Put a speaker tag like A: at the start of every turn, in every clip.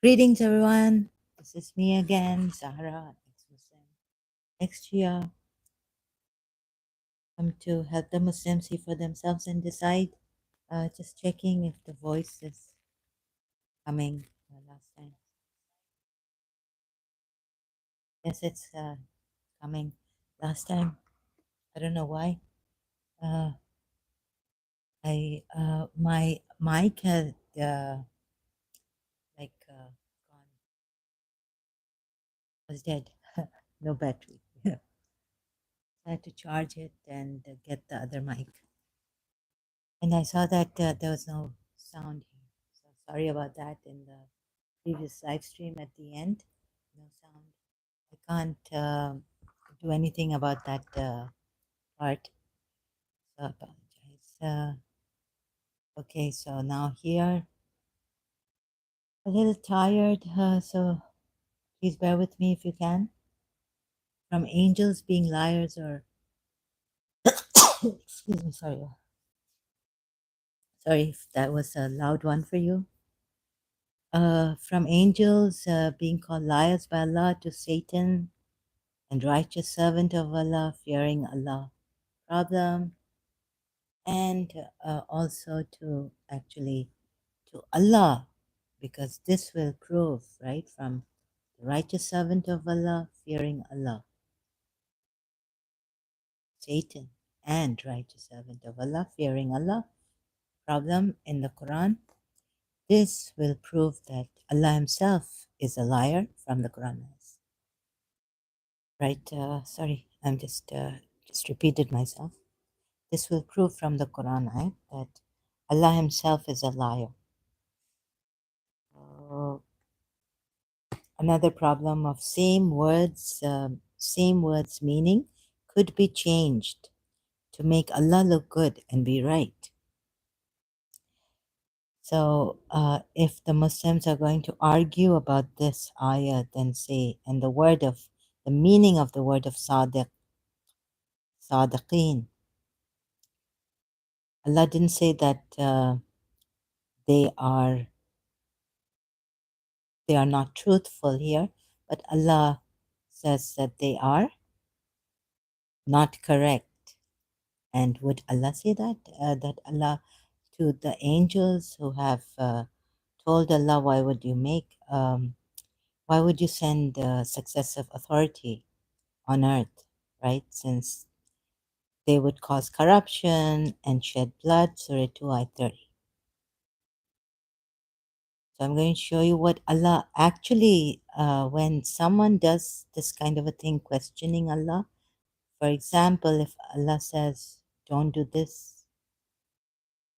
A: Greetings, everyone. This is me again, Zahra, ex-Muslim, ex-Shia. Come to help the Muslims see for themselves and decide. Just checking if the voice is coming. Last time, yes, it's coming. Last time, I don't know why. Uh, I my mic had gone, was dead. No battery. I had to charge it and get the other mic. And I saw that there was no sound here. So sorry about that in the previous live stream at the end. No sound. I can't do anything about that part. So I apologize. Okay, so now here, a little tired. So please bear with me if you can. From angels being liars or excuse me, sorry. Sorry if that was a loud one for you. From angels being called liars by Allah to Satan and righteous servant of Allah, fearing Allah. Problem, and also to actually to Allah, because this will prove, right, from the righteous servant of Allah, fearing Allah, Satan, and righteous servant of Allah, fearing Allah. Problem in the Quran. This will prove that Allah Himself is a liar from the Quran. Right? Sorry, I'm just repeated myself. This will prove from the Quran that Allah Himself is a liar. Another problem of same words meaning could be changed to make Allah look good and be right. So if the Muslims are going to argue about this ayah, then say, and the meaning of the word of sadiqeen. Allah didn't say that they are not truthful here, but Allah says that they are not correct. And would Allah say that? That Allah, to the angels who have told Allah, why would you send successive authority on earth, right? Since they would cause corruption and shed blood, Surah 2, Ayat 30. So I'm going to show you what Allah actually, when someone does this kind of a thing, questioning Allah, for example, if Allah says, don't do this,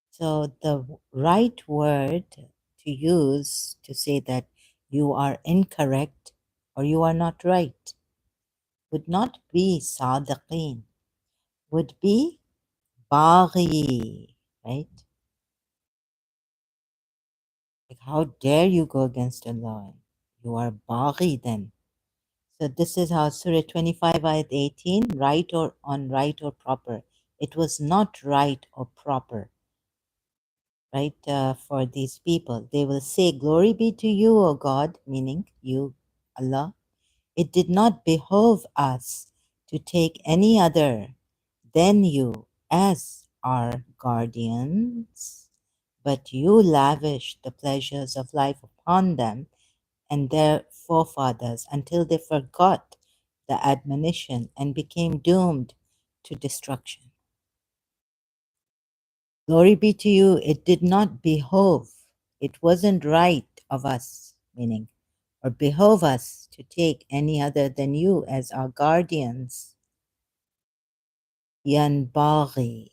A: so the right word to use to say that you are incorrect or you are not right would not be sadiqeen, would be baghi, right? Like, how dare you go against Allah? You are baghi then. So this is how Surah 25 ayat 18, right or proper. It was not right or proper, right, for these people. They will say, glory be to you, O God, meaning you, Allah. It did not behove us to take any other than you as our guardians, but you lavished the pleasures of life upon them and their forefathers until they forgot the admonition and became doomed to destruction. Glory be to you, it did not behove, it wasn't right of us, meaning, or behove us to take any other than you as our guardians. Yanbaghi,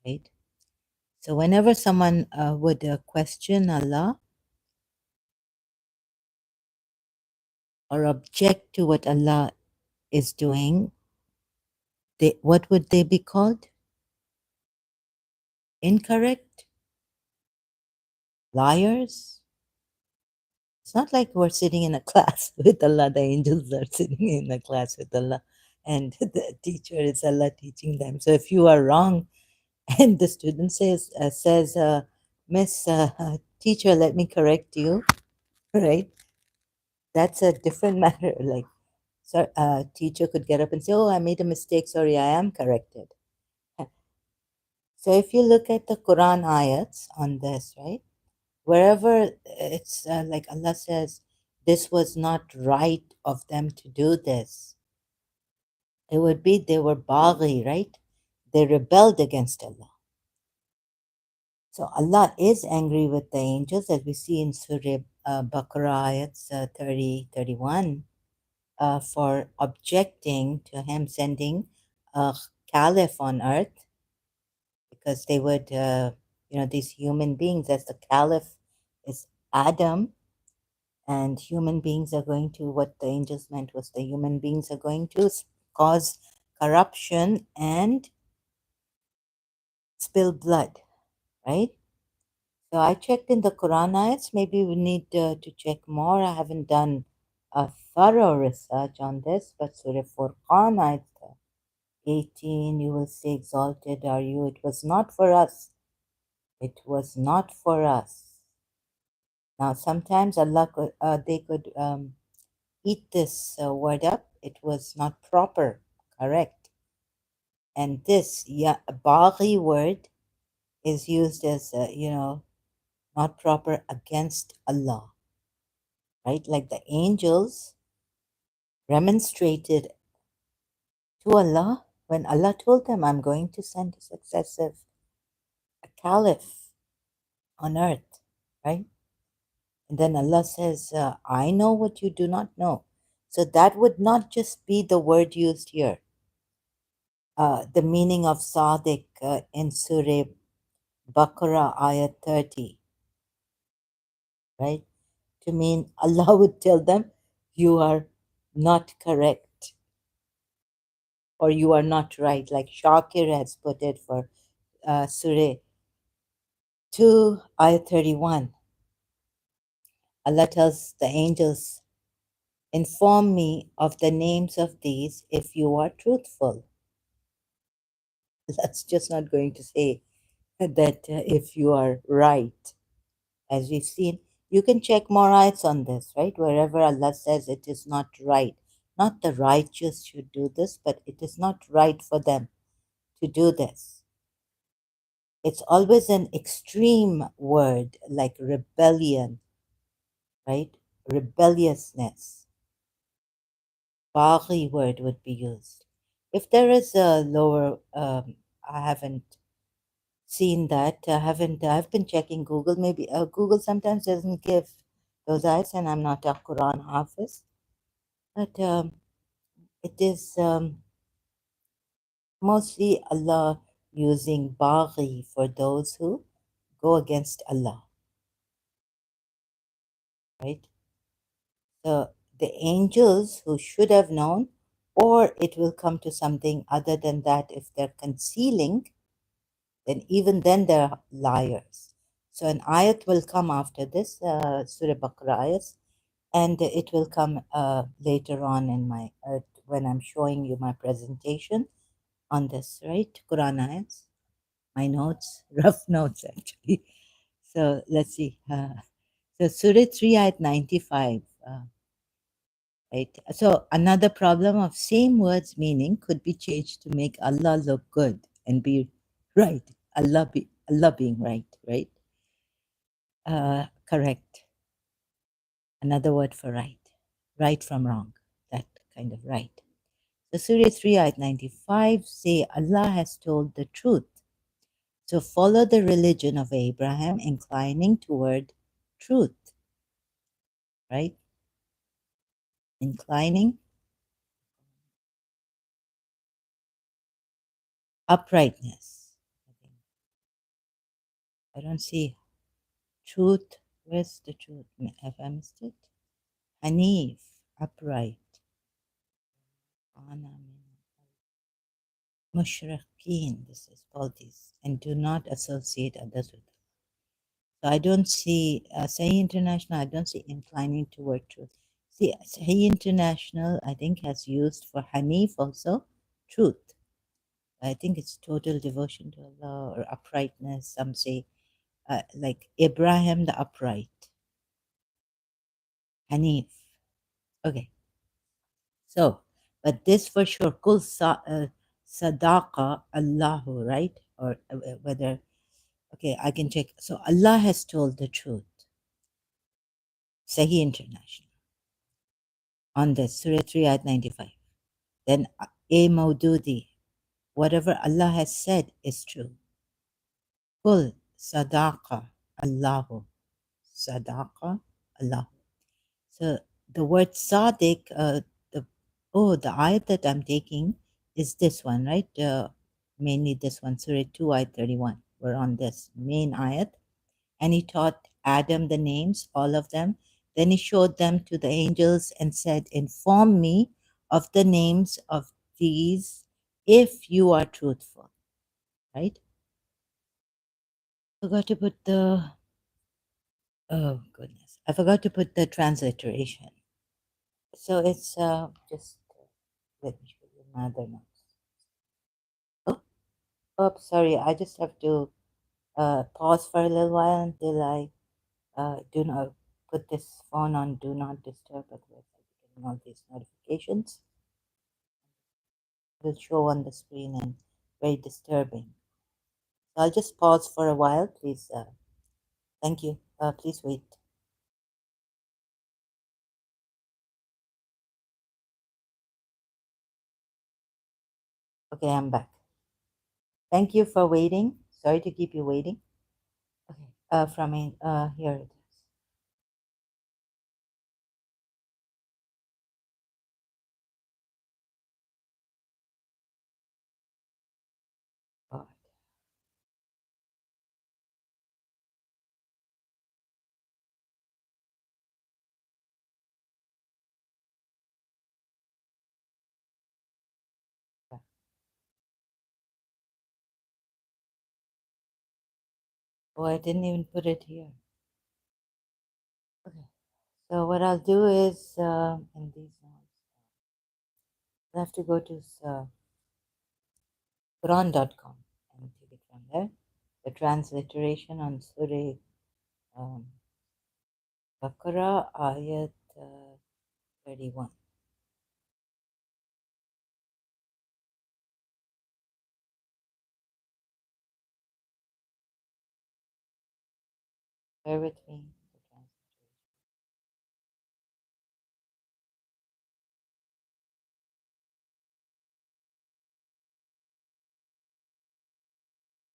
A: right? So whenever someone would question Allah or object to what Allah is doing, what would they be called? Incorrect? Liars? It's not like we're sitting in a class with Allah, the angels are sitting in a class with Allah, and the teacher is Allah teaching them. So if you are wrong and the student says Miss Teacher, let me correct you, right? That's a different matter. Like, so a teacher could get up and say, "Oh, I made a mistake. Sorry, I am corrected." So if you look at the Quran ayats on this, right, wherever it's like Allah says, this was not right of them to do this, it would be they were baghi, right? They rebelled against Allah. So Allah is angry with the angels, as we see in Surah Baqarah, ayats 30, 31, for objecting to Him sending a caliph on earth, because they would, these human beings, as the caliph is Adam, and human beings are going to, what the angels meant was the human beings are going to cause corruption and spill blood, right? So I checked in the Quran ayats. Maybe we need to check more. I haven't done a thorough research on this, but Surah Furqan ayat 18, you will say, exalted are you. It was not for us. It was not for us. Now, sometimes Allah could, they could eat this word up. It was not proper, correct. And this baghi word is used as, not proper against Allah, right? Like the angels remonstrated to Allah when Allah told them, I'm going to send a successive caliph on earth, right? And then Allah says, I know what you do not know. So that would not just be the word used here. The meaning of Sadiq in Surah Baqarah, ayat 30, right? To mean Allah would tell them, you are not correct or you are not right, like Shakir has put it for Surah 2, ayat 31. Allah tells the angels, inform me of the names of these if you are truthful. That's just not going to say that if you are right. As we've seen, you can check more ayats on this, right? Wherever Allah says it is not right. Not the righteous should do this, but it is not right for them to do this. It's always an extreme word like rebellion, right? Rebelliousness. Baghi word would be used. If there is a lower, I haven't seen that. I've been checking Google. Maybe Google sometimes doesn't give those ayats, and I'm not a Quran hafiz. But it is mostly Allah using baghi for those who go against Allah, right? So the angels who should have known, or it will come to something other than that if they're concealing, then even then they're liars. So an ayat will come after this, Surah Baqarah ayat, and it will come later on in my, when I'm showing you my presentation on this, right? Quran ayats, my notes, rough notes actually. So let's see. So Surah 3 ayat 95. Right. So another problem of same words meaning could be changed to make Allah look good and be right. Allah being right, right? Correct. Another word for right. Right from wrong. That kind of right. So Surah 3 ayat 95 say Allah has told the truth. So follow the religion of Abraham, inclining toward truth, right? Inclining uprightness. I don't see truth. Where's the truth? Have I missed it? Hanif, upright. Ana Mushrikeen, this is faulties, and do not associate others with them. So I don't see, Sahih International, I don't see inclining toward truth. See, Sahih International, I think, has used for Hanif also truth. I think it's total devotion to Allah or uprightness. Some say, like Abraham the upright. Hanif. Okay, so, but this for sure, sadaqa Allahu, right? Or whether, okay, I can check. So Allah has told the truth. Sahih International on this, Surah 3 ayat 95. Then A Maududi, whatever Allah has said is true. Kul sadaqa Allahu. Sadaqa Allah. So the word Sadiq, the ayat that I'm taking is this one, right? Mainly this one, Surah 2, ayat 31. We're on this main ayat. And he taught Adam the names, all of them. Then he showed them to the angels and said, inform me of the names of these if you are truthful, right? Forgot to put the, oh goodness, I forgot to put the transliteration. So it's just let me show you my other notes. Oh, oh, sorry. I just have to pause for a little while until I do not put this phone on do not disturb. Otherwise, I'll be getting all these notifications. It will show on the screen and very disturbing. So I'll just pause for a while, please. Thank you. Please wait. Okay, I'm back. Thank you for waiting. Sorry to keep you waiting. Okay, here it is. God. Yeah. Oh, I didn't even put it here. Okay. So what I'll do is in these notes, I'll have to go to Quran.com and take it from there. The transliteration on Surah um, Baqarah, ayat 31. Bear with me.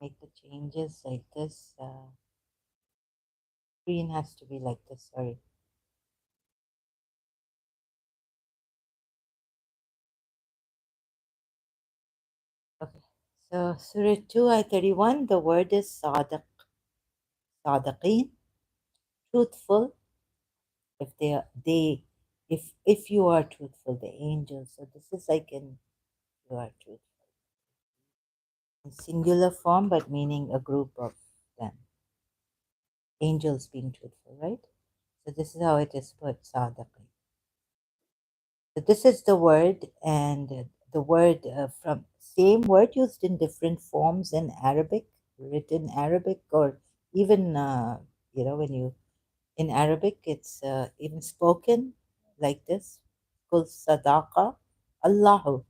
A: Make the changes like this. Screen has to be like this. Sorry. Okay. So Surah 2, ayat 31, the word is Sadiq. Sadiqeen, truthful. If if you are truthful, the angels. So this is like in you are truthful. In singular form, but meaning a group of them. Angels being truthful, right? So this is how it is put, Sadiqeen. So this is the word, and the word from same word used in different forms in Arabic, written Arabic, or even when you in Arabic it's even spoken like this, called sadaqa Allahu.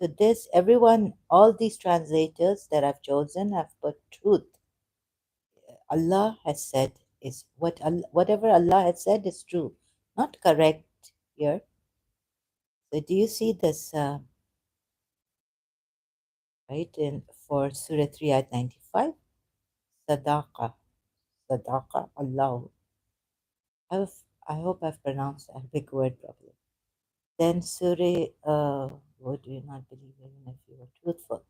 A: So this everyone, all these translators that I've chosen have put truth. Allah has said is whatever Allah has said is true, not correct here. So do you see this? Right? And for Surah 3 at 95, Sadaqa, Sadaqa Allah. I, I hope I've pronounced a big word properly. Then Surah, would you not believe even if you were truthful?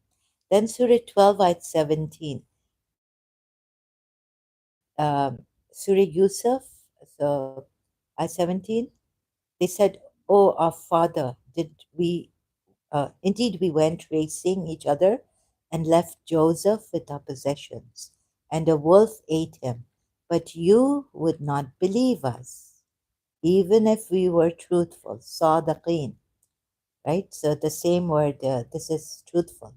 A: Then Surah 12 at 17, um, Surah Yusuf, so at 17, they said, oh, our father, did we indeed, we went racing each other and left Joseph with our possessions, and a wolf ate him. But you would not believe us, even if we were truthful. Sadiqeen, right? So the same word, this is truthful.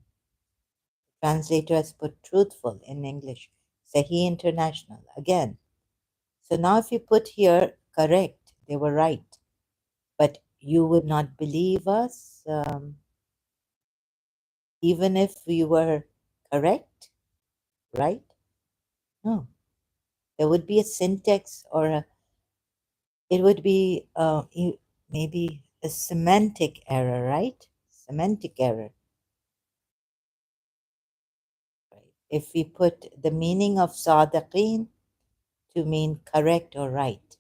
A: Translator has put truthful in English. Sahih International, again. So now if you put here correct, they were right. But you would not believe us, even if we were correct, right? No. There would be a syntax or it would be maybe a semantic error, right? Semantic error. Right? If we put the meaning of sadiqeen to mean correct or right.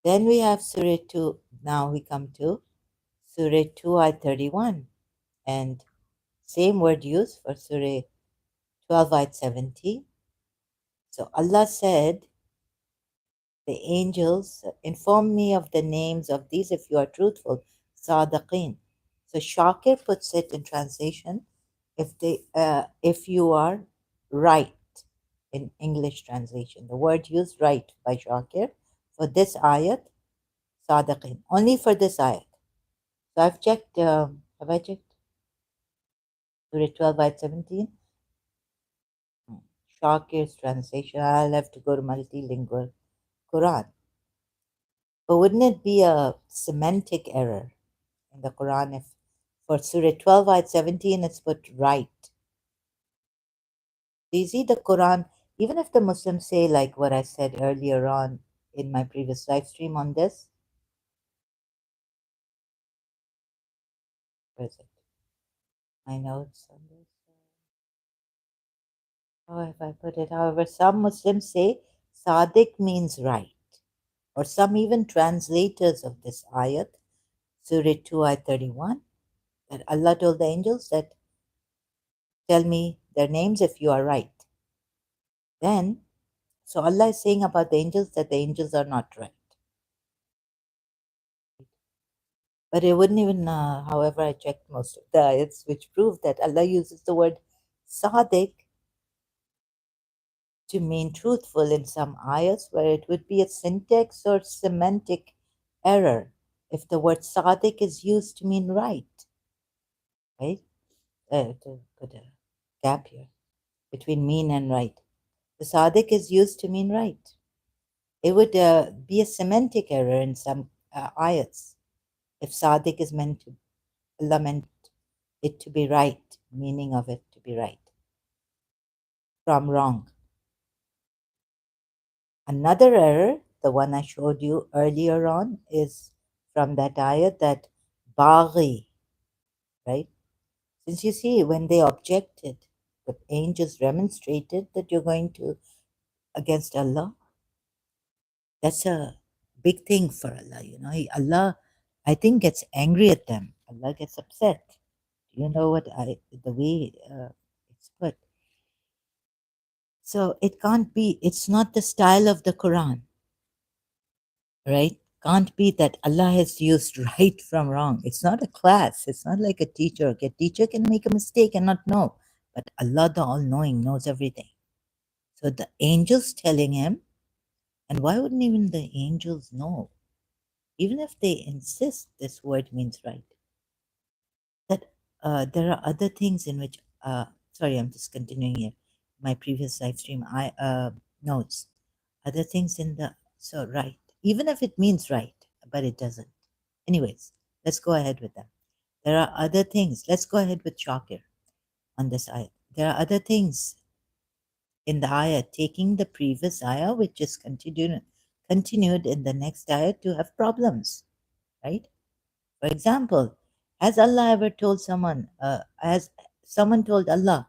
A: Then we have Surah 2. Now we come to Surah 2, ayat 31. And same word used for Surah 12, ayat 70. So Allah said, the angels, inform me of the names of these if you are truthful, Sadiqeen. So Shakir puts it in translation, if you are right, in English translation. The word used right by Shakir for this ayat, Sadiqeen, only for this ayat. So I've checked, have I checked? Surah 12 ayat 17? Shakir's translation. I'll have to go to multilingual Quran. But wouldn't it be a semantic error in the Quran if for Surah 12 ayat 17 it's put right? Do you see the Quran, even if the Muslims say like what I said earlier on in my previous live stream on this, where is it? My notes on this. How have I put it? However, some Muslims say Sadiq means right, or some even translators of this ayat, Surah 2 ayat 31, that Allah told the angels that tell me their names if you are right. Then, so Allah is saying about the angels that the angels are not right. But it wouldn't even, however, I checked most of the ayats which prove that Allah uses the word Sadiq to mean truthful in some ayats where it would be a syntax or semantic error if the word Sadiq is used to mean right. Right? To put a gap here between mean and right. The Sadiq is used to mean right. It would be a semantic error in some ayats if Sadiq is meant to, Allah meant it to be right, meaning of it to be right from wrong. Another error, the one I showed you earlier on, is from that ayat that Baghi, right? Since you see, when they objected, the angels remonstrated that you're going to against Allah. That's a big thing for Allah, you know. Allah, I think, gets angry at them. Allah gets upset. You know what the way it's put. So it can't be, it's not the style of the Quran, right? Can't be that Allah has used right from wrong. It's not a class. It's not like a teacher. A teacher can make a mistake and not know. But Allah, the All Knowing, knows everything. So the angels telling him, and why wouldn't even the angels know? Even if they insist this word means right, that there are other things in which, sorry, I'm just continuing here. My previous live stream, I notes other things in the, so right, even if it means right, but it doesn't. Anyways, let's go ahead with them. There are other things. Let's go ahead with Shakir on this ayah. There are other things in the ayah taking the previous ayah, which is continued in the next ayah to have problems, right? For example, has Allah ever told someone, has someone told Allah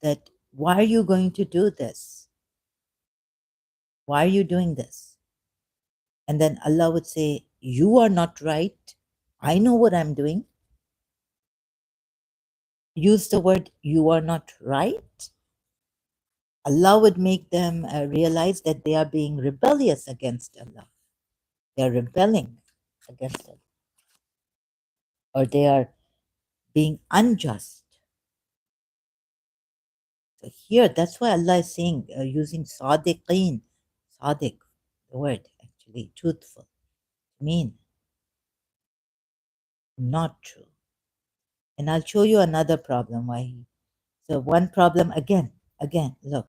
A: that, why are you going to do this? Why are you doing this? And then Allah would say, you are not right. I know what I'm doing. Use the word, you are not right. Allah would make them realize that they are being rebellious against Allah. They are rebelling against Allah. Or they are being unjust. So here, that's why Allah is saying, using sadiqeen, sadiq, the word actually, truthful, mean, not true. And I'll show you another problem why he. So one problem again, look,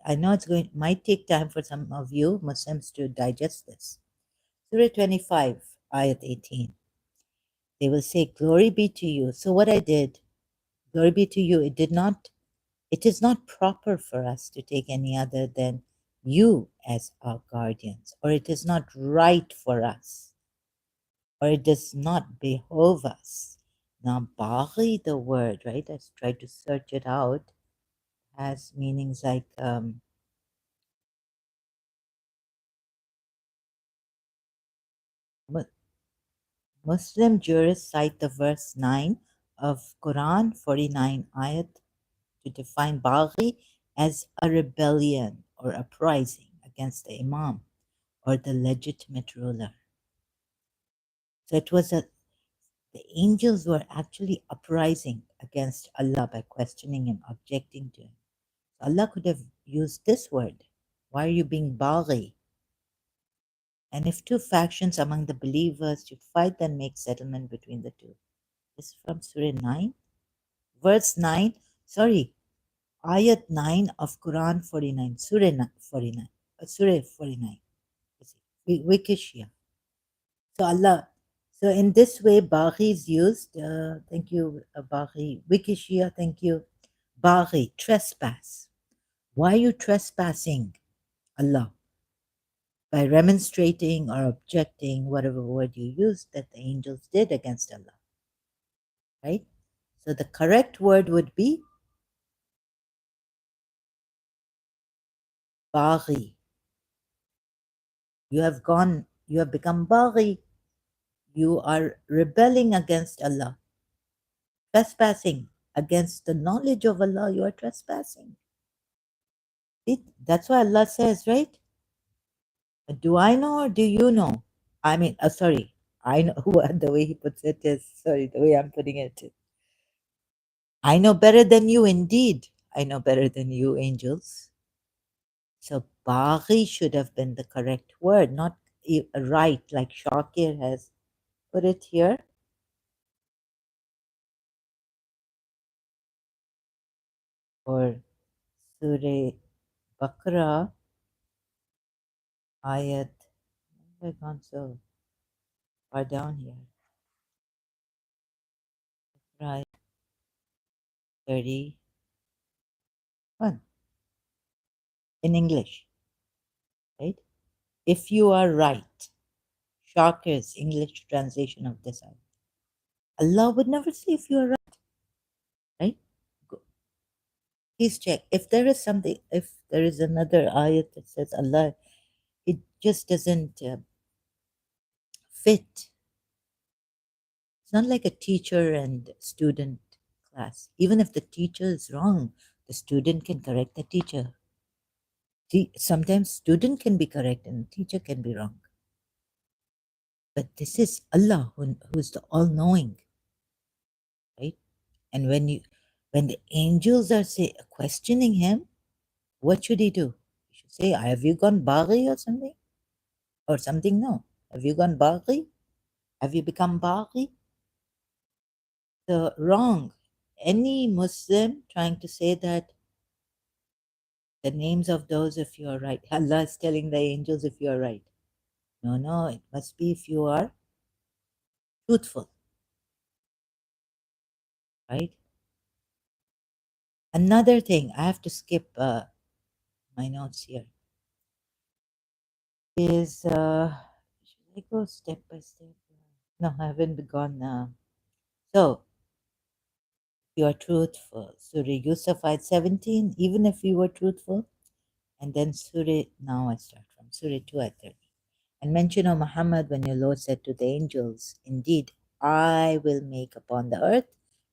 A: I know it's going might take time for some of you Muslims to digest this. Surah 25, Ayat 18. They will say, Glory be to you. So what I did, glory be to you, it is not proper for us to take any other than you as our guardians, or it is not right for us, or it does not behove us. Now, Baghi, the word, right? Let's try to search it out, has meanings like Muslim jurists cite the verse 9 of Quran 49 ayat to define Baghi as a rebellion or uprising against the Imam or the legitimate ruler. So it was the angels were actually uprising against Allah by questioning him, objecting to him. Allah could have used this word. Why are you being Baghi? And if two factions among the believers should fight, then make settlement between the two. This is from Surah 9, verse 9, sorry, Ayat 9 of Quran 49, Surah 49, Surah 49. Ex-Shia. So Allah, so in this way, Baghi is used. Thank you, Baghi. Ex-Shia, thank you. Baghi, trespass. Why are you trespassing, Allah? By remonstrating or objecting, whatever word you use, that the angels did against Allah, right? So the correct word would be Baghi. You have become Baghi. You are rebelling against Allah, trespassing against the knowledge of Allah. You are trespassing. That's what Allah says, right? Do I know or do you know? I mean, sorry, I know what the way he puts it is, sorry, the way I'm putting it. I know better than you, indeed. I know better than you, angels. So, Baghi should have been the correct word, not right, like Shakir has put it here. Or Surah Baqarah, ayat, why have I gone so far down here? Right, 31 in English, right? If you are right, Shakir's English translation of this ayat. Allah would never say if you are right? Go- Please check. If there is something, if there is another ayat that says Allah, it just doesn't fit. It's not like a teacher and student class. Even if the teacher is wrong, the student can correct the teacher. Sometimes student can be correct and teacher can be wrong. But this is Allah who's the all-knowing, right? And when the angels are questioning him, what should he do? He should say, have you gone Baghi or something? Or something, no. Have you gone Baghi? Have you become Baghi? So wrong. Any Muslim trying to say that the names of those if you are right. Allah is telling the angels if you are right. No, no, it must be if you are truthful, right? Another thing, I have to skip my notes here, is should I go step by step? No, I haven't gone. So, you are truthful. Surah Yusuf ayat 17, even if you were truthful. And then Surah, now I start from Surah 2 ayat 30. And mention, O Muhammad, when your Lord said to the angels, indeed, I will make upon the earth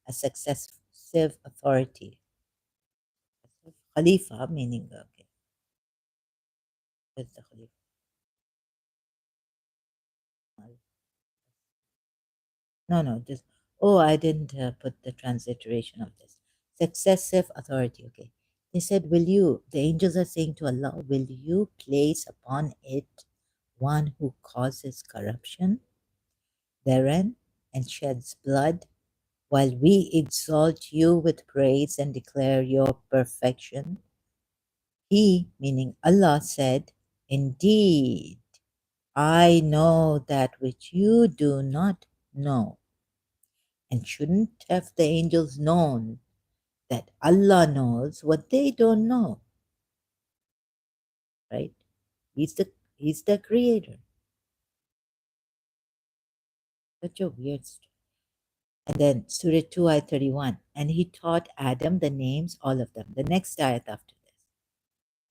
A: a successive authority. Khalifa, meaning, okay, that's the Khalifa. No, no, just, oh, I didn't put the transliteration of this. Successive authority, okay. They said, the angels are saying to Allah, will you place upon it one who causes corruption therein and sheds blood, while we exalt you with praise and declare your perfection? He, meaning Allah, said, "Indeed, I know that which you do not know." And shouldn't have the angels known that Allah knows what they don't know, right? He's the He's the creator. Such a weird story. And then Surah 2, ayat 31. And he taught Adam the names, all of them. The next ayat after this.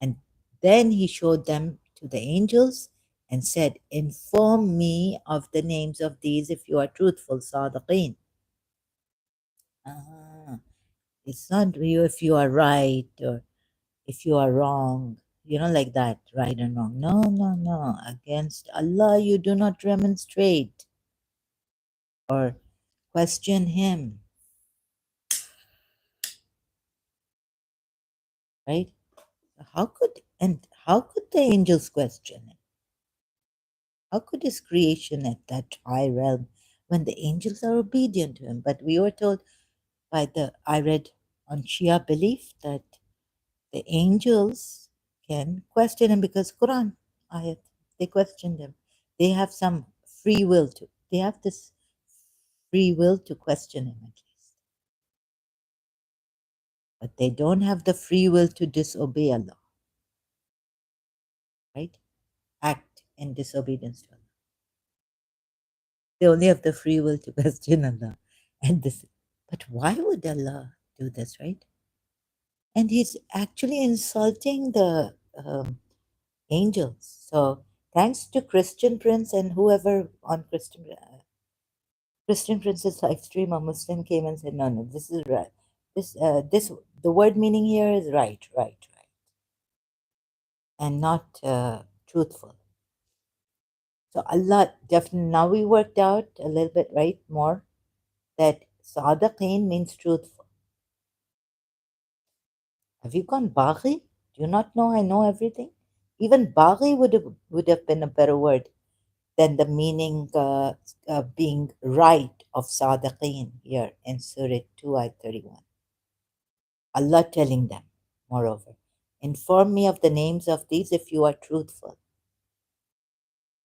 A: And then he showed them to the angels and said, "Inform me of the names of these if you are truthful, Sadiqeen." Ah, it's not you if you are right or if you are wrong, like that, right and wrong. No, no, no. Against Allah, you do not remonstrate or question Him, right? How could the angels question Him? How could His creation at that high realm when the angels are obedient to Him? But we were told I read on Shia belief that the angels can question Him because Quran ayat, they questioned Him. They have some free will to, they have this free will to question Him at least. But they don't have the free will to disobey Allah, right? Act in disobedience to Allah. They only have the free will to question Allah. And this, but why would Allah do this, right? And He's actually insulting the angels. So thanks to Christian Prince and whoever on Christian Prince's live stream, a Muslim came and said, "No, no, this is right. This the word meaning here is right, right, right, and not truthful." So Allah definitely, now we worked out a little bit, right, more that Sadiqeen means truthful. Have you gone Baghi? Do you not know I know everything? Even Baghi would have been a better word than the meaning being right of Sadiqeen here in Surah 2, ayat 31. Allah telling them, moreover, "Inform me of the names of these if you are truthful."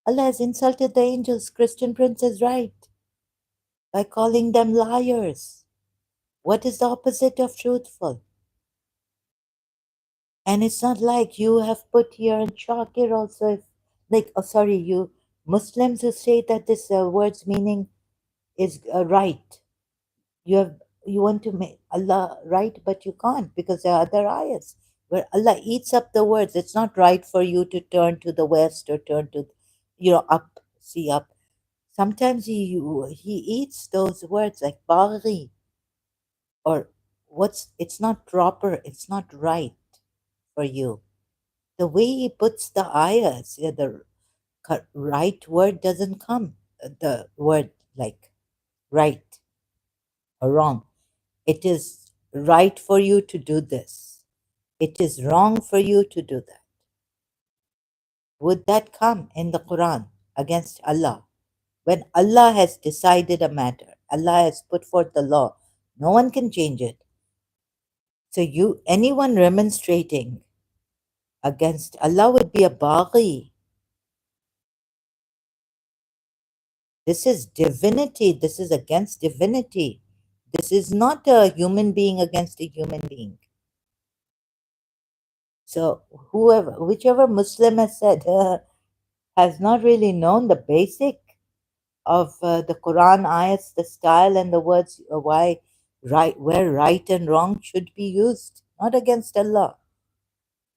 A: Allah has insulted the angels, Christian Prince is right, by calling them liars. What is the opposite of truthful? And it's not like you have put here and Shakir also, you Muslims who say that this word's meaning is right. You have you want to make Allah right, but you can't because there are other ayahs where Allah eats up the words. It's not right for you to turn to the west or turn to, up, see up. Sometimes he eats those words like baghi or it's not proper, it's not right for you. The way he puts the ayahs, the right word doesn't come. The word like right or wrong. It is right for you to do this. It is wrong for you to do that. Would that come in the Quran against Allah? When Allah has decided a matter, Allah has put forth the law, no one can change it. So anyone remonstrating against Allah would be a baghi. This is divinity. This is against divinity. This is not a human being against a human being. So whichever Muslim has said has not really known the basic of the Quran ayats, the style and the words, where right and wrong should be used, not against Allah.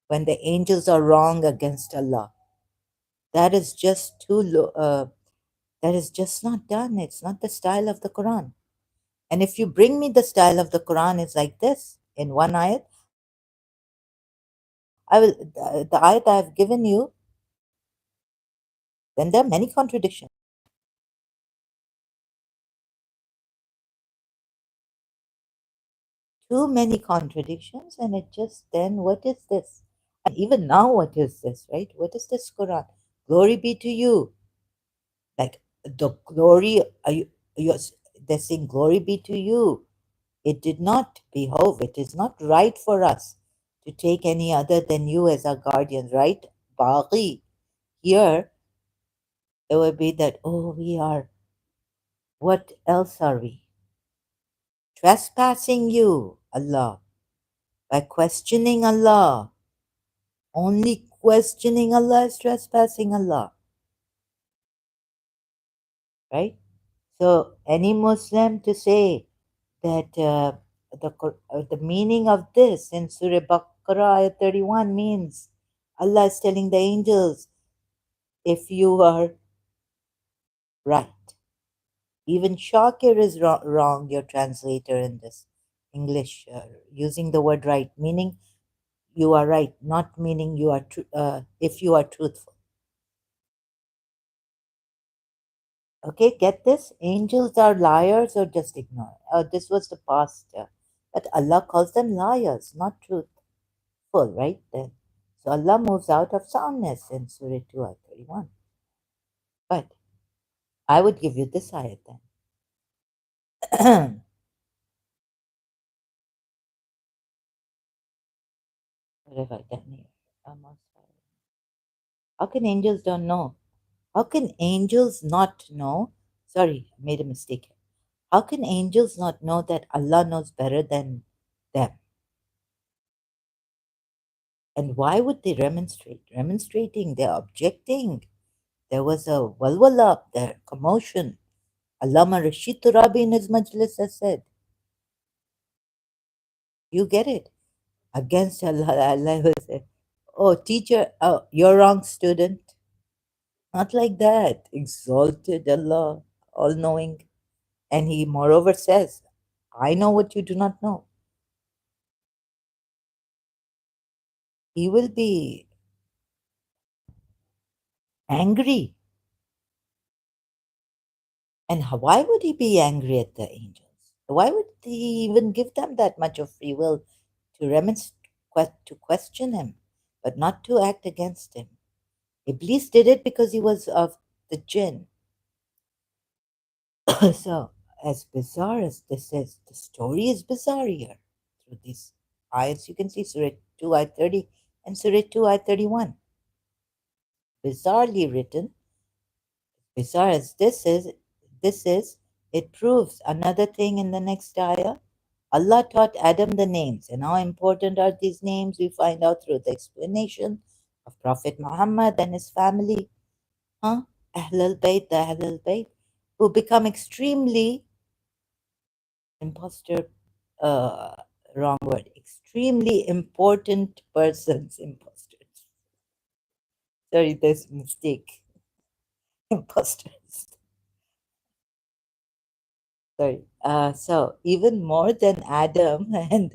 A: When the angels are wrong against Allah, that is just too low. That is just not done. It's not the style of the Quran. And if you bring me the style of the Quran is like this in one ayat, I will the ayat I have given you. Then there are many contradictions. Too many contradictions, and it just then what is this? And even now, what is this, right? What is this Quran? Glory be to you. Like the glory, they're saying, glory be to you. It did not behove, it is not right for us to take any other than you as our guardians, right? Baghi. Here, it would be that, oh, we are, what else are we? Trespassing you, Allah, by questioning Allah. Only questioning Allah is trespassing Allah, right? So, any Muslim to say that the meaning of this in Surah Baqarah ayat 31 means Allah is telling the angels, if you are right. Even Shakir is wrong, your translator in this English, using the word right, meaning you are right, not meaning you are if you are truthful. Okay, get this? Angels are liars or just ignore. This was the past. But Allah calls them liars, not truthful, right? Then. So Allah moves out of soundness in Surah 2 ayat 31. But I would give you this ayat then. What have I done here? How can angels don't know? How can angels not know? Sorry, I made a mistake here. How can angels not know that Allah knows better than them? And why would they remonstrate? Remonstrating, they're objecting. There was a walwala up there, commotion. Allama Rashid Turabi in his majlis has said, you get it? Against Allah, Allah will say, oh, teacher, oh, you're wrong, student. Not like that. Exalted Allah, all knowing. And he moreover says, I know what you do not know. He will be angry. And why would he be angry at the angels? Why would he even give them that much of free will to to question him, but not to act against him? Iblis did it because he was of the jinn. So, as bizarre as this is, the story is bizarre here. Through these ayats, you can see Surah 2 ayat 30 and Surah 2 ayat 31. Bizarrely written, bizarre as this is, it proves another thing in the next ayah. Allah taught Adam the names, and how important are these names? We find out through the explanation of Prophet Muhammad and his family. Ahlul Bayt, the Ahlul Bayt, who become extremely imposter, uh, wrong word, extremely important persons, imposters. Sorry, there's mistake. Imposters. Sorry. So even more than Adam, and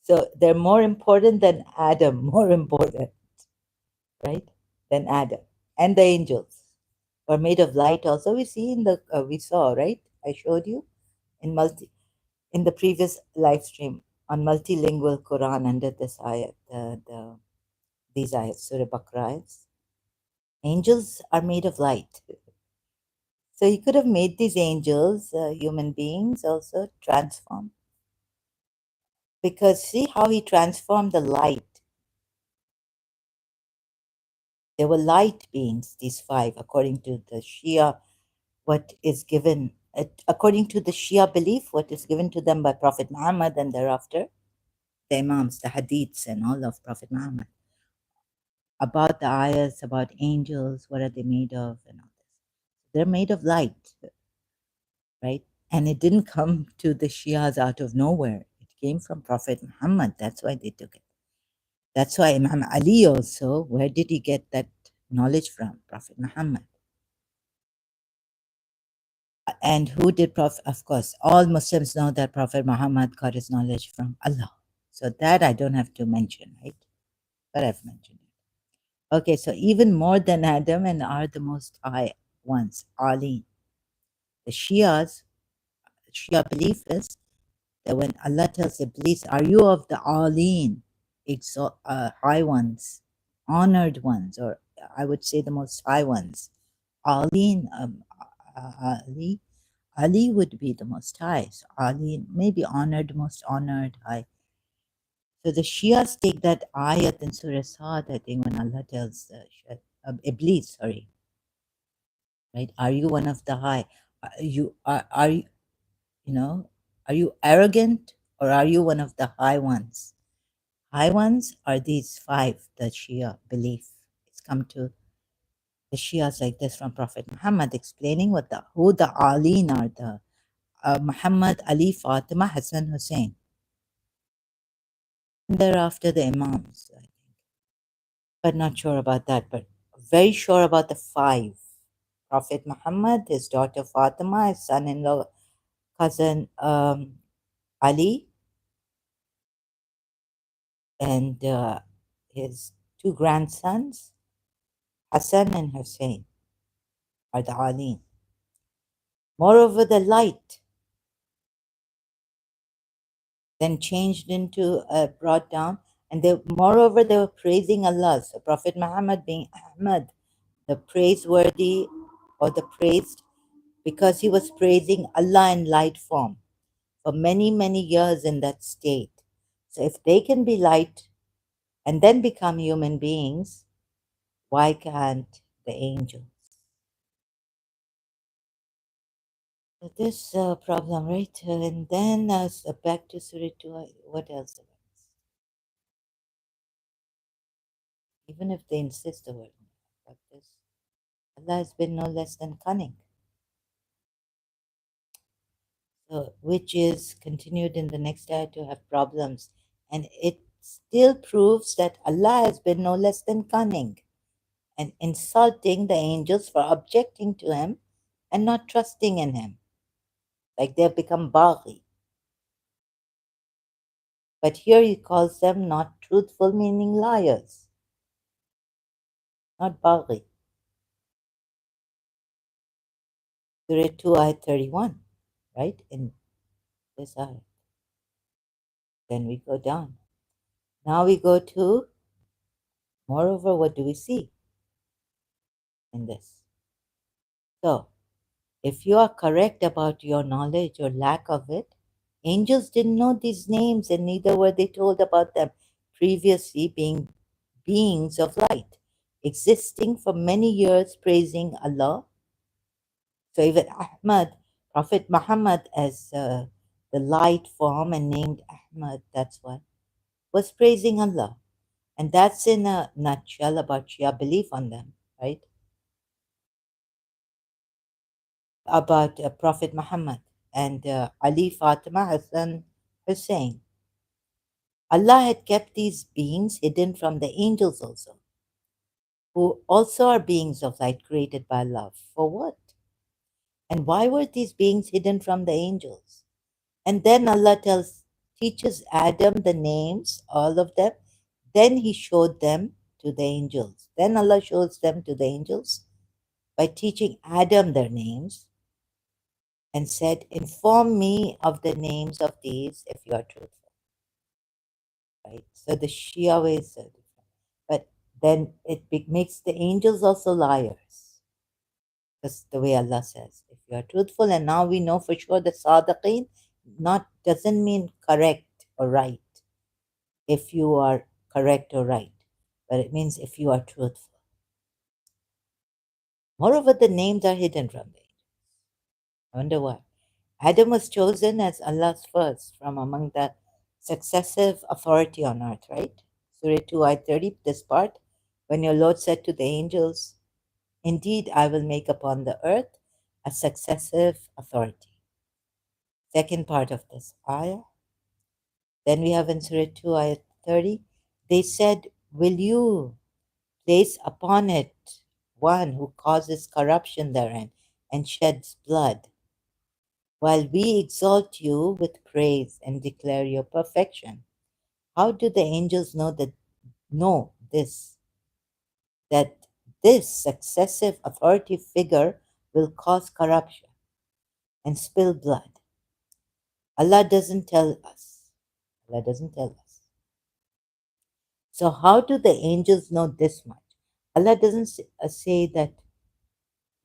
A: so they're more important than Adam, more important, right? Than Adam. And the angels were made of light also. We see in the, we saw, right? I showed you in the previous live stream on multilingual Quran under this ayat, these ayats, Surah Baqarah ayats. Angels are made of light. So he could have made these angels, human beings, also transform. Because see how he transformed the light. There were light beings, these five, according to the Shia, what is given, according to the Shia belief, what is given to them by Prophet Muhammad and thereafter, the Imams, the Hadiths, and all of Prophet Muhammad, about the ayahs, about angels, what are they made of, and all this. They're made of light, right? And it didn't come to the Shias out of nowhere. It came from Prophet Muhammad. That's why they took it. That's why Imam Ali also, where did he get that knowledge from? Prophet Muhammad. And who did Prophet? Of course, all Muslims know that Prophet Muhammad got his knowledge from Allah. So that I don't have to mention, right? But I've mentioned it. Okay, so even more than Adam and are the most high ones, Ali. The Shia belief is that when Allah tells Iblis, are you of the Aleen, high ones, honored ones, or I would say the most high ones, Aleen, Ali, Ali would be the most high. So Ali, maybe honored, most honored, high. So the Shias take that ayat in Surah Sad, I think, when Allah tells Iblis, sorry, right? Are you one of the high? Are you, you know, are you arrogant or are you one of the high ones? High ones are these five, the Shia belief. It's come to the Shias like this from Prophet Muhammad, explaining what the who the Aleen are, the Muhammad, Ali, Fatima, Hassan, Hussein. And thereafter the Imams, I think. But not sure about that, but very sure about the five. Prophet Muhammad, his daughter Fatima, his son-in-law, cousin Ali, and his two grandsons, Hassan and Hussein, are the Aleen. Moreover, the light then changed into brought down, and they moreover they were praising Allah. So Prophet Muhammad being Ahmad, the praiseworthy or the praised, because he was praising Allah in light form for many, many years in that state. So if they can be light and then become human beings, why can't the angels? So this problem, right? And then back to Surah 2, what else? Even if they insist the word, but this Allah has been no less than cunning. So, which is continued in the next ayah to have problems. And it still proves that Allah has been no less than cunning and insulting the angels for objecting to him and not trusting in him. Like they have become baghi. But here he calls them not truthful, meaning liars, not baghi. Surah 2, ayat 31, right? In this ayah. Then we go down. Now we go to, moreover, what do we see in this? So, if you are correct about your knowledge or lack of it, angels didn't know these names and neither were they told about them previously, being beings of light, existing for many years praising Allah. So even Ahmad, Prophet Muhammad, as the light form and named Ahmad, that's why, was praising Allah. And that's in a nutshell about Shia belief on them, right? About Prophet Muhammad and Ali, Fatima, Hassan, Hussein. Allah had kept these beings hidden from the angels also, who also are beings of light created by love. For what? And why were these beings hidden from the angels? And then Allah teaches Adam the names, all of them. Then he showed them to the angels. Then Allah shows them to the angels by teaching Adam their names and said, inform me of the names of these if you are truthful. Right? So the Shia way is so different. But then makes the angels also liars. That's the way Allah says. If you are truthful, and now we know for sure that Sadiqeen not doesn't mean correct or right. If you are correct or right, but it means if you are truthful. Moreover, the names are hidden from the angels. I wonder why. Adam was chosen as Allah's first from among the successive authority on earth, right? Surah 2, ayat 30, this part, when your Lord said to the angels, indeed, I will make upon the earth a successive authority. Second part of this ayah. Then we have in Surah 2, ayat 30, they said, will you place upon it one who causes corruption therein and sheds blood, while we exalt you with praise and declare your perfection? How do the angels know this? That this successive authority figure will cause corruption and spill blood. Allah doesn't tell us. Allah doesn't tell us. So how do the angels know this much? Allah doesn't say that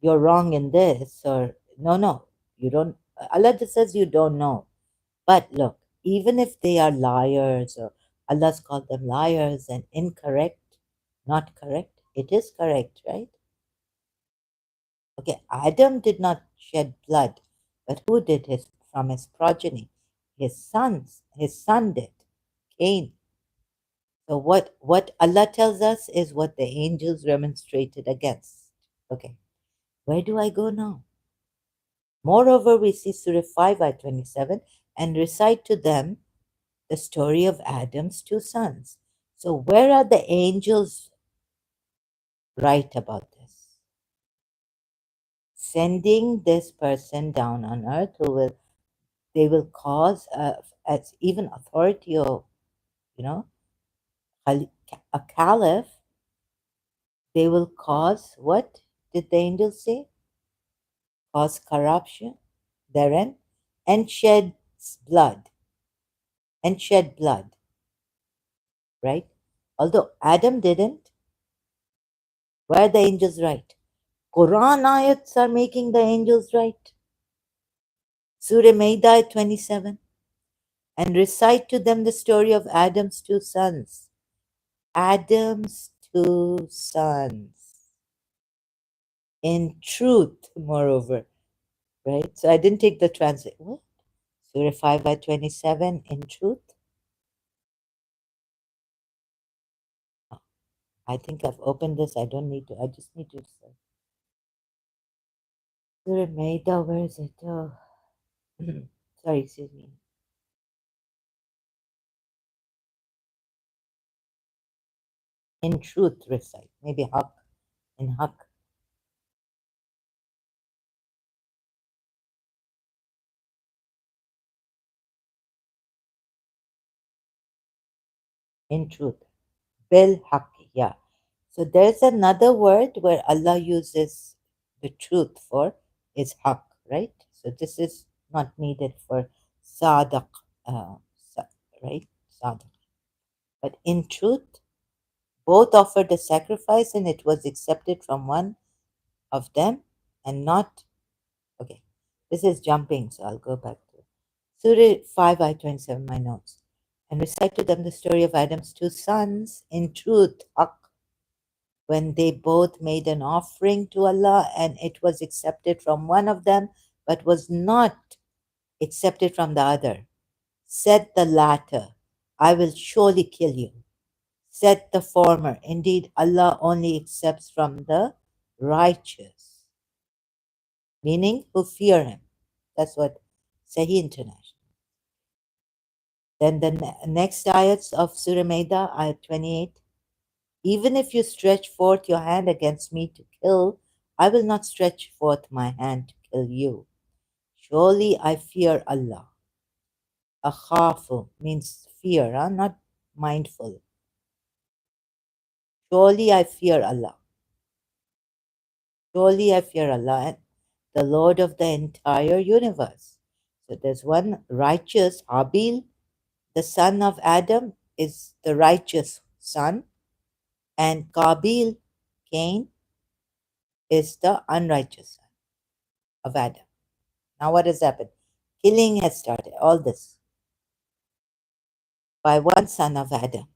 A: you're wrong in this or no, you don't. Allah just says you don't know. But look, even if they are liars or Allah's called them liars and incorrect, not correct. It is correct, right? Okay, Adam did not shed blood, but who did his from his progeny? His sons. His son did, Cain. So what Allah tells us is what the angels remonstrated against. Okay, where do I go now? Moreover, we see Surah 5, ayah 27, and recite to them the story of Adam's two sons. So where are the angels right about this? Sending this person down on earth who will they will cause as even authority of you know a caliph. They will cause what did the angels say? Cause corruption therein and shed blood and shed blood, right? Although Adam didn't, were the angels right? Quran ayats are making the angels right. Surah Maida 27. And recite to them the story of Adam's two sons. Adam's two sons. In truth, moreover, right? So I didn't take the translate. What? Surah 5 by 27, in truth? Oh, I think I've opened this. I don't need to. I just need to say. Surah Maida, where is it? Oh, sorry, excuse me. In truth, recite. Maybe haq. In haq. In truth. Bil haqi, yeah. So there's another word where Allah uses the truth for is haq, right? So this is not needed for sadaq, right? Sadaq. But in truth, both offered a sacrifice and it was accepted from one of them and not, okay, this is jumping, so I'll go back to Surah 5, I 27, my notes. And recite to them the story of Adam's two sons in truth, haq, when they both made an offering to Allah and it was accepted from one of them but was not accepted from the other. Said the latter, I will surely kill you. Said the former, indeed Allah only accepts from the righteous, meaning who fear Him. That's what Sahih International. Then the next ayats of Surah Maida, ayat 28. Even if you stretch forth your hand against me to kill, I will not stretch forth my hand to kill you. Surely I fear Allah. Akhafu means fear, not mindful. Surely I fear Allah. Surely I fear Allah, the Lord of the entire universe. So there's one righteous, Habil, the son of Adam, is the righteous son, and Qabil, Cain, is the unrighteous son of Adam. Now, what has happened? Killing has started, all this, by one son of Adam.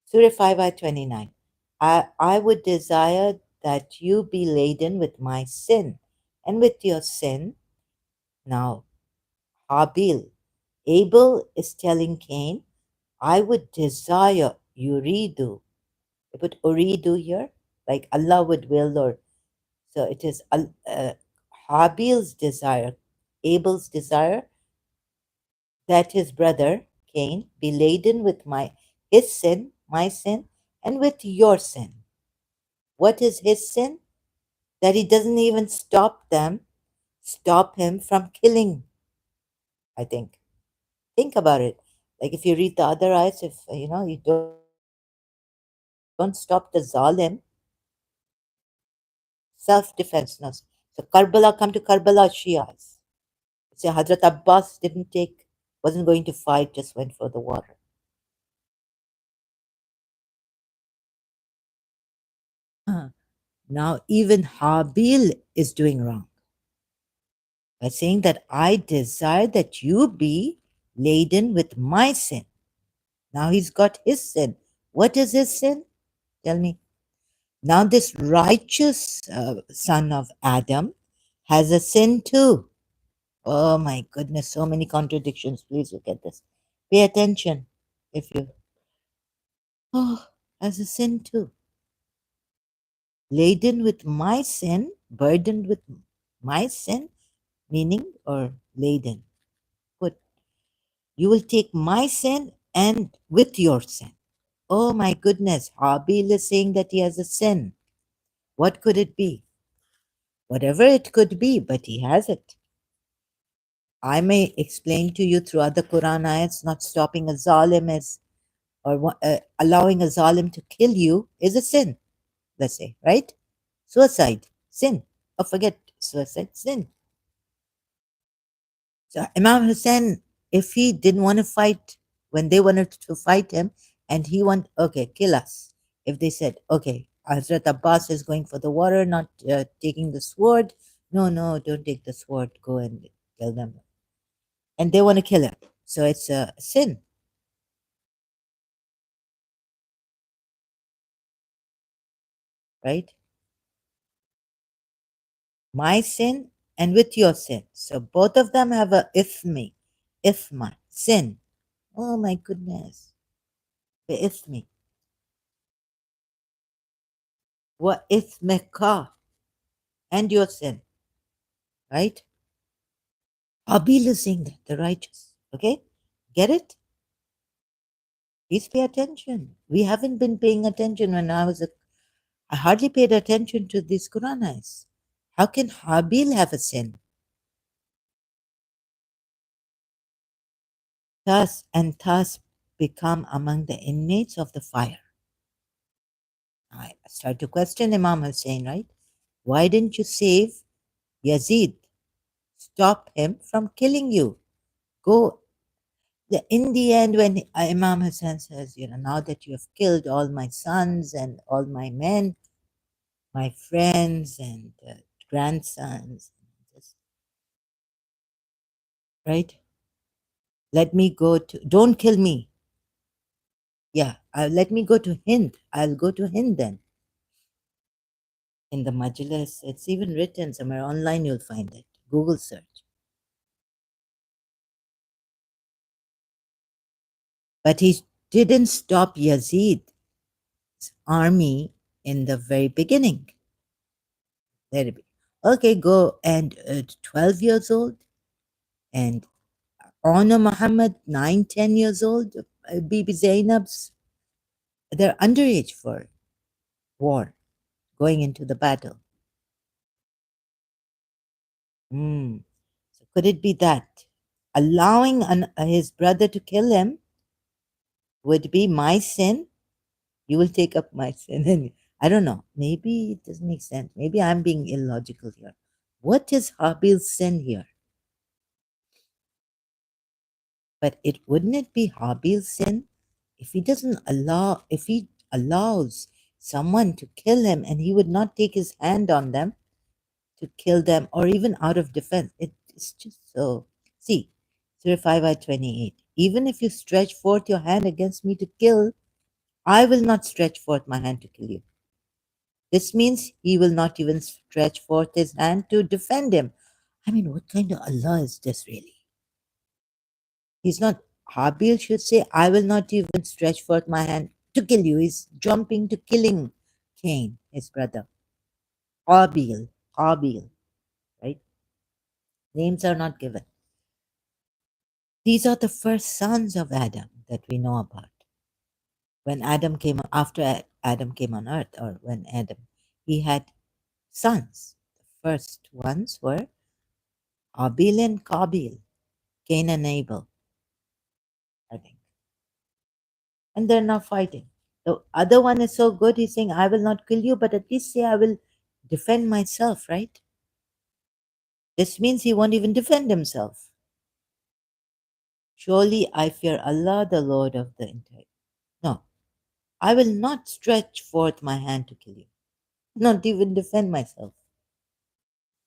A: Surah 5 by 29. I would desire that you be laden with my sin and with your sin. Now, Habil, Abel is telling Cain, I would desire yuridu. You put uridu here, like Allah would will, or so it is Habil's desire, Abel's desire that his brother Cain be laden with his sin, my sin, and with your sin. What is his sin? That he doesn't even stop him from killing. I think. Think about it. Like if you read the other ayats, if you don't stop the zalim, self-defense. No. So Karbala, come to Karbala, Shias. So Hazrat Abbas wasn't going to fight, just went for the water. Now even Habil is doing wrong by saying that I desire that you be laden with my sin. Now he's got his sin. What is his sin? Tell me. Now, this righteous son of Adam has a sin too. Oh my goodness, so many contradictions. Please look at this. Pay attention if you. Oh, has a sin too. Laden with my sin, burdened with my sin, meaning or laden. Good. You will take my sin and with your sin. Oh my goodness, Habil is saying that he has a sin. What could it be? Whatever it could be, but he has it. I may explain to you through other Quran ayats, not stopping a zalim is, or allowing a zalim to kill you is a sin, let's say, right? Suicide, sin. Oh, forget suicide, sin. So Imam Hussein, if he didn't want to fight when they wanted to fight him, and he want, okay, kill us. If they said, okay, Hazrat Abbas is going for the water, not taking the sword. No, no, don't take the sword. Go and kill them. And they want to kill him. So it's a sin, right? My sin and with your sin. So both of them have a ithmi, ithma, sin. Oh my goodness. The ithmi. What ithmeka and your sin, right? Abil is saying that, the righteous. Okay? Get it? Please pay attention. We haven't been paying attention when I hardly paid attention to these Quranis. How can Habil have a sin? Thus become among the inmates of the fire. I start to question Imam Hussein, right? Why didn't you save Yazid? Stop him from killing you. Go. In the end, when Imam Hussein says, now that you have killed all my sons and all my men, my friends and grandsons, right? Let me go to, don't kill me. Yeah, let me go to Hind. I'll go to Hind then. In the Majlis, it's even written somewhere online, you'll find it. Google search. But he didn't stop Yazid's army in the very beginning. Okay, go and 12 years old and honor Muhammad, 9, 10 years old. Bibi Zainab's, they're underage for war, going into the battle. So could it be that allowing his brother to kill him would be my sin? You will take up my sin. And I don't know. Maybe it doesn't make sense. Maybe I'm being illogical here. What is Habil's sin here? But wouldn't it be Habil's sin if if he allows someone to kill him and he would not take his hand on them to kill them or even out of defense? It's just so. See, Surah 5 ayah 28. Even if you stretch forth your hand against me to kill, I will not stretch forth my hand to kill you. This means he will not even stretch forth his hand to defend him. I mean, what kind of Allah is this really? He's not, Habil should say, I will not even stretch forth my hand to kill you. He's jumping to killing Cain, his brother. Habil, right? Names are not given. These are the first sons of Adam that we know about. When Adam came, after Adam came on earth, or when Adam, he had sons. The first ones were Abil and Kabil, Cain and Abel, I think. And they're now fighting. The other one is so good, he's saying, I will not kill you, but at least say I will defend myself, right? This means he won't even defend himself. Surely I fear Allah, the Lord of the entire. No, I will not stretch forth my hand to kill you, not even defend myself.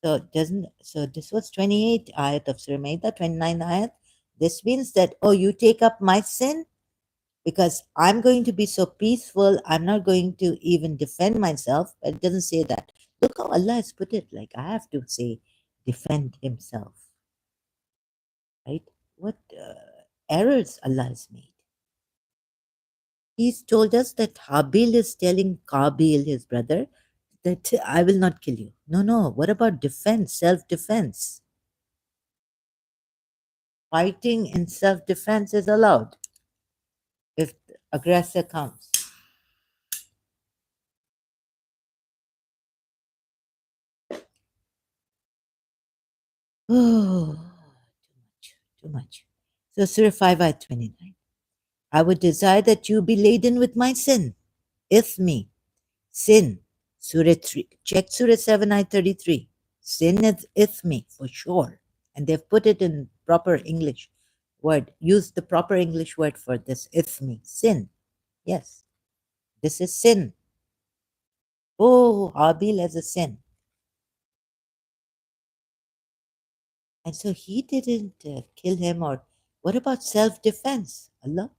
A: So this was 28 ayat of Surah Maida, 29 ayat. This means that, oh, you take up my sin? because I'm going to be so peaceful. I'm not going to even defend myself. But it doesn't say that. Look how Allah has put it. Like I have to say, defend himself, right? What errors Allah has made. He's told us that Habil is telling Kabil, his brother, that I will not kill you. No, no. What about defense, self defense? Fighting in self defense is allowed if the aggressor comes. Oh, too much. So, Surah 5, ayat 29. I would desire that you be laden with my sin, ithmi, sin. Surah 3, check Surah 7, ayat 33. Sin is ithmi for sure. And they've put it in proper English word. Use the proper English word for this ithmi, sin. Yes, this is sin. Oh, Habil has a sin. And so he didn't kill him. Or what about self defense? Allah.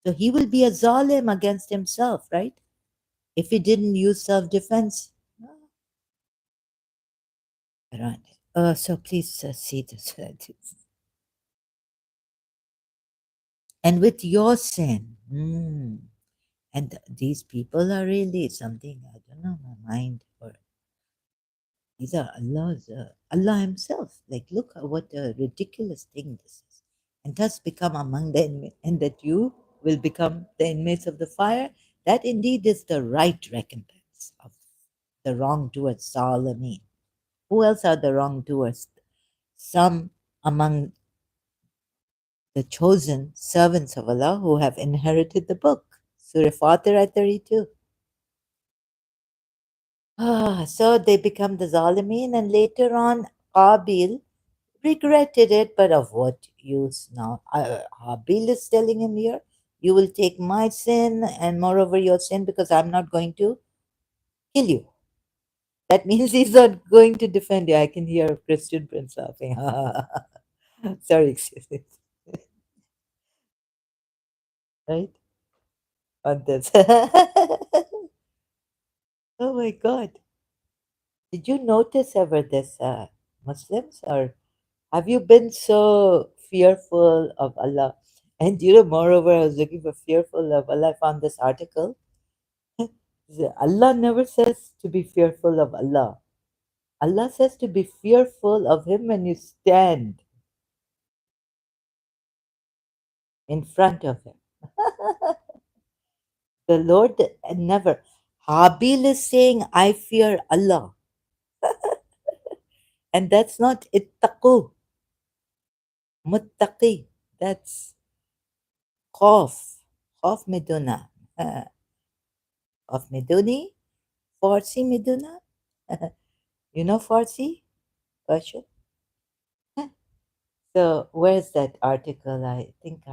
A: So he will be a zalim against himself, right? If he didn't use self defense. Right. So please see this. And with your sin, and these people are really something, I don't know, my mind, or these are Allah's, Allah Himself. Like, look at what a ridiculous thing this is. And thus become among the inmates, and that you will become the inmates of the fire. That indeed is the right recompense of the wrongdoers, Salameen. Who else are the wrongdoers? Some among the chosen servants of Allah who have inherited the book. Surah Fatir at 32. So they become the Zalimeen, and later on, Qabil regretted it, but of what use now? Habil is telling him here, you will take my sin and moreover your sin because I'm not going to kill you. That means he's not going to defend you. I can hear a Christian prince laughing. Sorry, excuse me. Right? On this. Oh my God. Did you notice ever this, Muslims? Or have you been so fearful of Allah? And moreover, I was looking for fearful of Allah. I found this article. Allah never says to be fearful of Allah. Allah says to be fearful of Him when you stand in front of Him. The Lord never. Habil is saying, I fear Allah. And that's not ittaqu, muttaqi. That's khawf, khawf miduna. Of miduni, Farsi miduna. You know Farsi? Persian? So where's that article? I think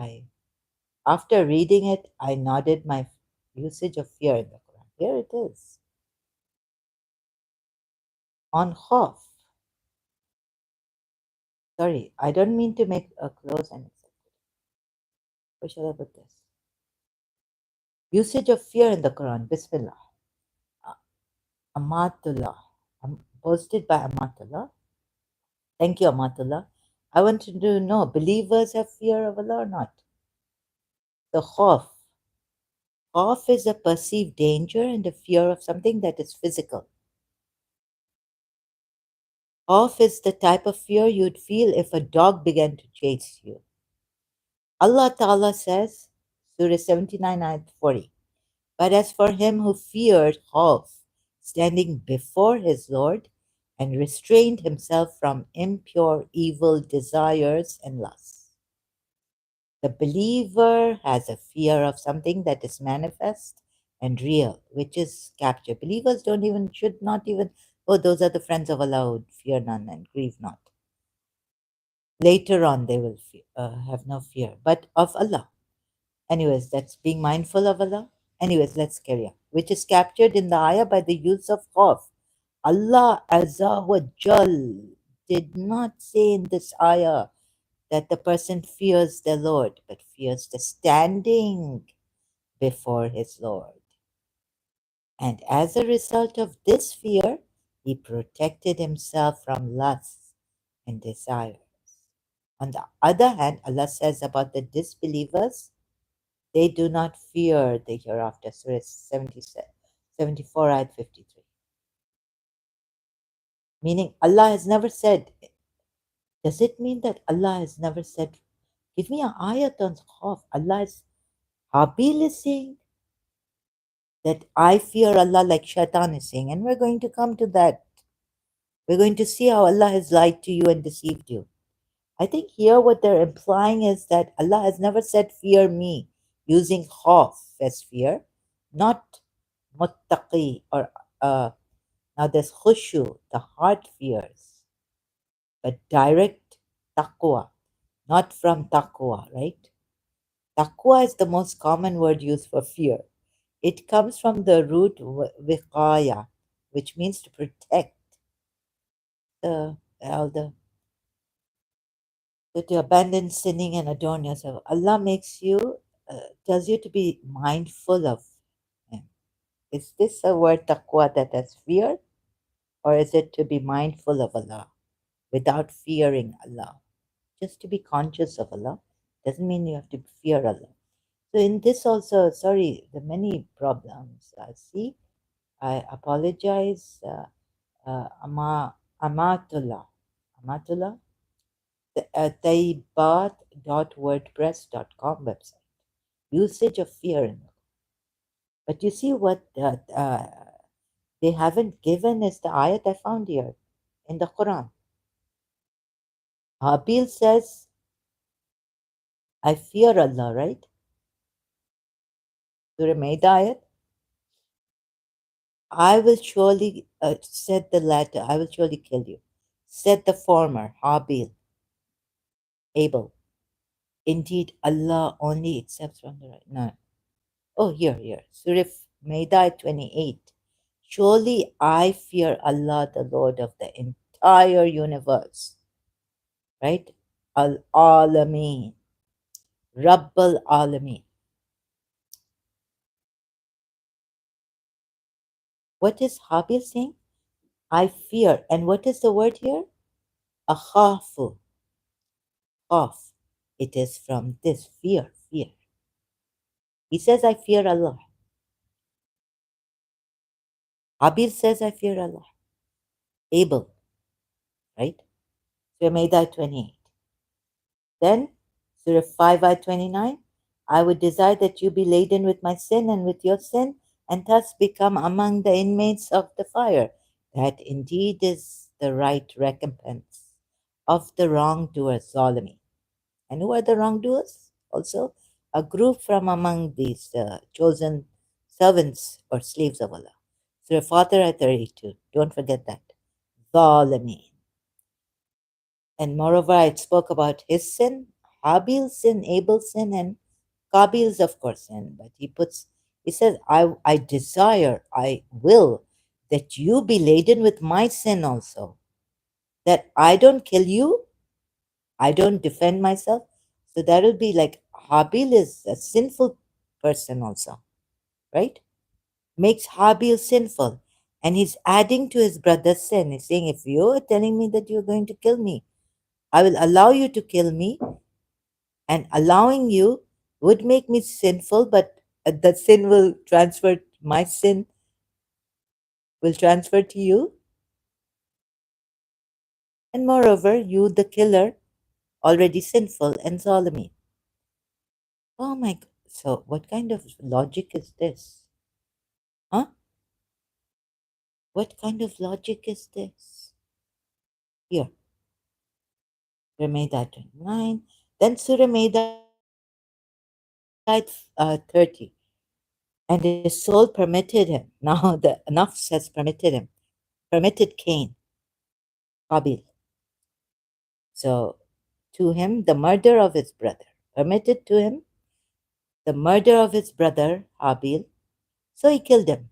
A: after reading it, I nodded my usage of fear in the Quran. Here it is. On khawf. Sorry, I don't mean to make a close and where shall I put this? Usage of fear in the Quran. Bismillah. Amatullah. Posted by Amatullah. Thank you, Amatullah. I wanted to know, believers have fear of Allah or not? The khawf. Khawf is a perceived danger and a fear of something that is physical. Khawf is the type of fear you'd feel if a dog began to chase you. Allah Ta'ala says, Surah 79, ayat 40, but as for him who feared khawf, standing before his Lord, and restrained himself from impure evil desires and lusts. The believer has a fear of something that is manifest and real, which is capture. Believers don't even, should not even, oh, those are the friends of Allah who fear none and grieve not. Later on, they will have no fear, but of Allah. Anyways, that's being mindful of Allah. Anyways, let's carry on. Which is captured in the ayah by the use of khawf. Allah Azza wa Jal did not say in this ayah that the person fears the Lord, but fears the standing before his Lord. And as a result of this fear, he protected himself from lusts and desires. On the other hand, Allah says about the disbelievers, they do not fear the hereafter. Surah 74, ayat 53. Meaning, Allah has never said, does it mean that Allah has never said, give me an ayat on khawf? Allah is, Habil is saying that I fear Allah like Shaitan is saying. And we're going to come to that. We're going to see how Allah has lied to you and deceived you. I think here what they're implying is that Allah has never said fear me using khawf as fear, not muttaqi or now there's khushu, the heart fears, but direct taqwa, not from taqwa, right? Taqwa is the most common word used for fear. It comes from the root wiqaya, which means to protect the elder, to abandon sinning and adorn yourself. Allah makes you, tells you to be mindful of Him. Is this a word taqwa that has fear, or is it to be mindful of Allah without fearing Allah? Just to be conscious of Allah doesn't mean you have to fear Allah. So in this also, sorry, the many problems. See, I apologize, Amatullah. Amatullah, the taibat.wordpress.com website. Usage of fear in it. But you see what they haven't given is the ayat I found here in the Quran. Habil says, I fear Allah, right? Surah Maida ayat. I will surely, said the latter, I will surely kill you. Said the former, Habil, Abel. Indeed, Allah only accepts from the right. No. Oh, here. Surah Maida 28. Surely I fear Allah, the Lord of the entire universe. Right? Al-Alameen. Rabbal Alameen. What is Habil saying? I fear. And what is the word here? Akhafu. Khaf. It is from this fear. He says, I fear Allah. Habil says, I fear Allah. Abel. Right? Surah Maida 28. Then, Surah 5 ayat 29, I would desire that you be laden with my sin and with your sin, and thus become among the inmates of the fire. That indeed is the right recompense of the wrongdoers, Zalimi. And who are the wrongdoers? Also, a group from among these chosen servants or slaves of Allah. Surah Fatir ayat 32. Don't forget that. Zalimi. And moreover, I spoke about his sin, Habil's sin, Abel's sin, and Kabil's, of course, sin. But he says, I desire, I will that you be laden with my sin also. That I don't kill you, I don't defend myself. So that will be like Habil is a sinful person also, right? Makes Habil sinful. And he's adding to his brother's sin. He's saying, if you're telling me that you're going to kill me, I will allow you to kill me, and allowing you would make me sinful, but the sin will transfer, my sin will transfer to you. And moreover, you, the killer, already sinful and Zalimi. Oh my God. So, what kind of logic is this? Huh? What kind of logic is this? Here, Surah Maida 29. Then Surah Maida 30. And his soul permitted him. Now the nafs has permitted him, permitted Cain, Qabil. So to him, the murder of his brother, permitted to him the murder of his brother, Habil. So he killed him.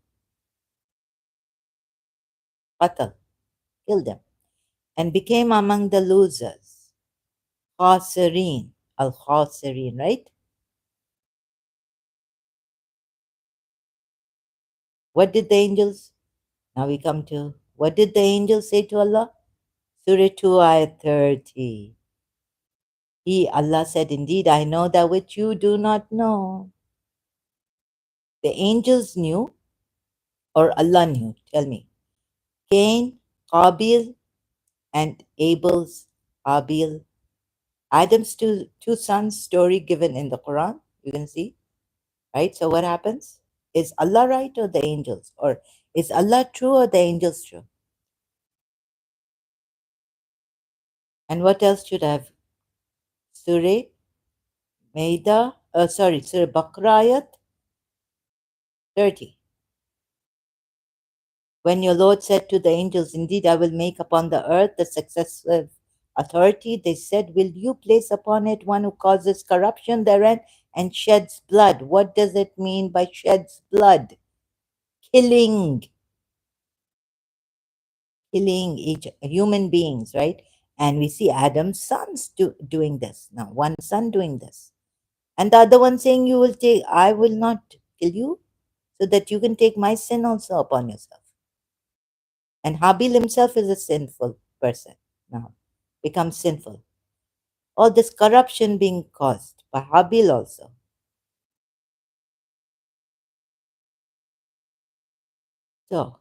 A: Qatal, killed him, and became among the losers. Khasirin. Al Khasirin, right? What did the angels? Now we come to what did the angels say to Allah? Surah 2, ayat 30. Allah said, indeed, I know that which you do not know. The angels knew, or Allah knew? Tell me. Cain, Qabil, and Abel's Abil. Adam's two sons story given in the Quran. You can see, right? So what happens? Is Allah right or the angels? Or is Allah true or the angels true? And what else should I have? Surah Surah Baqarah ayat 30. When your Lord said to the angels, indeed, I will make upon the earth the successive authority, they said, will you place upon it one who causes corruption therein and sheds blood? What does it mean by sheds blood? Killing each human beings, right? And we see Adam's sons doing this. Now, one son doing this. And the other one saying, I will not kill you, so that you can take my sin also upon yourself. And Habil himself is a sinful person now, becomes sinful. All this corruption being caused by Habil also. So,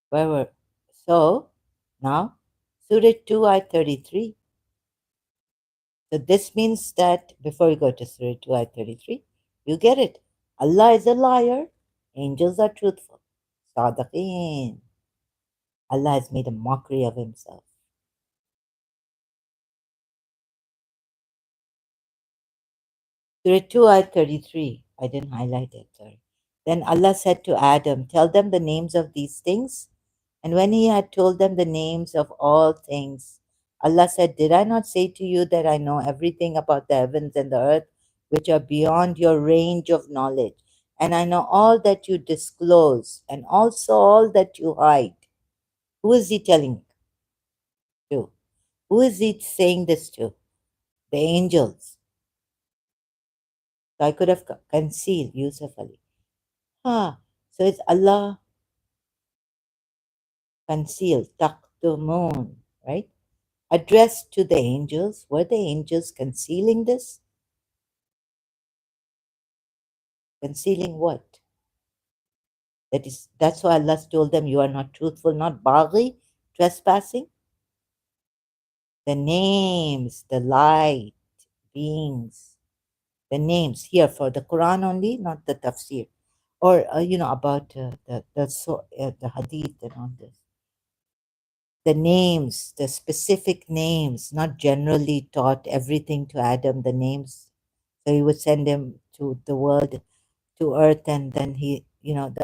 A: where were so now Surah 2 I 33. So this means that before we go to Surah 2 I 33, you get it. Allah is a liar, angels are truthful. Sadaqeen. Allah has made a mockery of himself. Surah 2 ayat 33. I didn't highlight it, sorry. Then Allah said to Adam, tell them the names of these things. And when he had told them the names of all things, Allah said, did I not say to you that I know everything about the heavens and the earth, which are beyond your range of knowledge? And I know all that you disclose and also all that you hide. Who is he telling to? Who is he saying this to? The angels. So I could have concealed Yusuf Ali. Ah, so it's Allah concealed, taktumun, right? Addressed to the angels. Were the angels concealing this? Concealing what? That's why Allah told them, you are not truthful, not baghi, trespassing. The names, the light, beings, the names here for the Quran only, not the tafsir. Or, about the hadith and all this. The names, the specific names, not generally taught everything to Adam, the names. So he would send him to the world, to earth, and then the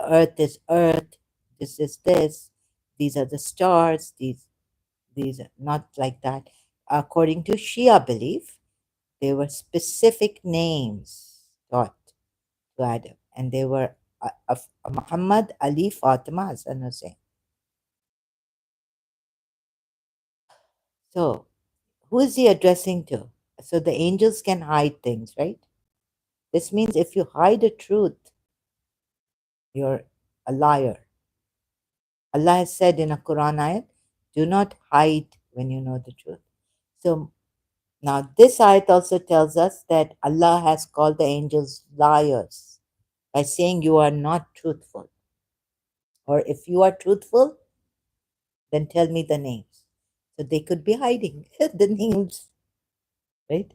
A: earth is earth, this is this, these are the stars, these are not like that. According to Shia belief, they were specific names taught to Adam, and they were Muhammad, Ali, Fatima, Hassan, Hussein. So who is he addressing to? So the angels can hide things, right? This means if you hide a truth, you're a liar. Allah has said in a Quran ayat, do not hide when you know the truth. So now this ayat also tells us that Allah has called the angels liars by saying you are not truthful. Or if you are truthful, then tell me the names. So they could be hiding the names, right?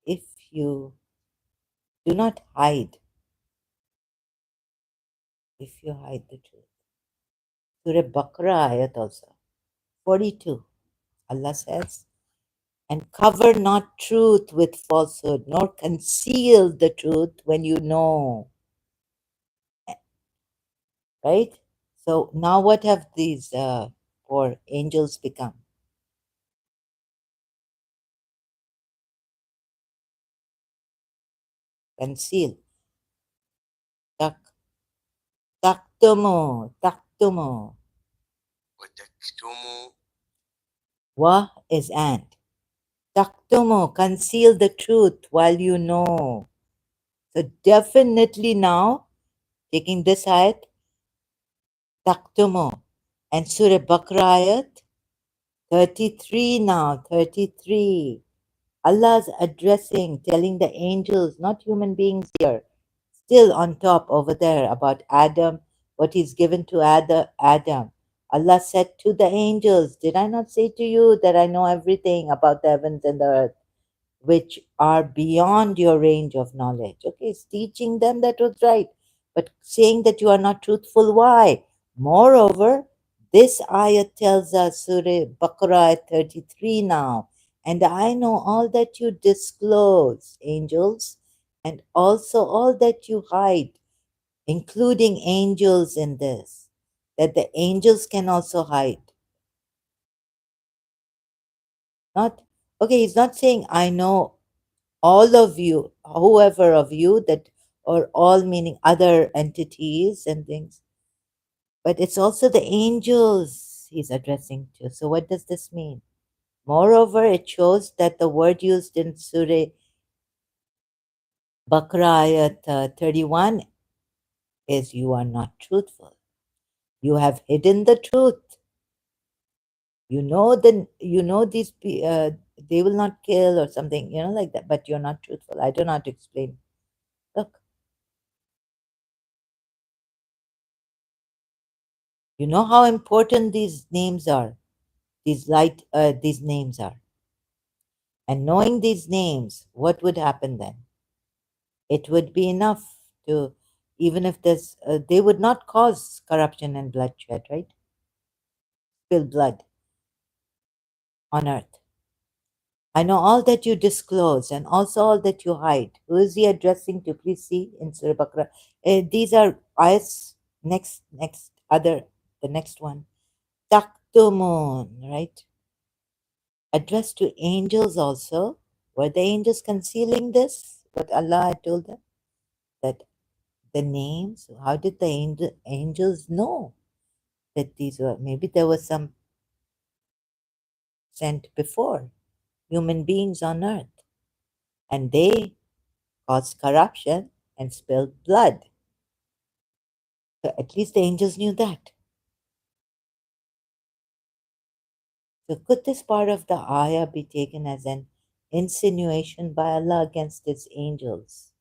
A: If you do not hide, if you hide the truth. Surah Baqarah ayat also. 42. Allah says, and cover not truth with falsehood, nor conceal the truth when you know. Right? So now what have these four angels become? Conceal. Tak, taktumu, taktumu. Wa is and. Taktumo, conceal the truth while you know. So definitely now, taking this ayat, taktumo. And Surah Baqarah ayat 33 now, 33. Allah's addressing, telling the angels, not human beings here, still on top over there about Adam, what he's given to Adam. Allah said to the angels, did I not say to you that I know everything about the heavens and the earth, which are beyond your range of knowledge? Okay, it's teaching them that was right, but saying that you are not truthful, why? Moreover, this ayah tells us, Surah Baqarah 33 now, and I know all that you disclose, angels, and also all that you hide, including angels in this, that the angels can also hide. Not, okay, he's not saying, I know all of you, whoever of you that, or all meaning other entities and things, but it's also the angels he's addressing to. So, what does this mean? Moreover, it shows that the word used in Surah Baqarah ayat 31 is you are not truthful. You have hidden the truth. You know they will not kill or something, like that, but you're not truthful. I don't know how to explain. Look, you know how important these names are. These names are. And knowing these names, what would happen then? It would be enough to, even if they would not cause corruption and bloodshed, right? Spill blood on earth. I know all that you disclose and also all that you hide. Who is he addressing to? Please see in Surah Baqarah. These are ayats. The next one. Taktumun, right? Addressed to angels also. Were the angels concealing this? What Allah had told them? That the names, how did the angels know that these were? Maybe there was some sent before human beings on earth, and they caused corruption and spilled blood. So at least the angels knew that. So could this part of the ayah be taken as an insinuation by Allah against its angels?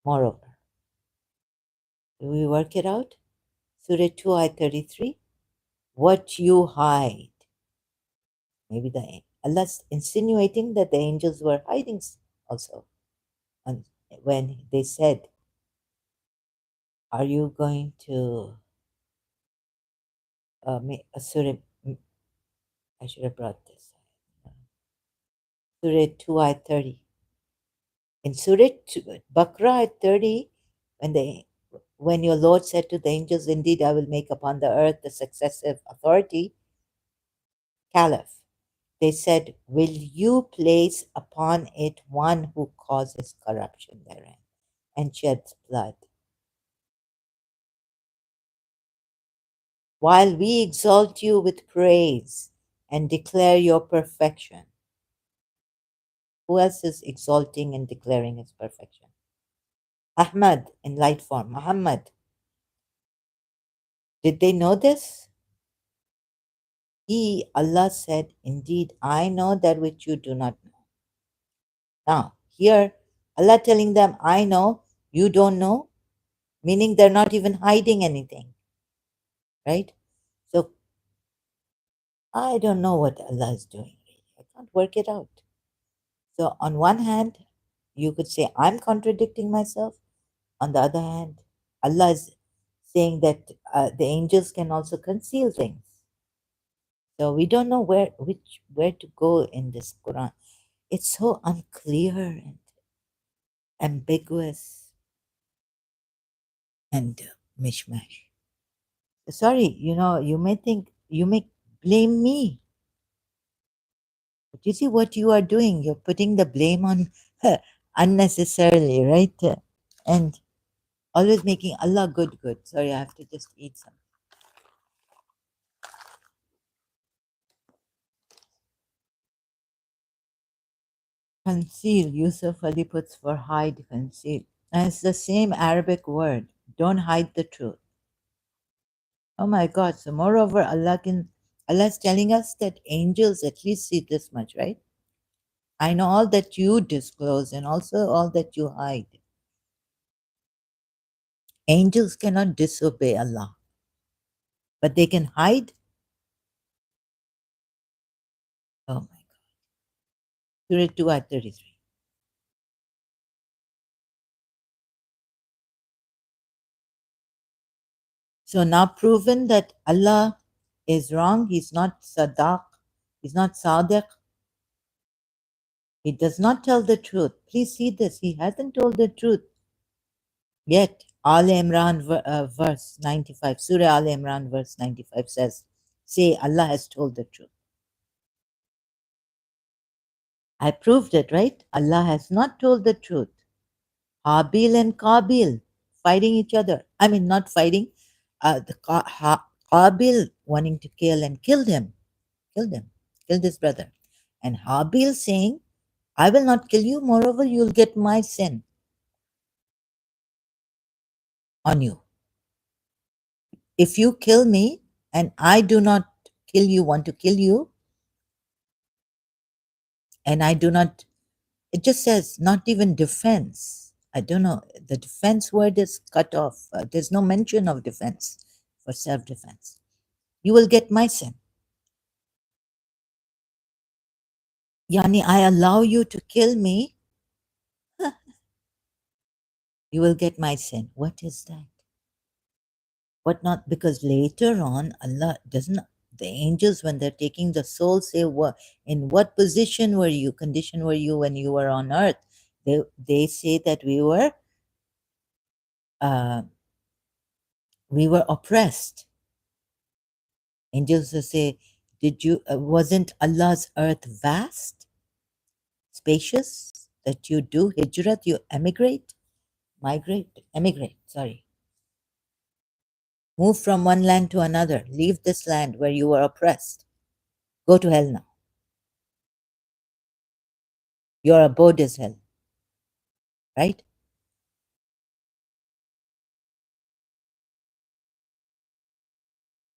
A: Moreover, do we work it out? Surah 2, ayah 33. What you hide. Maybe Allah's insinuating that the angels were hiding also. And when they said, are you going to Surah, I should have brought this. Surah 2, ayah 30. In Surah Baqarah 30, when your Lord said to the angels, indeed I will make upon the earth the successive authority, caliph, they said, will you place upon it one who causes corruption therein and sheds blood? While we exalt you with praise and declare your perfection. Who else is exalting and declaring his perfection? Ahmad in light form. Muhammad. Did they know this? Allah said, indeed, I know that which you do not know. Now, here, Allah telling them, I know, you don't know, meaning they're not even hiding anything, right? So, I don't know what Allah is doing. I can't work it out. So, on one hand, you could say, I'm contradicting myself. On the other hand, Allah is saying that the angels can also conceal things. So we don't know where to go in this Quran. It's so unclear and ambiguous and mishmash. Sorry, you may blame me. But you see what you are doing? You're putting the blame on unnecessarily, right? And always making Allah good. Sorry, I have to just eat some. Conceal, Yusuf Ali puts for hide, conceal. And it's the same Arabic word. Don't hide the truth. Oh my God. So moreover, Allah is telling us that angels at least see this much, right? I know all that you disclose and also all that you hide. Angels cannot disobey Allah, but they can hide. Oh my God. Surah 2 at 33. So now proven that Allah is wrong. He's not Sadaq. He's not Sadiq. He does not tell the truth. Please see this. He hasn't told the truth. Yet, Al Imran verse 95, Surah Al Imran verse 95 says, say Allah has told the truth. I proved it, right? Allah has not told the truth. Habil and Qabil fighting each other. I mean, not fighting. Qabil wanting to kill and killed him, killed his brother. And Habil saying, I will not kill you. Moreover, you'll get my sin on you. If you kill me and I do not kill you, want to kill you, and I do not, it just says not even defense. I don't know. The defense word is cut off. There's no mention of defense for self defense. You will get my sin. Yani, I allow you to kill me, you will get my sin. What is that? What not? Because later on, Allah doesn't, the angels, when they're taking the soul, say, what, in what position were you, condition were you when you were on earth? They say that uh, we were oppressed. Angels will say, did you, wasn't Allah's earth vast, spacious, that you do hijrat, you emigrate, sorry. Move from one land to another. Leave this land where you were oppressed. Go to hell now. Your abode is hell, right?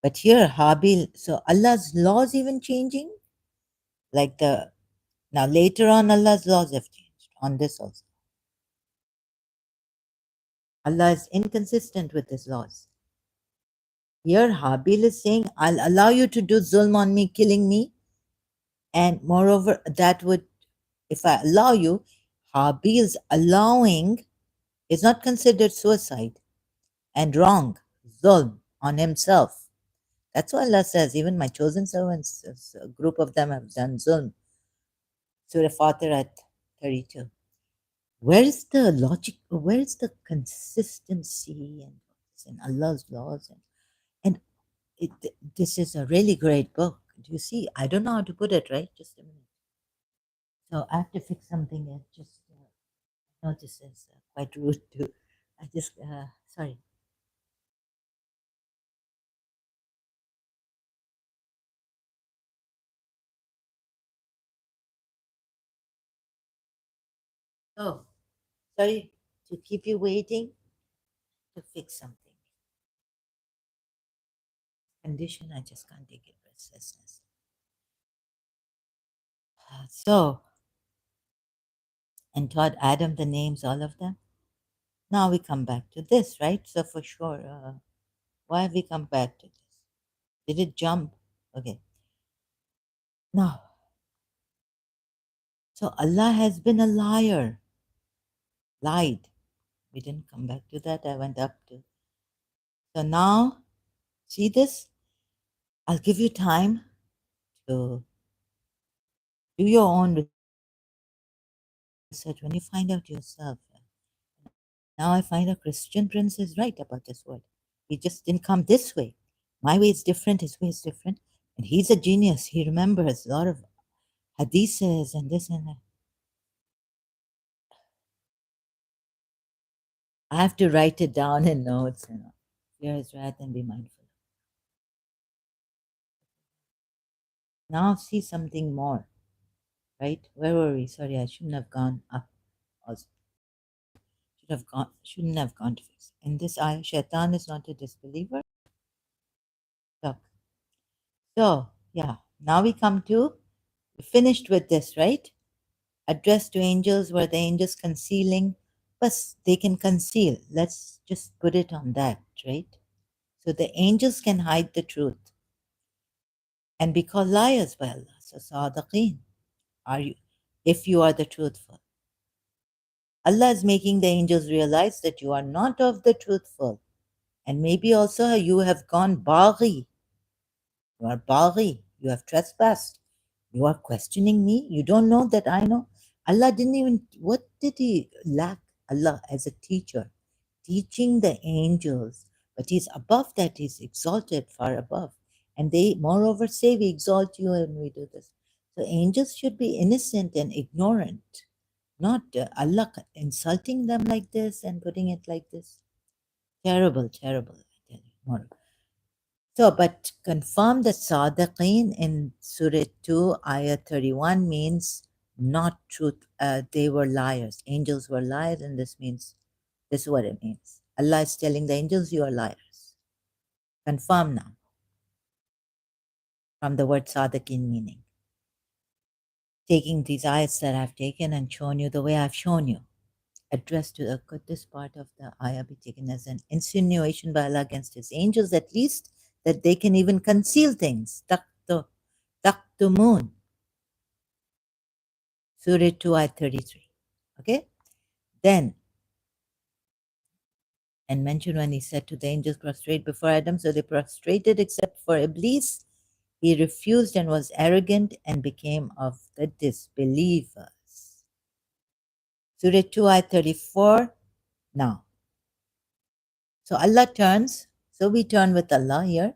A: But here, Habil, so Allah's laws even changing? Like now later on, Allah's laws have changed on this also. Allah is inconsistent with his laws. Here, Habil is saying, I'll allow you to do zulm on me, killing me. And moreover, that would, if I allow you, Habil's allowing is not considered suicide and wrong, zulm on himself. That's why Allah says, even my chosen servants, a group of them have done zulm. Surah Fatir at 32. Where is the logic? Where is the consistency in Allah's laws? And it, this is a really great book. Do you see? I don't know how to put it, right? Just a minute. So I have to fix something. I just no, this is quite rude to. I just sorry. Oh, sorry to keep you waiting to fix something. Condition, I just can't take it. Restlessness. So, and taught Adam the names, all of them. Now we come back to this, right? So for sure, why have we come back to this? Did it jump? Okay. Now, so Allah has been a liar, lied. We didn't come back to that. I went up to. So now, see this? I'll give you time to do your own research when you find out yourself. Now I find a Christian prince is right about this word. He just didn't come this way. My way is different, his way is different. And he's a genius. He remembers a lot of hadiths and this and that. I have to write it down in notes. Fear is right and be mindful. Now see something more. right? Where were we? Sorry, I shouldn't have gone up. Shouldn't have gone to fix. In this ayah, Shaitan is not a disbeliever. Look. So, yeah, now we come to, we finished with this, right? Addressed to angels, were the angels concealing? But they can conceal. Let's just put it on that, right? So the angels can hide the truth and be called liars by Allah. So, Sadiqeen, are you, if you are the truthful? Allah is making the angels realize that you are not of the truthful. And maybe also you have gone baghi. You are baghi. You have trespassed. You are questioning me. You don't know that I know. Allah didn't even, what did He lack? Allah as a teacher, teaching the angels. But He's above that. He's exalted far above. And they, moreover, say, we exalt you and we do this. So angels should be innocent and ignorant, not Allah insulting them like this and putting it like this. Terrible, terrible, I tell you. So, but confirm that Sadiqeen in Surah 2, Ayah 31 means not truth. They were liars. Angels were liars, and this means, this is what it means. Allah is telling the angels, you are liars. Confirm now from the word Sadiqeen meaning. Taking these ayahs that I've taken and shown you the way I've shown you. Addressed to the, could this part of the ayah be taken as an insinuation by Allah against His angels, at least, that they can even conceal things? Taktumun. Surah 2, ayat 33. Okay? Then, and mention when He said to the angels, prostrate before Adam, so they prostrated except for Iblis. He refused and was arrogant and became of the disbelievers. Surah 2, ayat 34. Now, so Allah turns, so we turn with Allah here.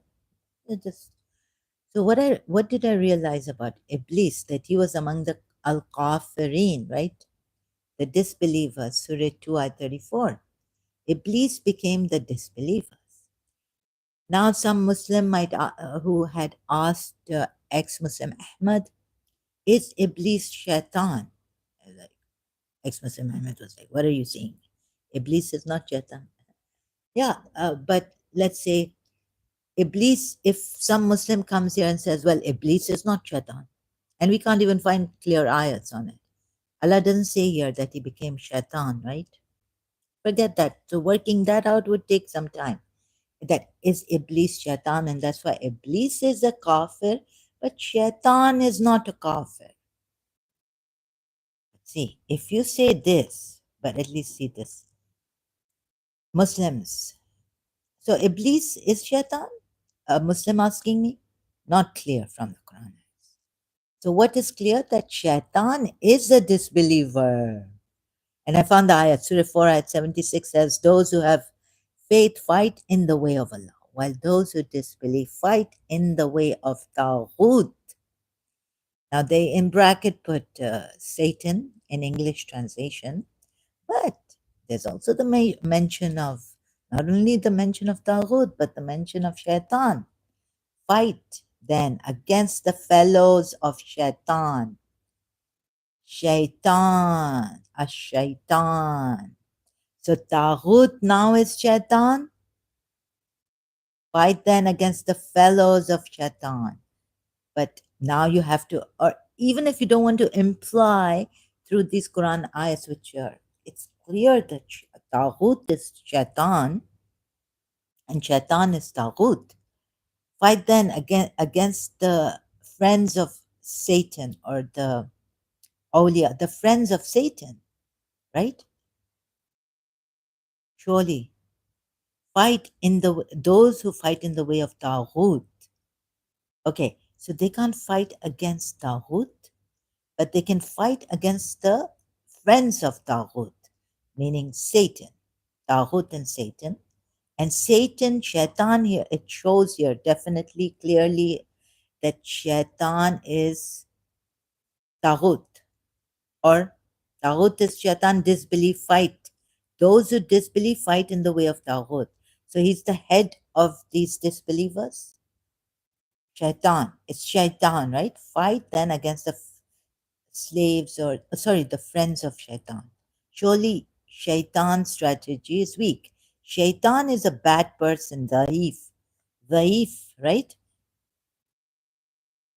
A: So what did I realize about Iblis? That he was among the al-kafirin, right? The disbelievers, Surah 2, ayat 34. Iblis became the disbelievers. Now, some Muslim might who had asked ex-Muslim Ahmad, is Iblis shaitan? Like, ex-Muslim Ahmad was like, what are you saying? Iblis is not shaitan. Yeah, but let's say Iblis, if some Muslim comes here and says, well, Iblis is not shaitan, and we can't even find clear ayats on it. Allah doesn't say here that he became shaitan, right? Forget that. So working that out would take some time. That is Iblis shaitan, and that's why Iblis is a kafir, but shaitan is not a kafir. See, if you say this, but at least see this. Muslims. So Iblis is shaitan? A Muslim asking me? Not clear from the Quran. So what is clear? That shaitan is a disbeliever. And I found the ayat, Surah 4, ayat 76 says, those who have faith fight in the way of Allah, while those who disbelieve fight in the way of Tawhud. Now they in bracket put Satan in English translation, but there's also the mention of, not only the mention of Tawhud, but the mention of Shaitan. Fight then against the fellows of Shaitan. Shaitan, a Shaitan. So Taghut now is Shaitan. Fight then against the fellows of Shaitan. But now you have to, or even if you don't want to imply through these Quran ayahs, which are, it's clear that Taghut is Shaitan and Shaitan is Taghut. Fight then against the friends of Satan, or the awliya, the friends of Satan, right? Surely fight in the, those who fight in the way of Taghut. Okay, so they can't fight against Taghut, but they can fight against the friends of Taghut, meaning Satan, Taghut and Satan. And Satan, Shaitan here, it shows here definitely, clearly, that Shaitan is Taghut, or Taghut is Shaitan, disbelief, fight. Those who disbelieve fight in the way of Taghut. So he's the head of these disbelievers. Shaitan, it's Shaitan, right? Fight then against the slaves or, sorry, the friends of Shaitan. Surely Shaitan's strategy is weak. Shaitan is a bad person, Dhaif, right?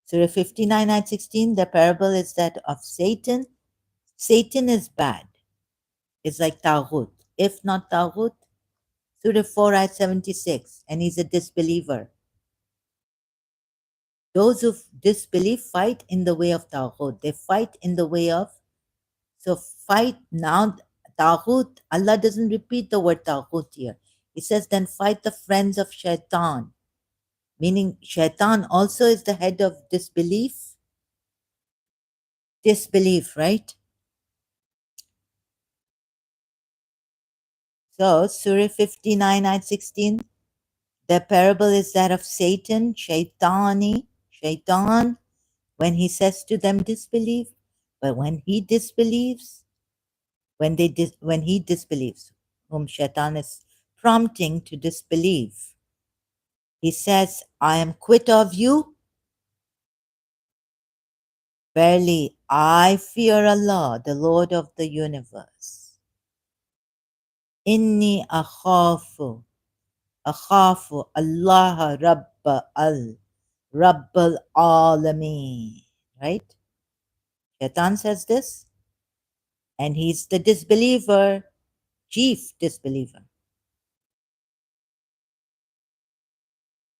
A: Surah 59, ayat 16, the parable is that of Satan. Satan is bad. It's like Taghut. If not Taghut, Surah 4, ayat 76, and he's a disbeliever. Those who disbelieve fight in the way of Taghut. They fight in the way of, so fight now. Taghut, Allah doesn't repeat the word Taghut here. He says, then fight the friends of Shaitan, meaning Shaitan also is the head of disbelief. Disbelief, right? So, Surah 59, ayat 16, the parable is that of Satan, Shaitan, when he says to them, disbelieve. But when he disbelieves, when he disbelieves, whom Shaitan is prompting to disbelieve, he says, I am quit of you. Verily, I fear Allah, the Lord of the universe. Inni akhafu Allah Rabbal Alameen. Right? Shaitan says this, and he's the disbeliever, chief disbeliever.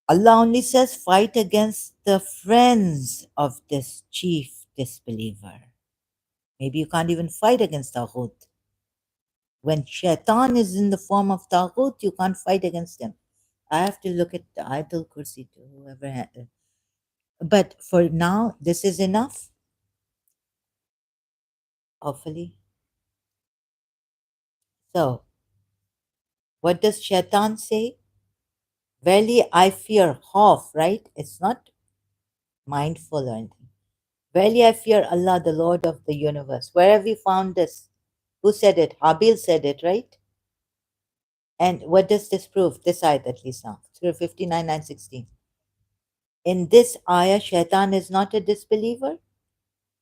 A: Allah only says fight against the friends of this chief disbeliever. Maybe you can't even fight against Taghut. When Shaitan is in the form of Taghut, you can't fight against him. I have to look at the Ayatul Kursi to whoever. But for now, this is enough, hopefully. So, what does Shaitan say? Verily, I fear Khawf, right? It's not mindful or anything. Verily, I fear Allah, the Lord of the universe. Where have you found this? Who said it? Habil said it, right? And what does this prove? This ayat at least now. Surah 59, 916. In this ayah, Shaitan is not a disbeliever.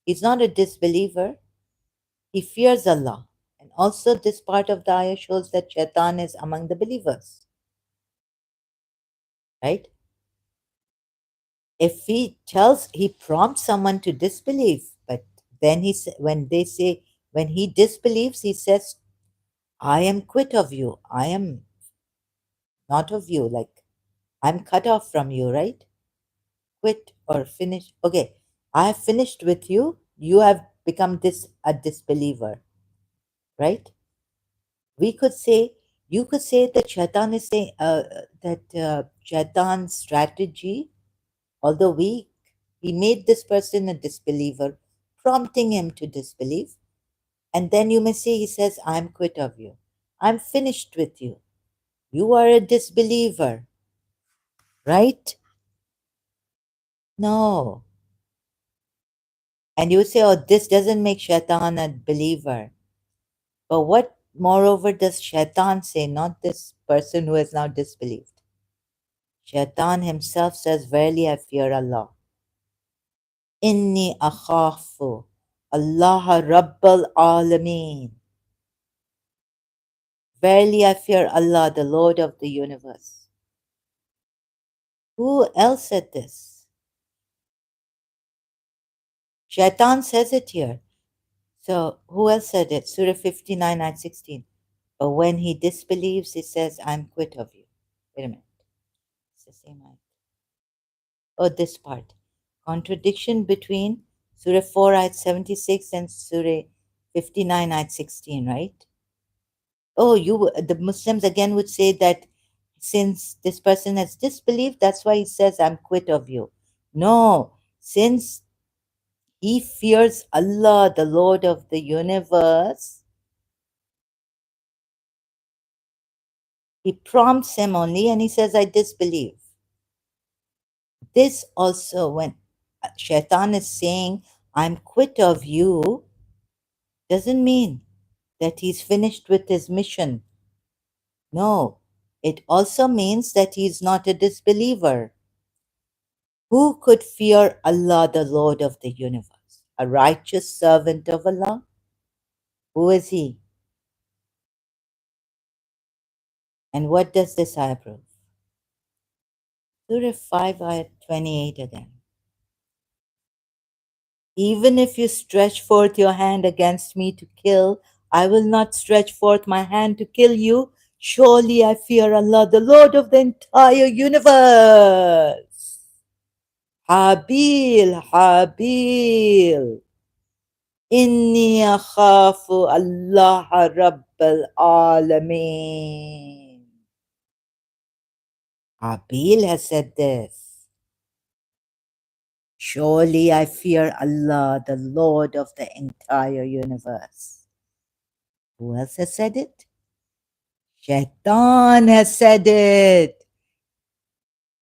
A: He's not a disbeliever. He fears Allah. And also, this part of the ayah shows that Shaitan is among the believers. Right? If he prompts someone to disbelieve, but then when he disbelieves, he says, I am quit of you. I am not of you. Like, I'm cut off from you, right? Quit or finish. Okay, I have finished with you. You have become a disbeliever, right? We could say, you could say that Shaitan is saying Shaitan's strategy, although weak, he made this person a disbeliever, prompting him to disbelieve. And then you may say, he says, I'm quit of you. I'm finished with you. You are a disbeliever, right? No. And you say, oh, this doesn't make Shaitan a believer. But what, moreover, does Shaitan say, not this person who has now disbelieved? Shaitan himself says, verily I fear Allah. Inni akhafu Allah Rabbal Alameen. Verily I fear Allah, the Lord of the universe. Who else said this? Shaitan says it here. So who else said it? Surah 59, ayat 16. But when he disbelieves, he says, I'm quit of you. Wait a minute. It's the same ayat. Oh, this part. Contradiction between Surah 4, ayat 76 and Surah 59, ayat 16, right? Oh, the Muslims again would say that since this person has disbelieved, that's why he says, I'm quit of you. No, since he fears Allah, the Lord of the universe, he prompts him only and he says, I disbelieve. This also, when Shaitan is saying, I'm quit of you, doesn't mean that he's finished with his mission. No, it also means that he's not a disbeliever. Who could fear Allah, the Lord of the universe? a righteous servant of Allah? Who is he? And what does this ayah prove? Surah 5, ayah 28 again. Even if you stretch forth your hand against me to kill, I will not stretch forth my hand to kill you. Surely I fear Allah, the Lord of the entire universe. Habil, Habil. Inni akhafu Allah Rabbal Alameen. Habil has said this. Surely I fear Allah, the Lord of the entire universe. Who else has said it? Shaitan has said it.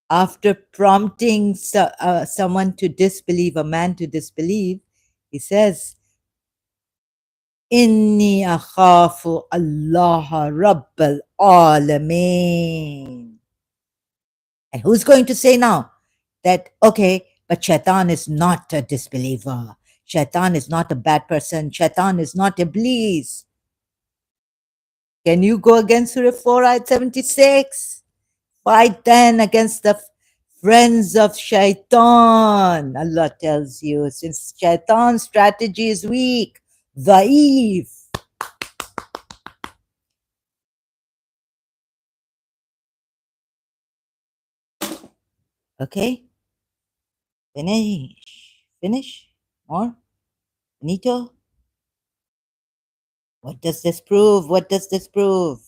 A: After prompting someone to disbelieve, a man to disbelieve, he says, Inni akhafu Allah Rabbal Alameen. And who's going to say now that, okay, but Shaitan is not a disbeliever. Shaitan is not a bad person. Shaitan is not Iblis. Can you go against Surah 4, ayat 76? Fight then against the friends of Shaitan. Allah tells you, since Shaitan's strategy is weak, dhaif. Okay? Finish. Finish? More? Finito? What does this prove? What does this prove?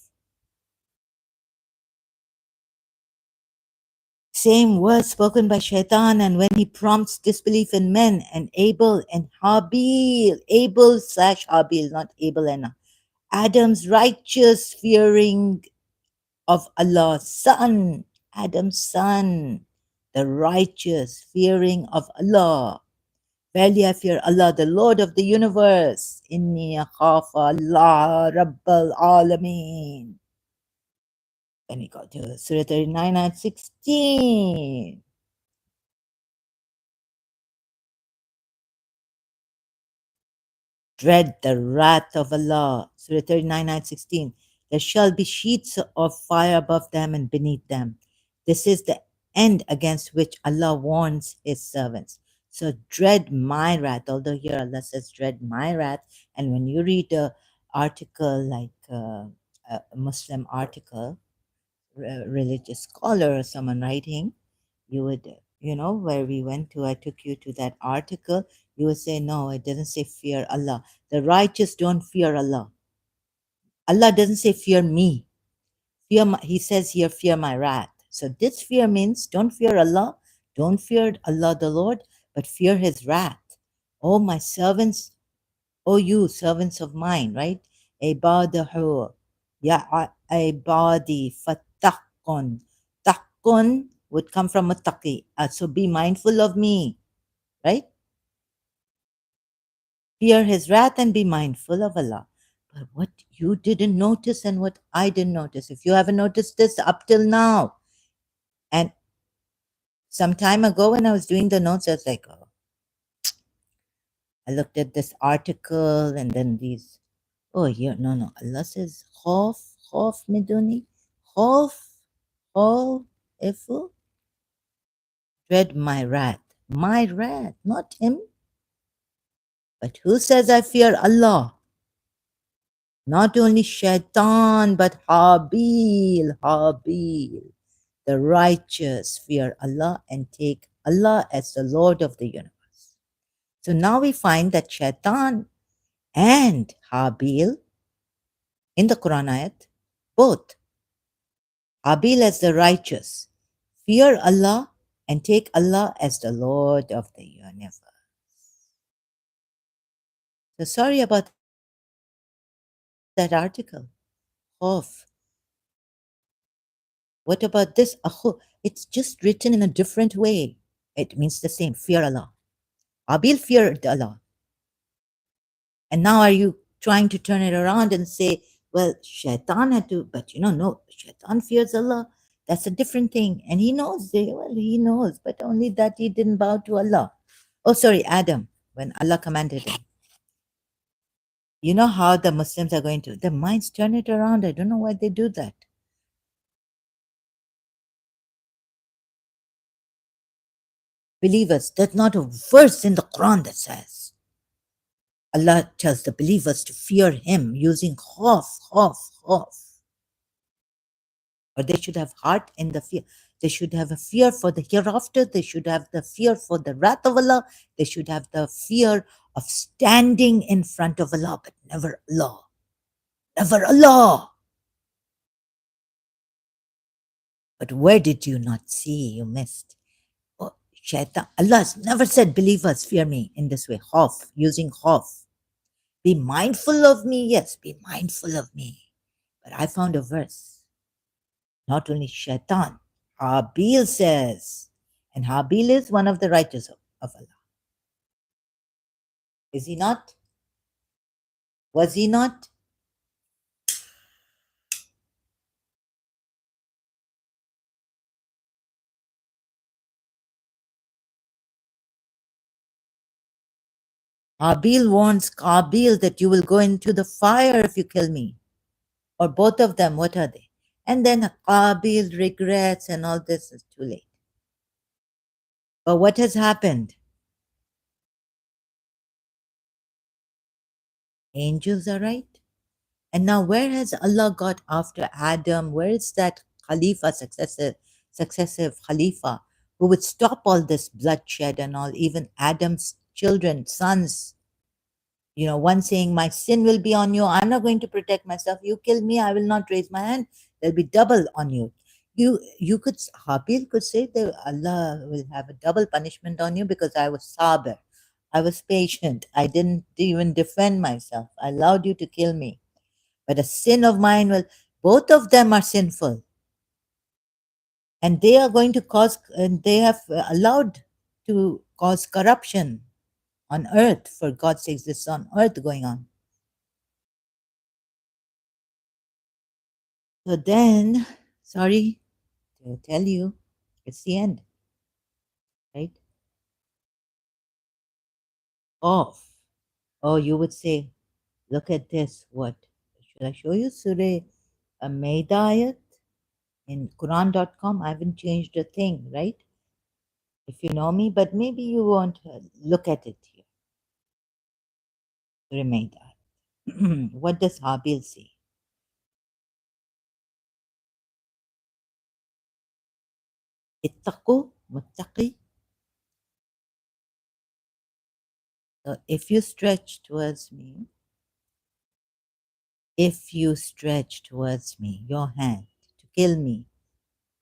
A: Same words spoken by Shaitan, and when he prompts disbelief in men, and Abel and Habil, Abel slash Habil, not Abel and Adam's righteous fearing of Allah's son, Adam's son, the righteous fearing of Allah. Verily I fear Allah, the Lord of the universe. Inni akhafa Allah Rabbal Alameen. Then we go to Surah 39 and 16. Dread the wrath of Allah. Surah 39 and 16. There shall be sheets of fire above them and beneath them. This is the end against which Allah warns His servants. So dread my wrath, although here Allah says dread my wrath. And when you read a article like a Muslim article, a religious scholar or someone writing, you would, where we went to, I took you to that article, you would say, no, it doesn't say fear Allah. The righteous don't fear Allah. Allah doesn't say fear me. He says here, fear my wrath. So this fear means don't fear Allah, don't fear Allah the Lord, but fear His wrath. Oh, my servants, oh, you servants of mine, right? Ibadahu, ya ibadi fattaqun. Taqun would come from a taqi. So be mindful of me, right? Fear His wrath and be mindful of Allah. But what you didn't notice and what I didn't notice, if you haven't noticed this up till now, and some time ago when I was doing the notes, I was like, oh, I looked at this article and then these. Oh, yeah, no. Allah says, Khof miduni, Khof, ifu, dread my wrath. My wrath, not him. But who says I fear Allah? Not only Shaitan, but Habil. The righteous fear Allah and take Allah as the Lord of the universe. So now we find that Shaitan and Habil in the Quran ayat, both. Habil as the righteous, fear Allah and take Allah as the Lord of the universe. So sorry about that article. Khof. What about this? It's just written in a different way. It means the same. Fear Allah. Habil feared Allah. And now are you trying to turn it around and say, well, Shaitan had to, but no, Shaitan fears Allah. That's a different thing. And he knows, he knows, but only that he didn't bow to Allah. Oh, sorry, Adam. when Allah commanded him. You know how the Muslims are going to, their minds turn it around. I don't know why they do that. Believers, there's not a verse in the Quran that says Allah tells the believers to fear Him using khawf, khawf, khawf. Or they should have heart in the fear. They should have a fear for the hereafter. They should have the fear for the wrath of Allah. They should have the fear of standing in front of Allah, but never Allah. Never Allah. But where did you not see? You missed. Oh, Shaitan. Allah has never said, believers, fear me in this way. Khawf, using khawf. Be mindful of me. Yes, be mindful of me. But I found a verse. Not only Shaitan, Habil says, and Habil is one of the righteous of Allah. Is he not? Was he not? Habil warns Qabil that you will go into the fire if you kill me. Or both of them, what are they? And then Qabil regrets and all this is too late. But what has happened? Angels are right. And now where has Allah got after Adam? Where is that Khalifa, successive Khalifa, who would stop all this bloodshed and all, even Adam's children, sons, you know, one saying, my sin will be on you. I'm not going to protect myself. You kill me, I will not raise my hand. There'll be double on you. You could, Habil could say that Allah will have a double punishment on you because I was sabr. I was patient. I didn't even defend myself. I allowed you to kill me. But a sin of mine will, both of them are sinful. And they are going to cause, and they have allowed to cause corruption on earth. For God's sake, this is on earth going on. So then, sorry to tell you, it's the end, right? Off. Oh, you would say, look at this. What? Should I show you Surah Maida in Quran.com? I haven't changed a thing, right? If you know me, but maybe you won't look at it here. Surah Maida. What does Habil say? Ittaqu, muttaqi. So if you stretch towards me, your hand to kill me,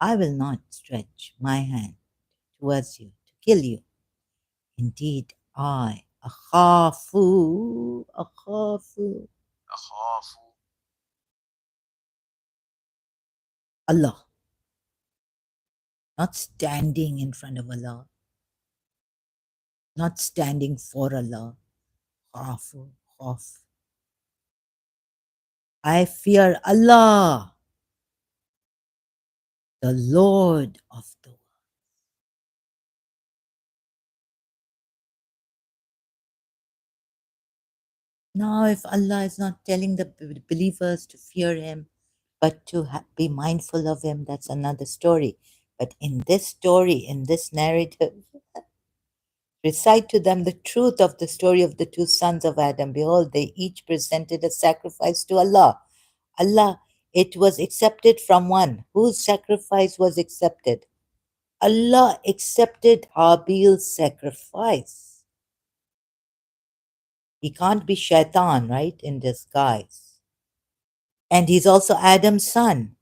A: I will not stretch my hand towards you to kill you. Indeed, I, akhafu, Allah, not standing in front of Allah, not standing for Allah. Khafu, khaf. I fear Allah, the Lord of the world. Now, if Allah is not telling the believers to fear Him, but to be mindful of Him, that's another story. But in this story, in this narrative, recite to them the truth of the story of the two sons of Adam. Behold, they each presented a sacrifice to Allah. Allah, it was accepted from one. Whose sacrifice was accepted? Allah accepted Habil's sacrifice. He can't be shaitan, right, in disguise. And he's also Adam's son.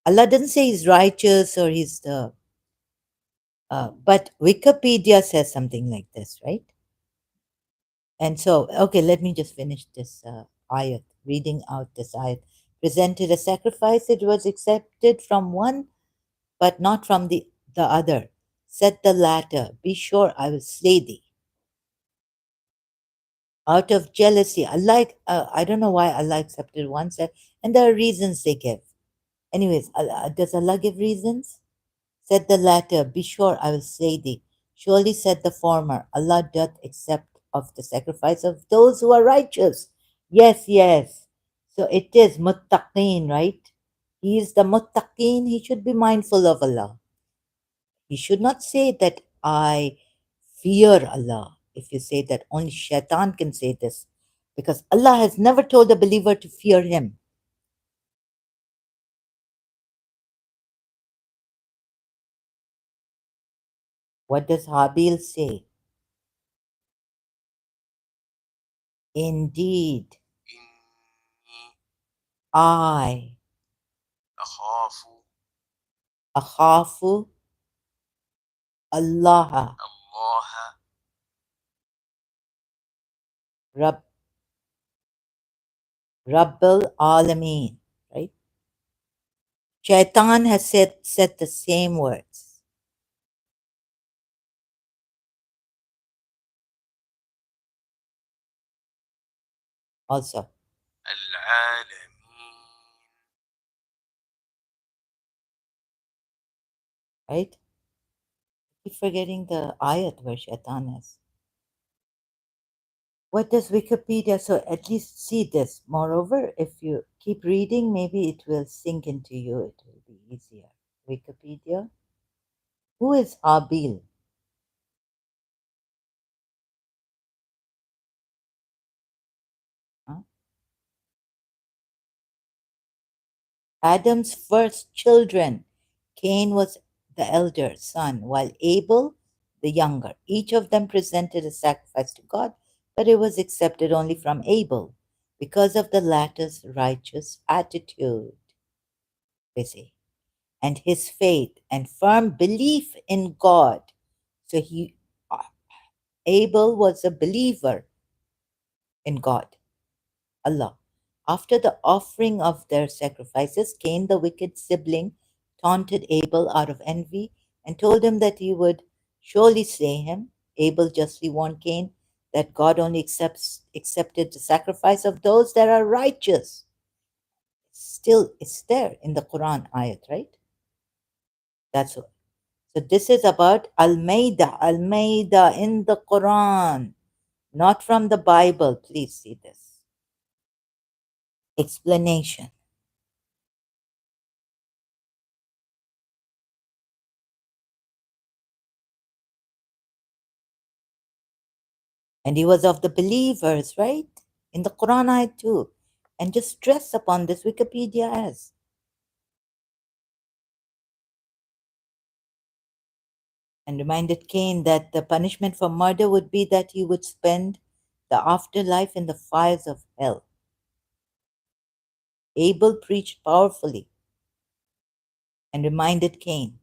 A: Allah doesn't say he's righteous or he's the. But Wikipedia says something like this, right? And so, okay, let me just finish this ayat, reading out this ayat. Presented a sacrifice, it was accepted from one, but not from the other. Said the latter, be sure I will slay thee. Out of jealousy, Allah, I don't know why Allah accepted one said, and there are reasons they give. Anyways, does Allah give reasons? Said the latter, be sure I will slay thee. Surely said the former, Allah doth accept of the sacrifice of those who are righteous. Yes, yes. So it is muttaqeen, right? He is the muttaqeen. He should be mindful of Allah. He should not say that I fear Allah. If you say that, only shaitan can say this. Because Allah has never told a believer to fear him. What does Habil say? Indeed, I akhafu Allah, Rabb, Rabbul Alameen, right? Shaitan has said the same words. Also, right? Keep forgetting the ayat where Shaitan is. What does Wikipedia? So at least see this. Moreover, if you keep reading, maybe it will sink into you. It will be easier. Wikipedia. Who is Habil? Huh? Adam's first children. Cain was the elder son, while Abel the younger. Each of them presented a sacrifice to God, but it was accepted only from Abel because of the latter's righteous attitude, they say, and his faith and firm belief in God. So Abel was a believer in God, Allah. After the offering of their sacrifices, Cain, the wicked sibling, taunted Abel out of envy and told him that he would surely slay him. Abel justly warned Cain that God only accepted the sacrifice of those that are righteous. Still, it's there in the Quran ayat, right? That's what. So this is about Al-Maida in the Quran, not from the Bible. Please see this. Explanation. And he was of the believers, right? In the Quran ayat too. And just stress upon this Wikipedia as. And reminded Cain that the punishment for murder would be that he would spend the afterlife in the fires of hell. Abel preached powerfully and reminded Cain.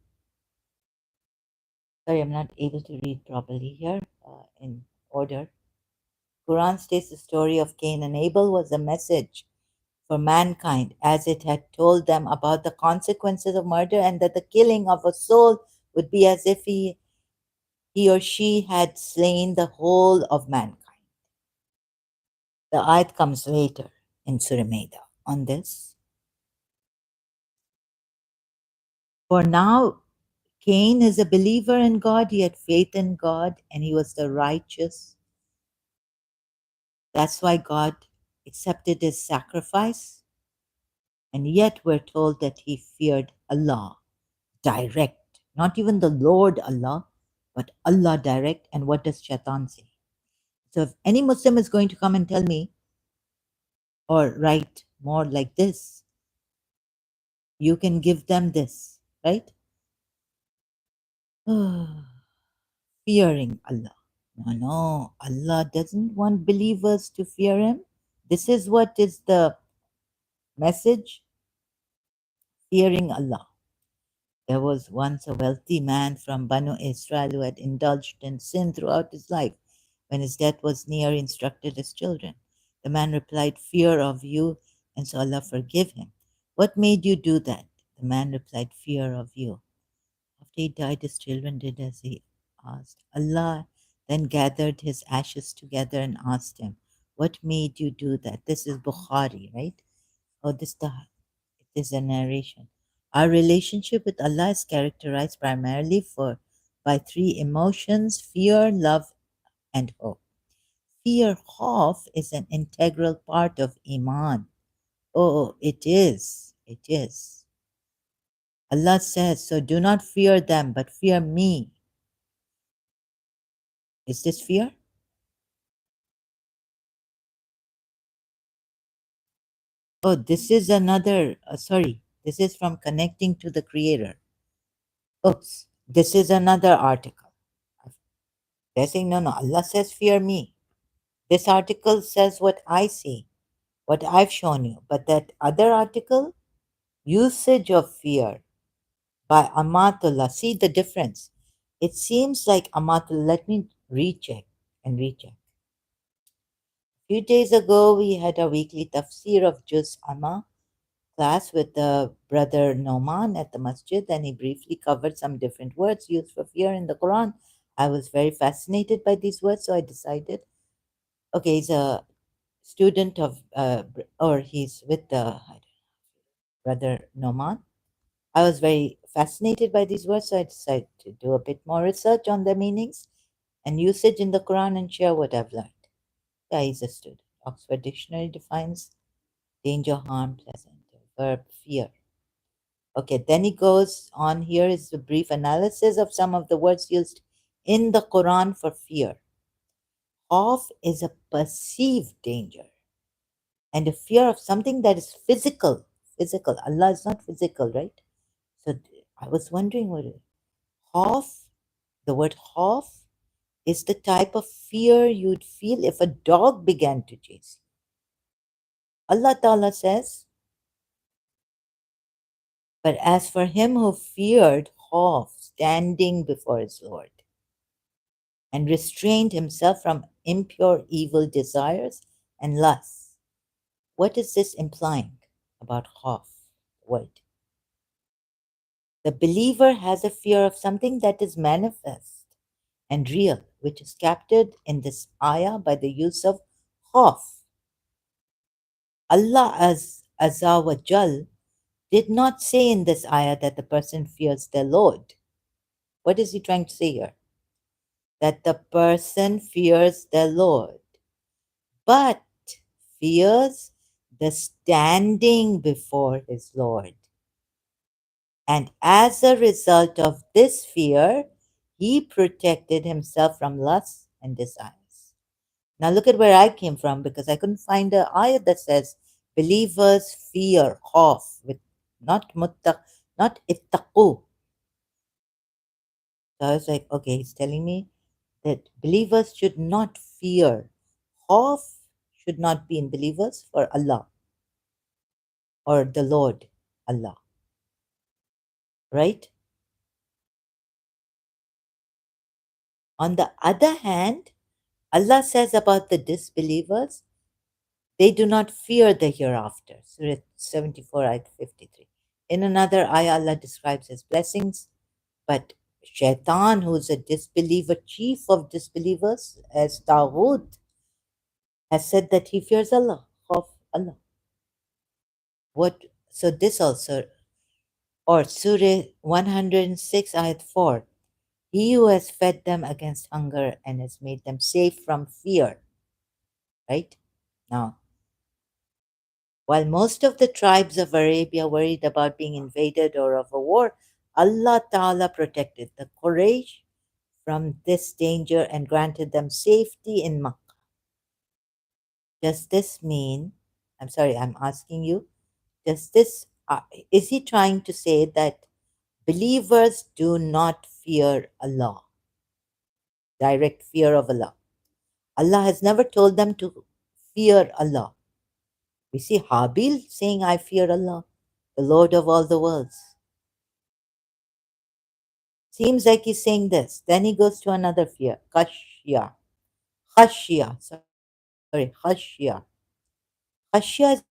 A: Sorry, I'm not able to read properly here in order. Quran states the story of Cain and Abel was a message for mankind as it had told them about the consequences of murder and that the killing of a soul would be as if he or she had slain the whole of mankind. The ayat comes later in Surah Maida on this. For now, Cain is a believer in God, he had faith in God, and he was the righteous. That's why God accepted his sacrifice, and yet we're told that he feared Allah direct, not even the Lord Allah, but Allah direct. And what does Shaitan say? So if any Muslim is going to come and tell me or write more like this, you can give them this, right? Fearing Allah. No, no, Allah doesn't want believers to fear Him. This is what is the message, fearing Allah. There was once a wealthy man from Banu Israel who had indulged in sin throughout his life. When his death was near, he instructed his children. The man replied, Fear of you, and so Allah forgive him. What made you do that? The man replied, Fear of you. After he died, his children did as he asked. Allah then gathered his ashes together and asked him, What made you do that? This is Bukhari, right? Oh, it is a narration. Our relationship with Allah is characterized primarily by three emotions: fear, love, and hope. Fear, Khawf, is an integral part of Iman. Oh, it is. It is. Allah says, so do not fear them, but fear me. Is this fear? Oh, this is another, sorry, this is from Connecting to the Creator. Oops, this is another article. They're saying, no, no, Allah says, fear me. This article says what I see, what I've shown you. But that other article, usage of fear by Amatullah. See the difference. It seems like Amatullah, let me recheck and recheck. A few days ago, we had a weekly tafsir of Juz Amma class with the brother Noman at the masjid, and he briefly covered some different words used for fear in the Quran. I was very fascinated by these words, so I decided, okay, he's a student of, or he's with the brother Noman. I was very fascinated by these words, so I decided to do a bit more research on their meanings and usage in the Quran and share what I've learned. Yeah, he's a student. Oxford Dictionary defines danger, harm, pleasant, verb, fear. Okay, then he goes on. Here is a brief analysis of some of the words used in the Quran for fear. Khawf is a perceived danger and a fear of something that is physical. Physical. Allah is not physical, right? So I was wondering what it Khawf, the word khawf, is the type of fear you'd feel if a dog began to chase you. Allah Ta'ala says, but as for him who feared khawf, standing before his Lord, and restrained himself from impure evil desires and lusts. What is this implying about khawf? Word. The believer has a fear of something that is manifest and real, which is captured in this ayah by the use of khawf. Allah Azza wa Jal did not say in this ayah that the person fears their Lord. What is he trying to say here? That the person fears their Lord, but fears the standing before his Lord. And as a result of this fear, he protected himself from lusts and desires. Now look at where I came from, because I couldn't find an ayat that says believers fear, khawf, with not muttaq, not ittaqu. So I was like, okay, he's telling me that believers should not fear. Khawf should not be in believers for Allah or the Lord Allah, right? On the other hand, Allah says about the disbelievers, they do not fear the hereafter. Surah 74, ayat 53. In another ayah, Allah describes his blessings, but Shaitan, who's a disbeliever, chief of disbelievers, as Tawud, has said that he fears Allah, of Allah. What? So this also, or Surah 106, ayat 4. He who has fed them against hunger and has made them safe from fear. Right? Now, while most of the tribes of Arabia worried about being invaded or of a war, Allah Ta'ala protected the Quraysh from this danger and granted them safety in Makkah. Does this mean, I'm sorry, I'm asking you, does this, is he trying to say that believers do not fear Allah, direct fear of Allah? Allah has never told them to fear Allah. We see Habil saying, I fear Allah, the Lord of all the worlds. Seems like he's saying this. Then he goes to another fear, Khashya. Khashya, sorry, Khashya. Khashya is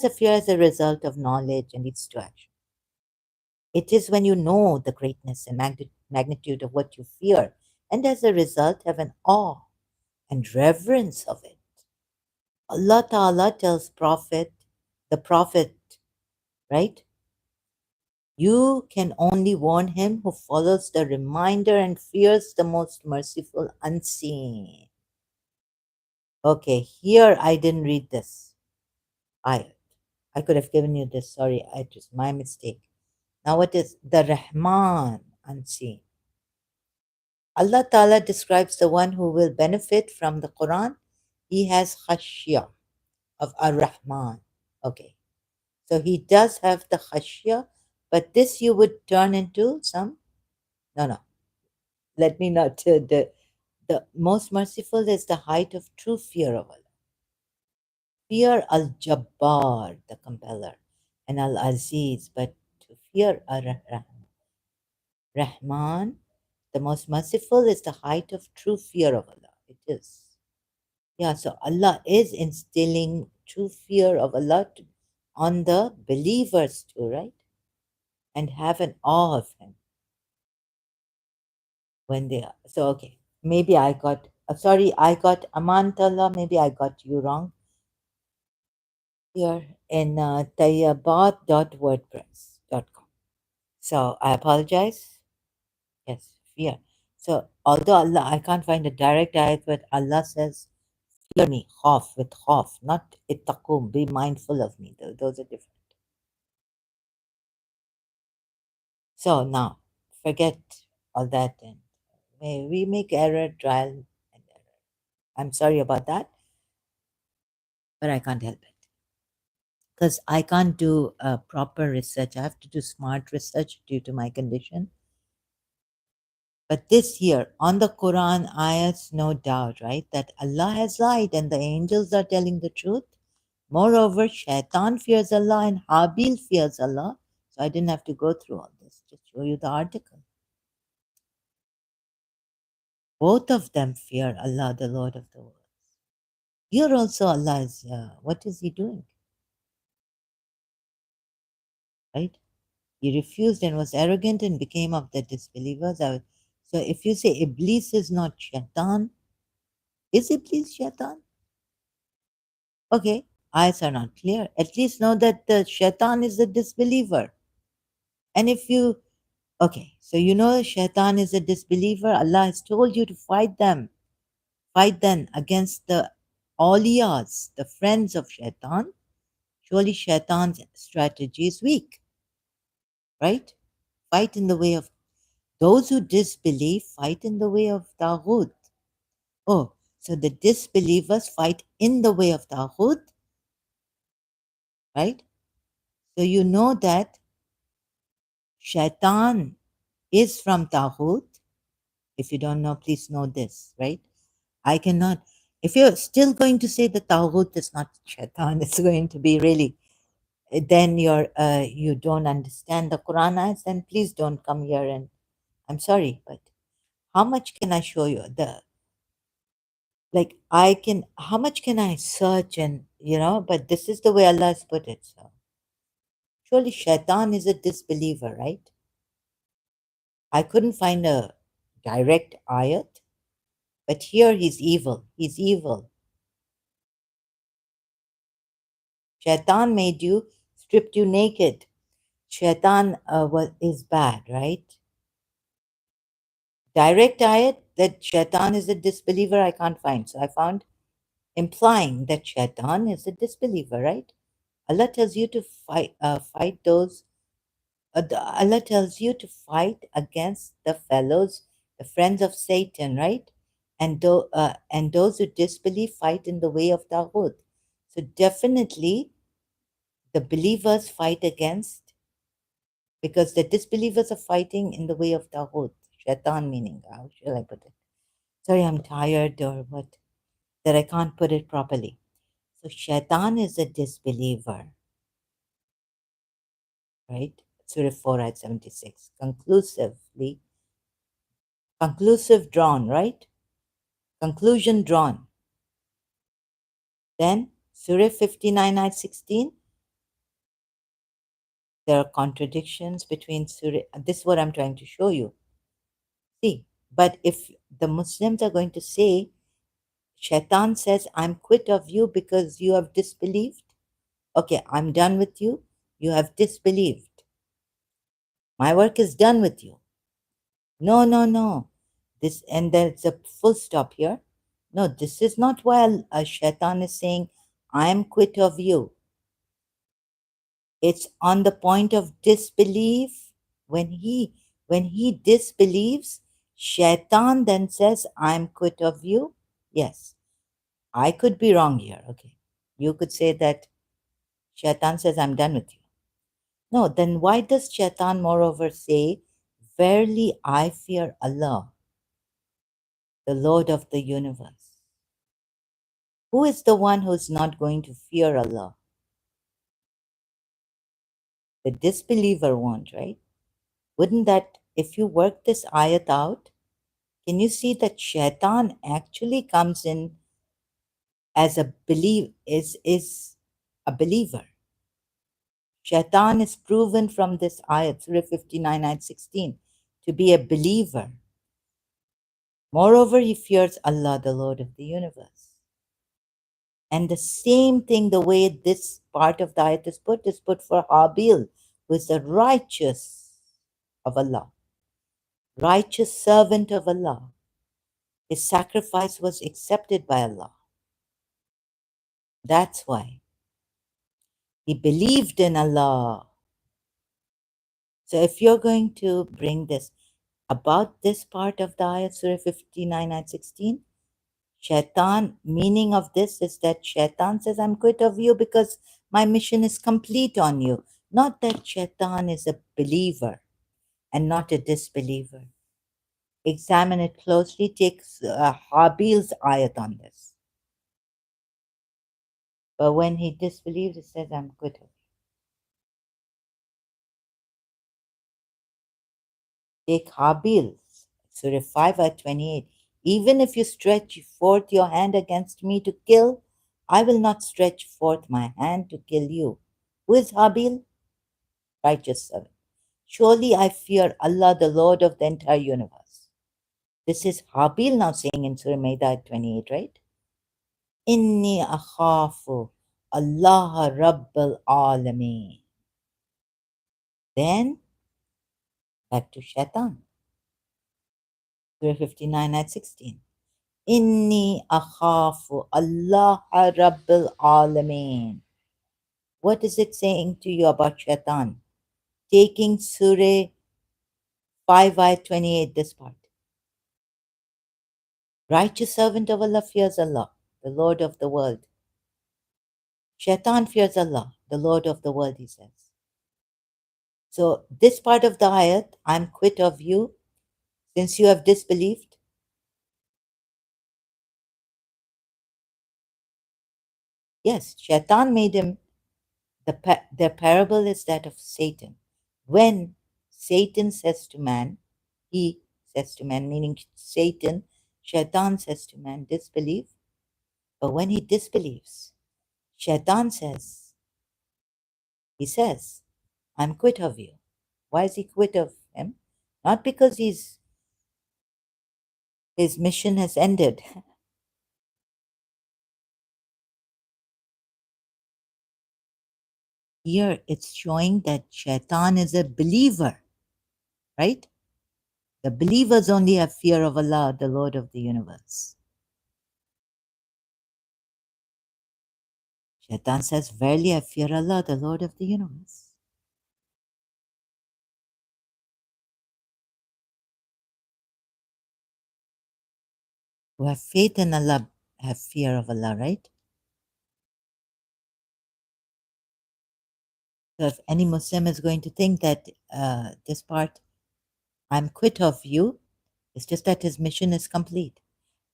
A: a fear as a result of knowledge and leads to action. It is when you know the greatness and magnitude of what you fear, and as a result have an awe and reverence of it. Allah Ta'ala tells the Prophet, right? You can only warn him who follows the reminder and fears the most merciful unseen. Okay, here I didn't read this. I could have given you this. Sorry, it was my mistake. Now, what is the Rahman unseen? Allah Ta'ala describes the one who will benefit from the Quran. He has khashya of Ar-Rahman. Okay, so he does have the khashya, but this you would turn into some. No. Let me not. The most merciful is the height of true fear of Allah. Fear Al-Jabbar, the compeller, and Al-Aziz, but to fear Ar-Rahman, the most merciful, is the height of true fear of Allah. It is. Yeah, so Allah is instilling true fear of Allah on the believers too, right? And have an awe of Him when they are. So, okay, maybe I got, sorry, I got Amantallah, maybe I got you wrong here in tayyabat.wordpress.com. So, I apologize. Yes, fear. So, although Allah, I can't find a direct ayat, but Allah says, fear me, khawf, with khawf, not ittaqum, be mindful of me. Those are different. So now, forget all that and may we make error, trial, and error. I'm sorry about that, but I can't help it because I can't do proper research. I have to do smart research due to my condition. But this year, on the Quran ayats, no doubt, right, that Allah has lied and the angels are telling the truth. Moreover, Shaitan fears Allah and Habil fears Allah. So I didn't have to go through all this. Just show you the article. Both of them fear Allah, the Lord of the world. Here also Allah is, what is He doing? Right? He refused and was arrogant and became of the disbelievers. So if you say Iblis is not Shaitan, is Iblis Shaitan? Okay, eyes are not clear. At least know that the Shaitan is a disbeliever. And if you, okay, so you know Shaitan is a disbeliever, Allah has told you to fight them. Fight them against the awliyas, the friends of Shaitan. Surely Shaitan's strategy is weak, right? Fight in the way of those who disbelieve, fight in the way of Taghut. Oh, so the disbelievers fight in the way of Taghut, right? So you know that Shaitan is from Taghut. If you don't know, please know this, right? I cannot, if you're still going to say that Taghut is not Shaitan, it's going to be really, then you don't understand the Quran ayats, then please don't come here and I'm sorry, but how much can I show you? How much can I search and, but this is the way Allah has put it. So surely Shaitan is a disbeliever, right? I couldn't find a direct ayat, but here he's evil. He's evil. Shaitan made you, stripped you naked. Shaitan is bad, right? Direct ayat that Shaitan is a disbeliever, I can't find. So I found implying that Shaitan is a disbeliever, right? Allah tells you to fight those. Allah tells you to fight against the fellows, the friends of Satan, right? And those who disbelieve fight in the way of Taghut. So definitely, the believers fight against because the disbelievers are fighting in the way of Taghut. Shaitan meaning, how shall I put it? Sorry, I'm tired or what? That I can't put it properly. So Shaitan is a disbeliever, right? Surah 4 at 76. Conclusive drawn, right? Conclusion drawn. Then Surah 59 ayat 16. There are contradictions between Surah. This is what I'm trying to show you. See, but if the Muslims are going to say, Shaitan says, I'm quit of you because you have disbelieved. Okay, I'm done with you. You have disbelieved. My work is done with you. No, no, no. This, and there's a full stop here. No, this is not why a shaitan is saying, I am quit of you. It's on the point of disbelief. When he disbelieves, shaitan then says, I'm quit of you. Yes, I could be wrong here. Okay. You could say that shaitan says, I'm done with you. No, then why does shaitan moreover say, verily I fear Allah, the Lord of the universe? Who is the one who's not going to fear Allah? The disbeliever won't, right? Wouldn't that, if you work this ayat out, can you see that shaitan actually comes in as is a believer? Shaitan is proven from this ayat, Surah 59, ayat 16, to be a believer. Moreover, he fears Allah, the Lord of the universe. And the same thing, the way this part of the ayat is put for Habil, who is the righteous of Allah, righteous servant of Allah. His sacrifice was accepted by Allah. That's why he believed in Allah. So if you're going to bring this about this part of the ayat, Surah 59, ayat 16, Shaitan, meaning of this is that Shaitan says, I'm quit of you because my mission is complete on you. Not that Shaitan is a believer and not a disbeliever. Examine it closely, take Habil's ayat on this. But when he disbelieves, it says, I'm quit of you. Take Habil's, Surah 5, ayat 28. Even if you stretch forth your hand against me to kill, I will not stretch forth my hand to kill you. Who is Habil? Righteous servant. Surely I fear Allah, the Lord of the entire universe. This is Habil now saying in Surah Maida 28, right? Inni akhafu Allah Rabbal Alameen. Then back to Shaitan. Surah 59 at 16. Inni akhafu Allah Rabbal Alameen. What is it saying to you about Shaitan? Taking Surah 5 ayat 28, this part. Righteous servant of Allah fears Allah, the Lord of the world. Shaitan fears Allah, the Lord of the world, he says. So this part of the ayat, I'm quit of you, since you have disbelieved. Yes, Shaitan made him, the parable is that of Satan. When Satan says to man, he says to man, meaning Satan, Shaitan says to man, disbelieve. But when he disbelieves, Shaitan says, he says, I'm quit of you. Why is he quit of him? Not because his mission has ended. Here it's showing that Shaitan is a believer, right? The believers only have fear of Allah, the Lord of the universe. Shaitan says, verily I fear Allah, the Lord of the universe. Who have faith in Allah have fear of Allah, right? So if any Muslim is going to think that this part, I'm quit of you, it's just that his mission is complete.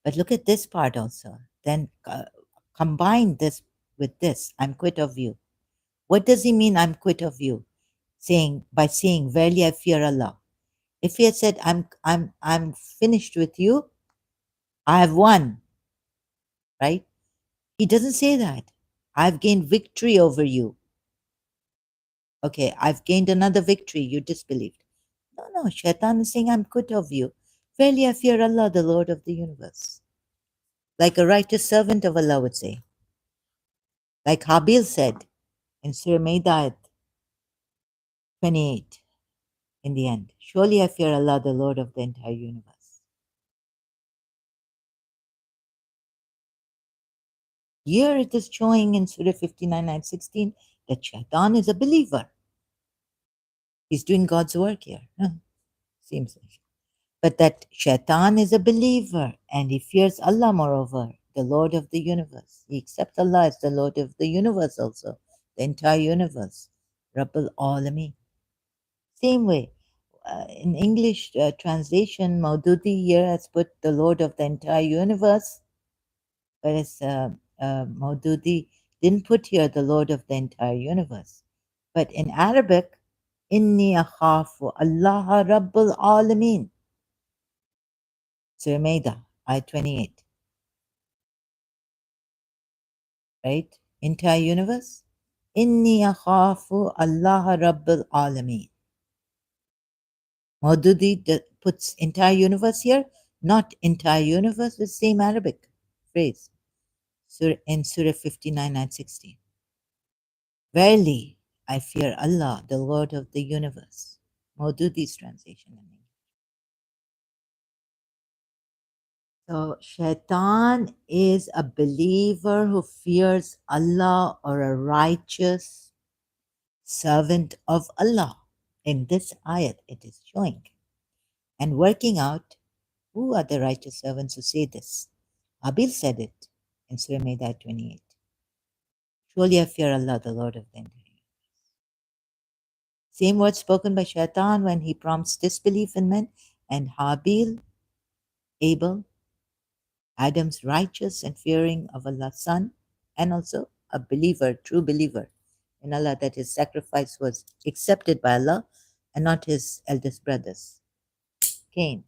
A: But look at this part also. Then combine this with this, I'm quit of you. What does he mean, I'm quit of you? By saying, verily I fear Allah. If he had said, I'm finished with you, I have won, right? He doesn't say that. I've gained victory over you. Okay, I've gained another victory. You disbelieved. No, no, Shaitan is saying, I'm quit of you. Verily I fear Allah, the Lord of the universe. Like a righteous servant of Allah would say. Like Habil said in Surah Maida 28. in the end. Surely I fear Allah, the Lord of the entire universe. Here it is showing in Surah 59 and 16 that Shaitan is a believer. He's doing God's work here. Huh? Seems like. But that Shaitan is a believer and he fears Allah, moreover, the Lord of the universe. He accepts Allah as the Lord of the universe also, the entire universe. Rabbul Alameen. Same way, in English translation, Maududi here has put the Lord of the entire universe, whereas Maududi didn't put here the Lord of the entire universe. But in Arabic, Inni akhafu Allah Rabbul Alameen. Surah Maida, ayat 28. Right? Entire universe. Inni akhafu Allah Rabbul Alameen. Maududi puts entire universe here, not entire universe, the same Arabic phrase in Surah 59 and 16. Verily, I fear Allah, the Lord of the universe. Maududi's translation. So, Shaitan is a believer who fears Allah or a righteous servant of Allah. In this ayat, it is showing and working out who are the righteous servants who say this. Abil said it in Surah Maida 28. Surely I fear Allah, the Lord of the entire. Same words spoken by Shaitan when he prompts disbelief in men, and Habil, Abel, Adam's righteous and fearing of Allah's son, and also a believer, true believer in Allah, that his sacrifice was accepted by Allah and not his eldest brothers. Cain.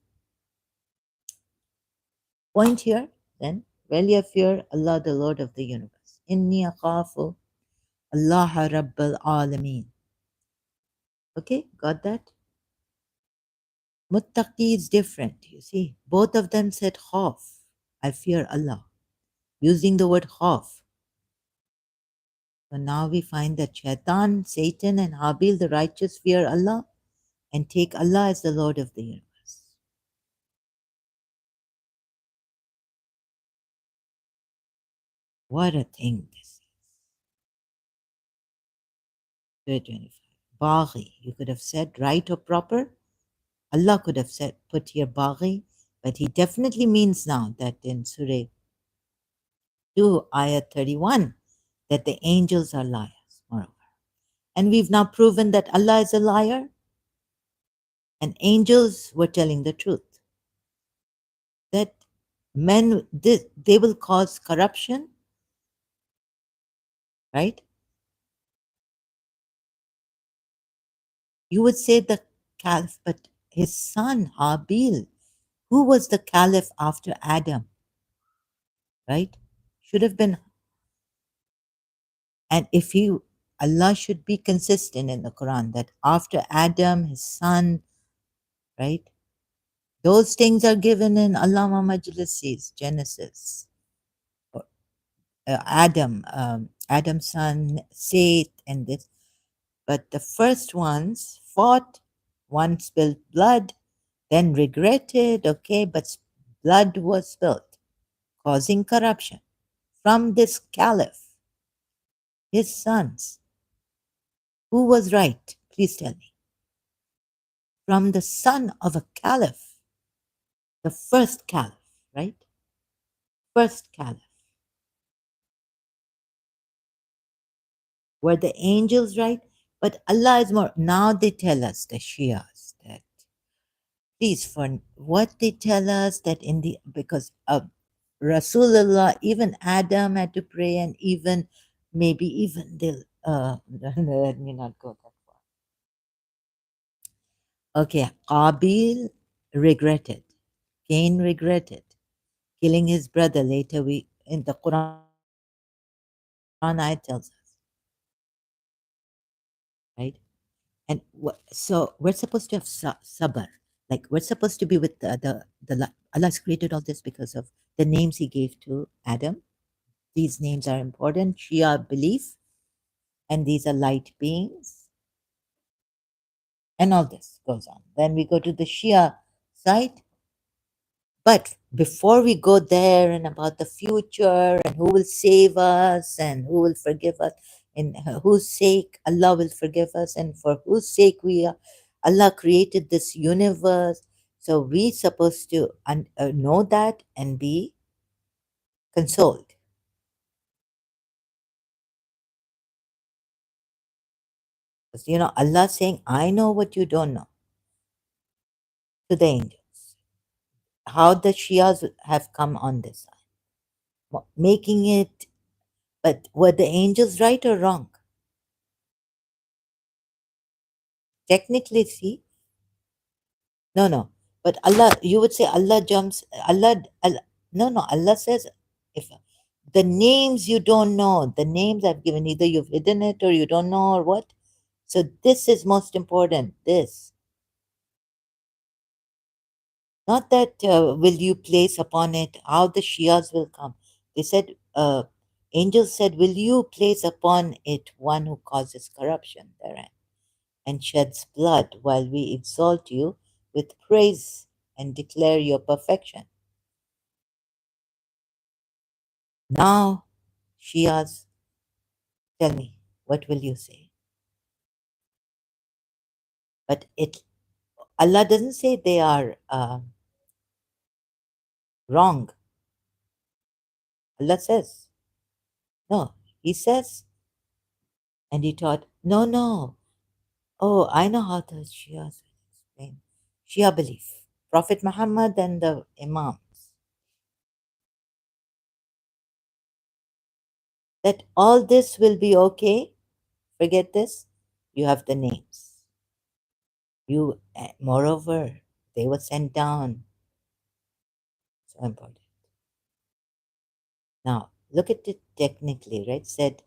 A: Point here, then, really I fear Allah, the Lord of the universe. Inni akhafu Allah Rabbal Alameen. Okay, got that? Muttaqi is different, you see. Both of them said khawf. I fear Allah. Using the word khawf. So now we find that Shaitan, Satan, and Habil, the righteous, fear Allah and take Allah as the Lord of the universe. What a thing this is. 25. Baghi. You could have said right or proper. Allah could have said put here Baghi, but he definitely means now that in Surah 2, ayat 31, that the angels are liars, moreover. And we've now proven that Allah is a liar and angels were telling the truth. That men, they will cause corruption, right? You would say the caliph, but his son, Habil, who was the caliph after Adam, right? Should have been, and if Allah should be consistent in the Quran that after Adam, his son, right? Those things are given in Allama Majlisi's Genesis. Adam's son, Seth, and this. But the first ones fought, one spilled blood, then regretted, okay, but blood was spilled, causing corruption from this caliph, his sons. Who was right? Please tell me. From the son of a caliph, the first caliph, right? First caliph. Were the angels right? But Allah is more. Now they tell us, the Shias, that please, for what they tell us that in the, because Rasulullah, even Adam had to pray, and even maybe even they'll, let me not go that far. Okay, Qabil regretted, Cain regretted killing his brother. Later, we in the Quran ayat tells us, right? And so we're supposed to have sabr, like we're supposed to be with Allah's created all this because of the names He gave to Adam. These names are important. Shia belief, and these are light beings. and all this goes on. Then we go to the Shia side. But before we go there and about the future and who will save us and who will forgive us, and whose sake Allah will forgive us, and for whose sake Allah created this universe. So we supposed to know that and be consoled. Because Allah saying, I know what you don't know to the angels. How the Shias have come on this side, making it, but were the angels right or wrong? Technically, see, no, no. But Allah, you would say Allah jumps, Allah, no, no. Allah says, if the names you don't know, the names I've given, either you've hidden it or you don't know or what. So this is most important. This, not that will you place upon it how the Shias will come. They said, angels said, will you place upon it one who causes corruption therein and sheds blood while we exalt you with praise and declare your perfection? Now, Shias, tell me, what will you say? But Allah doesn't say they are wrong. Allah says, no, He says, and He taught, no, no. Oh, I know how the Shias will explain. Shia belief, Prophet Muhammad and the Imams, that all this will be okay. Forget this. You have the names. Moreover, they were sent down. So important. Now, look at it technically, right? Said,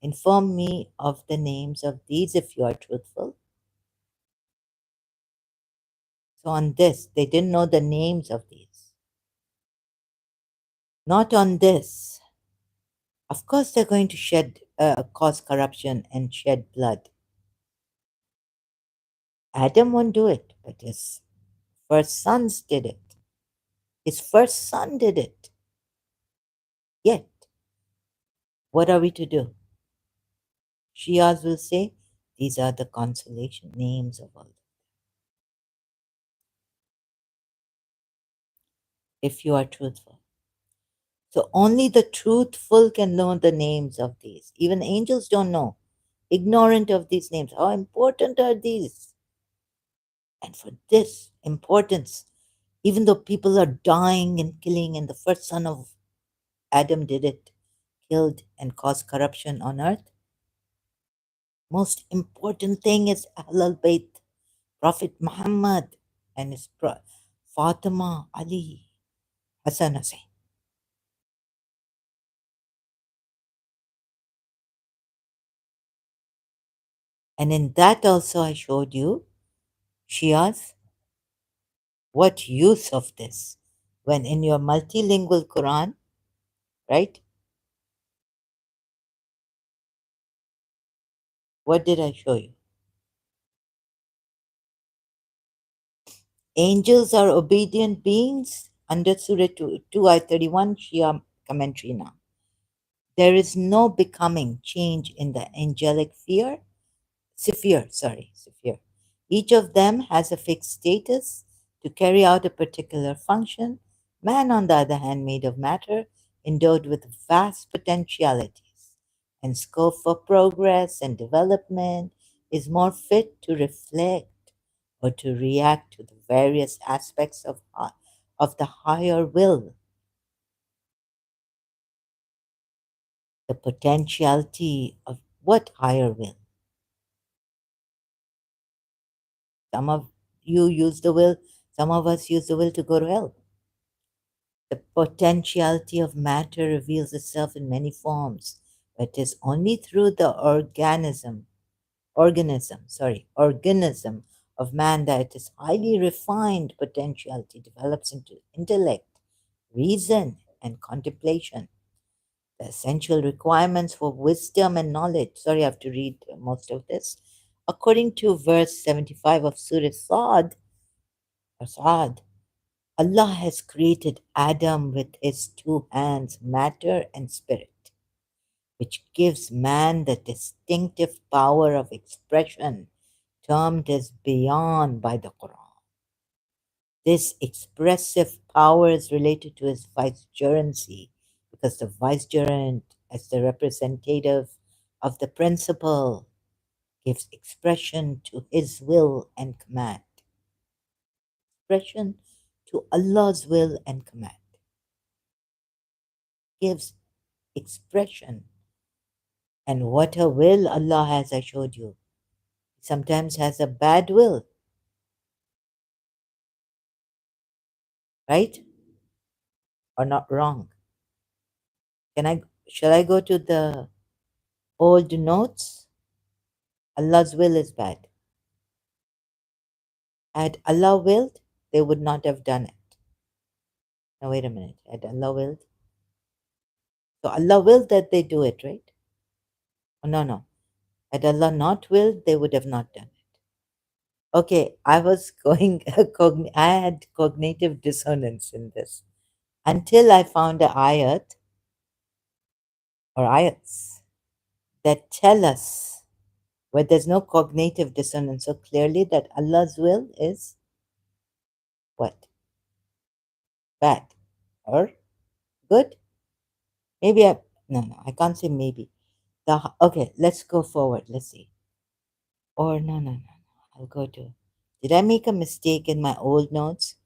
A: inform me of the names of these if you are truthful. So, on this, they didn't know the names of these. Not on this. Of course, they're going to cause corruption and shed blood. Adam won't do it, but his first sons did it. His first son did it. Yet, what are we to do? Shias will say, these are the consolation names of Allah. If you are truthful. So only the truthful can know the names of these. Even angels don't know. Ignorant of these names. How important are these? And for this importance, even though people are dying and killing, and the first son of Adam did it, killed and caused corruption on earth, most important thing is Ahlul Bayt, Prophet Muhammad and his Fatima, Ali, Hassan, Hussein. And in that also I showed you, Shias, what use of this when in your multilingual Quran, right? What did I show you? Angels are obedient beings under Surah 2 I 31 Shia commentary now. There is no becoming change in the angelic sphere. Each of them has a fixed status to carry out a particular function. Man, on the other hand, made of matter, endowed with vast potentialities and scope for progress and development, is more fit to reflect or to react to the various aspects of the higher will. The potentiality of what higher will? Some of you use the will, some of us use the will to go to hell. The potentiality of matter reveals itself in many forms, but it is only through the organism of man that its highly refined potentiality develops into intellect, reason, and contemplation. The essential requirements for wisdom and knowledge. Sorry, I have to read most of this. According to verse 75 of Surah Sad, or Saad, Allah has created Adam with his two hands, matter and spirit, which gives man the distinctive power of expression termed as beyond by the Quran. This expressive power is related to his vicegerency because the vicegerent, as the representative of the principle, gives expression to his will and command. Expression to Allah's will and command. Gives expression. And what a will Allah has, I showed you. Sometimes has a bad will, right? Or not wrong. Shall I go to the old notes? Allah's will is bad. Had Allah willed, they would not have done it. Now wait a minute. Had Allah willed? So Allah willed that they do it, right? Oh, no, no. Had Allah not willed, they would have not done it. Okay, I was going, I had cognitive dissonance in this until I found a ayat or ayats that tell us where there's no cognitive dissonance so clearly that Allah's will is what? Bad or good? Maybe no, I can't say maybe. Okay, let's go forward. Let's see. Or no. I'll go to. Did I make a mistake in my old notes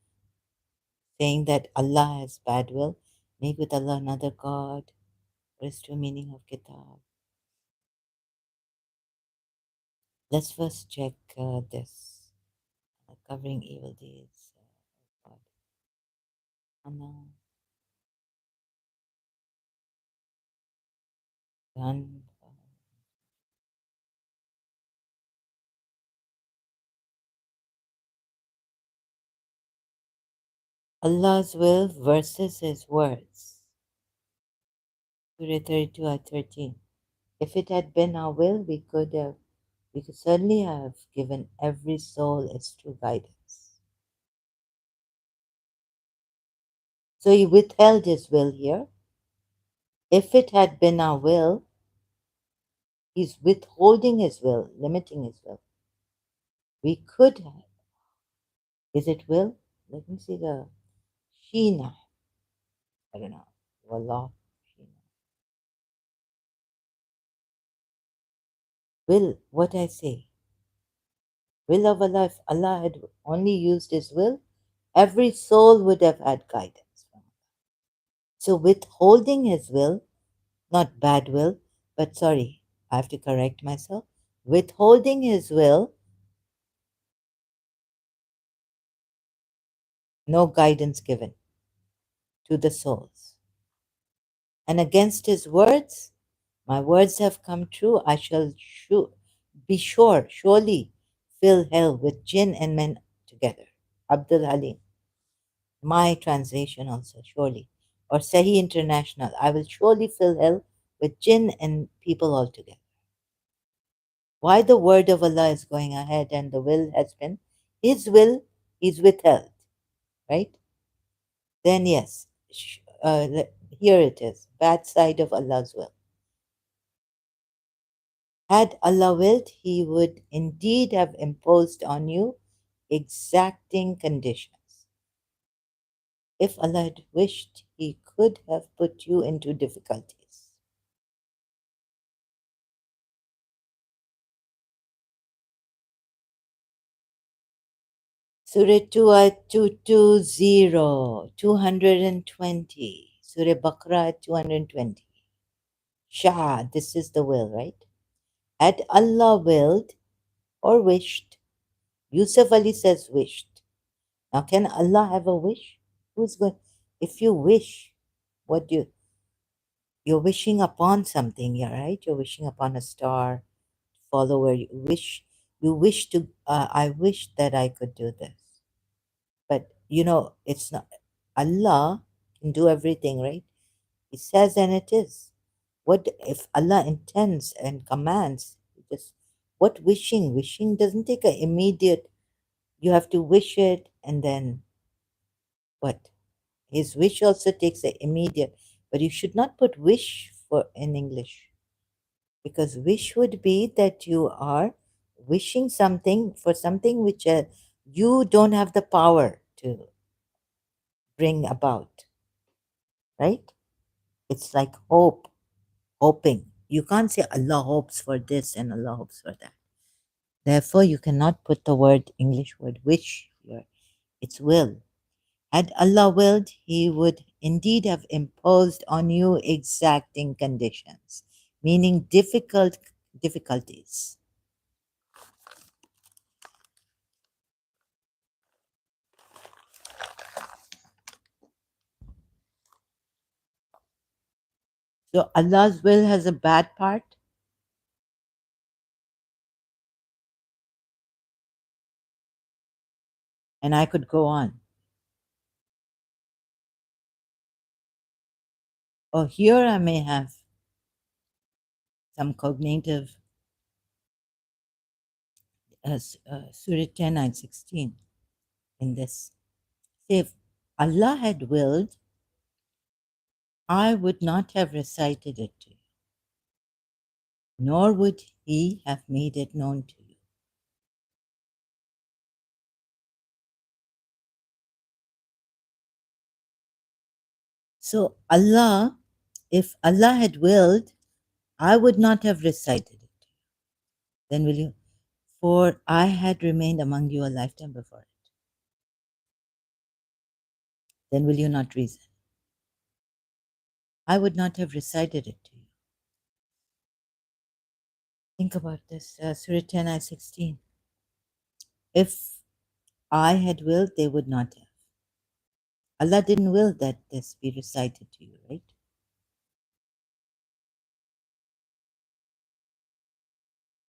A: saying that Allah has bad will? Make with Allah another God. What is true meaning of kitab? Let's first check this. Covering evil deeds. God. Oh no. Done. Allah's will versus His words. Surah 32 at 13. If it had been our will, we could certainly have given every soul its true guidance. So He withheld His will here. If it had been our will, He's withholding His will, limiting His will. We could have. Is it will? Let me see the Sheena. I don't know. Wallah. Sheena. Will, what I say? Will of Allah, if Allah had only used His will, every soul would have had guidance. So withholding His will, not bad will, but sorry, I have to correct myself. Withholding His will, no guidance given to the souls. And against His words, my words have come true. I shall be sure, surely fill hell with jinn and men together. Abdul Halim. My translation also, surely. Or Sahih International. I will surely fill hell with jinn and people altogether. Why the word of Allah is going ahead and the will has been, His will is withheld, right? Then yes, here it is, bad side of Allah's will. Had Allah willed, He would indeed have imposed on you exacting conditions. If Allah had wished, He could have put you into difficulties. Surah 2 at 220, 220. Surah Baqarah at 220. Shah, this is the will, right? Had Allah willed or wished, Yusuf Ali says wished. Now, can Allah have a wish? Who's going? If you wish, what do you're wishing upon something, yeah, right? You're wishing upon a star, follower. You wish. You wish to. I wish that I could do this, but it's not. Allah can do everything, right? He says, and it is. What if Allah intends and commands? Just What wishing? Wishing doesn't take an immediate, you have to wish it and then what? His wish also takes an immediate, but you should not put wish for in English, because wish would be that you are wishing something for something which you don't have the power to bring about, right? It's like hope, hoping. You can't say Allah hopes for this and Allah hopes for that. Therefore, you cannot put the word English word wish here. It's will. Had Allah willed, He would indeed have imposed on you exacting conditions, meaning difficulties. So Allah's will has a bad part, and I could go on. Or here I may have some cognitive, Surah 10 and 16 in this. Say, if Allah had willed, I would not have recited it to you, nor would He have made it known to you. So Allah, if Allah had willed, I would not have recited it. Then will you? For I had remained among you a lifetime before it. Then will you not reason? I would not have recited it to you. Think about this, Surah 10, ayah 16. If I had willed, they would not have. Allah didn't will that this be recited to you, right?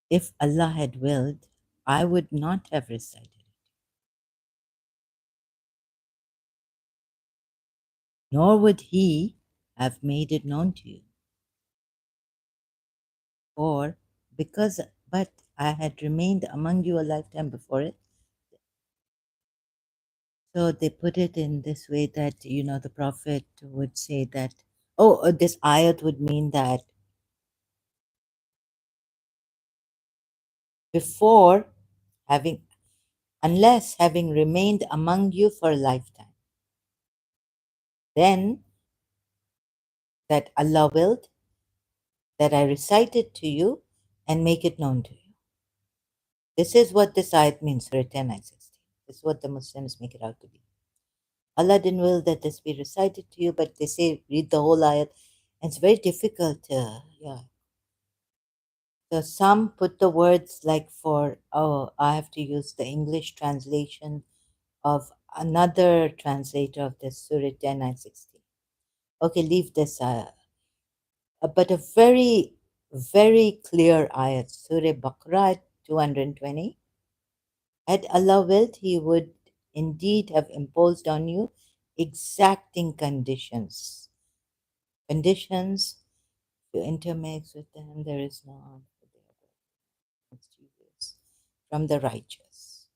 A: If Allah had willed, I would not have recited it, nor would He have made it known to you. Or because, but I had remained among you a lifetime before it. So they put it in this way that, the Prophet would say that, this ayat would mean that before having, unless having remained among you for a lifetime, then that Allah willed that I recite it to you and make it known to you. This is what this ayat means, Surah 10, ayat 16. This is what the Muslims make it out to be. Allah didn't will that this be recited to you, but they say read the whole ayat. And it's very difficult. Yeah. So some put the words like I have to use the English translation of another translator of this Surah 10 and 16. Okay, leave this ayah. But a very, very clear ayat, Surah Baqarah 220. Had Allah willed, He would indeed have imposed on you exacting conditions. Conditions to intermix with them, there is no harm for their mischievous from the righteous.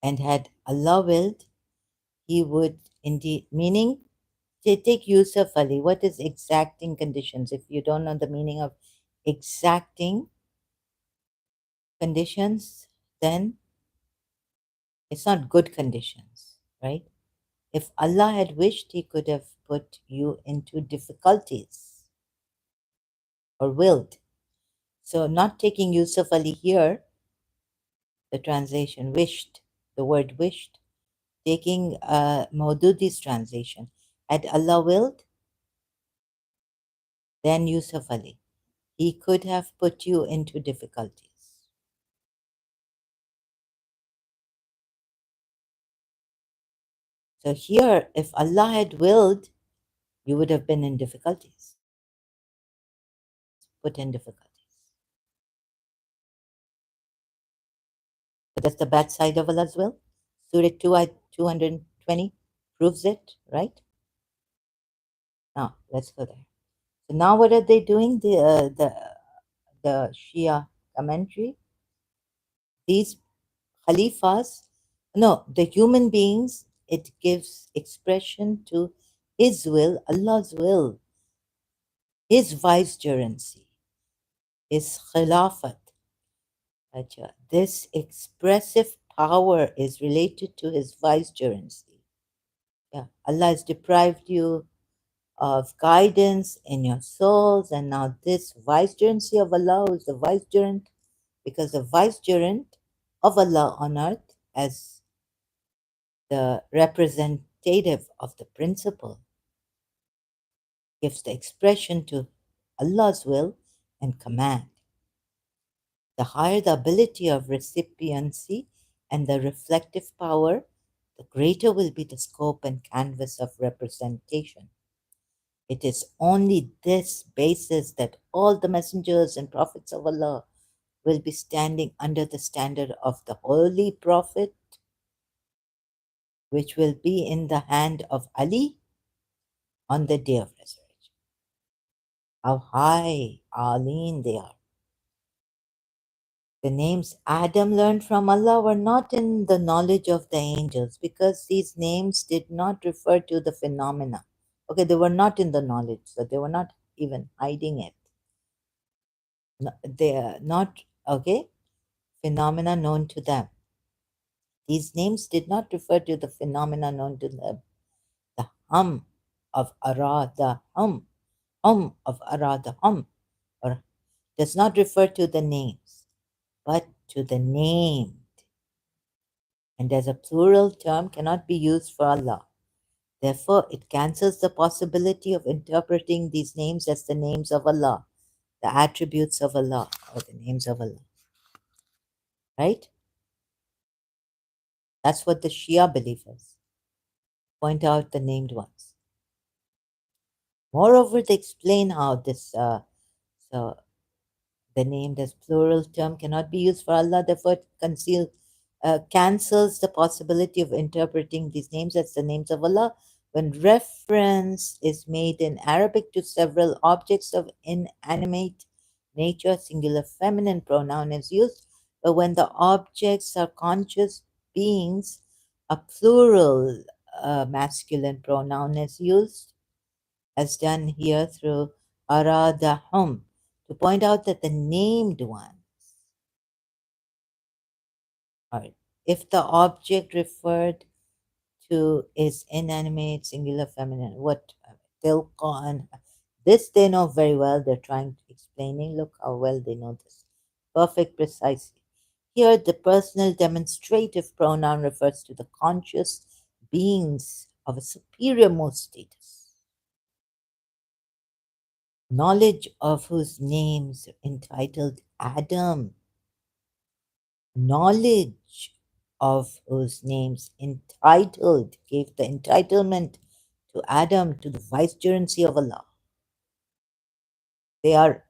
A: And had Allah willed, He would indeed, meaning, take Yusuf Ali. What is exacting conditions? If you don't know the meaning of exacting conditions, then it's not good conditions, right? If Allah had wished, He could have put you into difficulties or willed. So, not taking Yusuf Ali here, the translation wished, the word wished, taking Maududi's translation, had Allah willed, then Yusuf Ali, He could have put you into difficulties. So here, if Allah had willed, you would have been in difficulties, put in difficulties. But that's the bad side of Allah's will. Surah 2, 220 proves it, right? Now, let's go there. So now what are they doing? the Shia commentary, these Khalifas, no, the human beings, it gives expression to His will, Allah's will, His vicegerency, His Khilafat. Acha. This expressive power is related to His vicegerency. Yeah. Allah has deprived you of guidance in your souls, and now this vicegerency of Allah is the vicegerent, because the vicegerent of Allah on earth as the representative of the principle gives the expression to Allah's will and command. The higher the ability of recipiency and the reflective power, the greater will be the scope and canvas of representation. It is only this basis that all the messengers and prophets of Allah will be standing under the standard of the Holy Prophet, which will be in the hand of Ali on the day of resurrection. How high, Aleen they are. The names Adam learned from Allah were not in the knowledge of the angels because these names did not refer to the phenomena. Okay, they were not in the knowledge, so they were not even hiding it. No, they are not, okay, phenomena known to them. These names did not refer to the phenomena known to them. The hum of Ara, the hum of Ara, the hum, or does not refer to the names, but to the named, and as a plural term cannot be used for Allah. Therefore, it cancels the possibility of interpreting these names as the names of Allah, the attributes of Allah, or the names of Allah. Right? That's what the Shia belief is. Point out the named ones. Moreover, they explain how this so the named as plural term cannot be used for Allah, therefore it cancels the possibility of interpreting these names as the names of Allah when reference is made in Arabic to several objects of inanimate nature, singular feminine pronoun is used, but when the objects are conscious beings, a plural masculine pronoun is used, as done here through aradahum, to point out that the named ones are, if the object referred to is inanimate, singular, feminine, what tilqa, this they know very well. They're trying to explaining. Look how well they know this. Perfect, precisely. Here, the personal demonstrative pronoun refers to the conscious beings of a superior moral status, knowledge of whose names entitled Adam, knowledge of whose names entitled gave the entitlement to Adam to the vicegerency of Allah. They are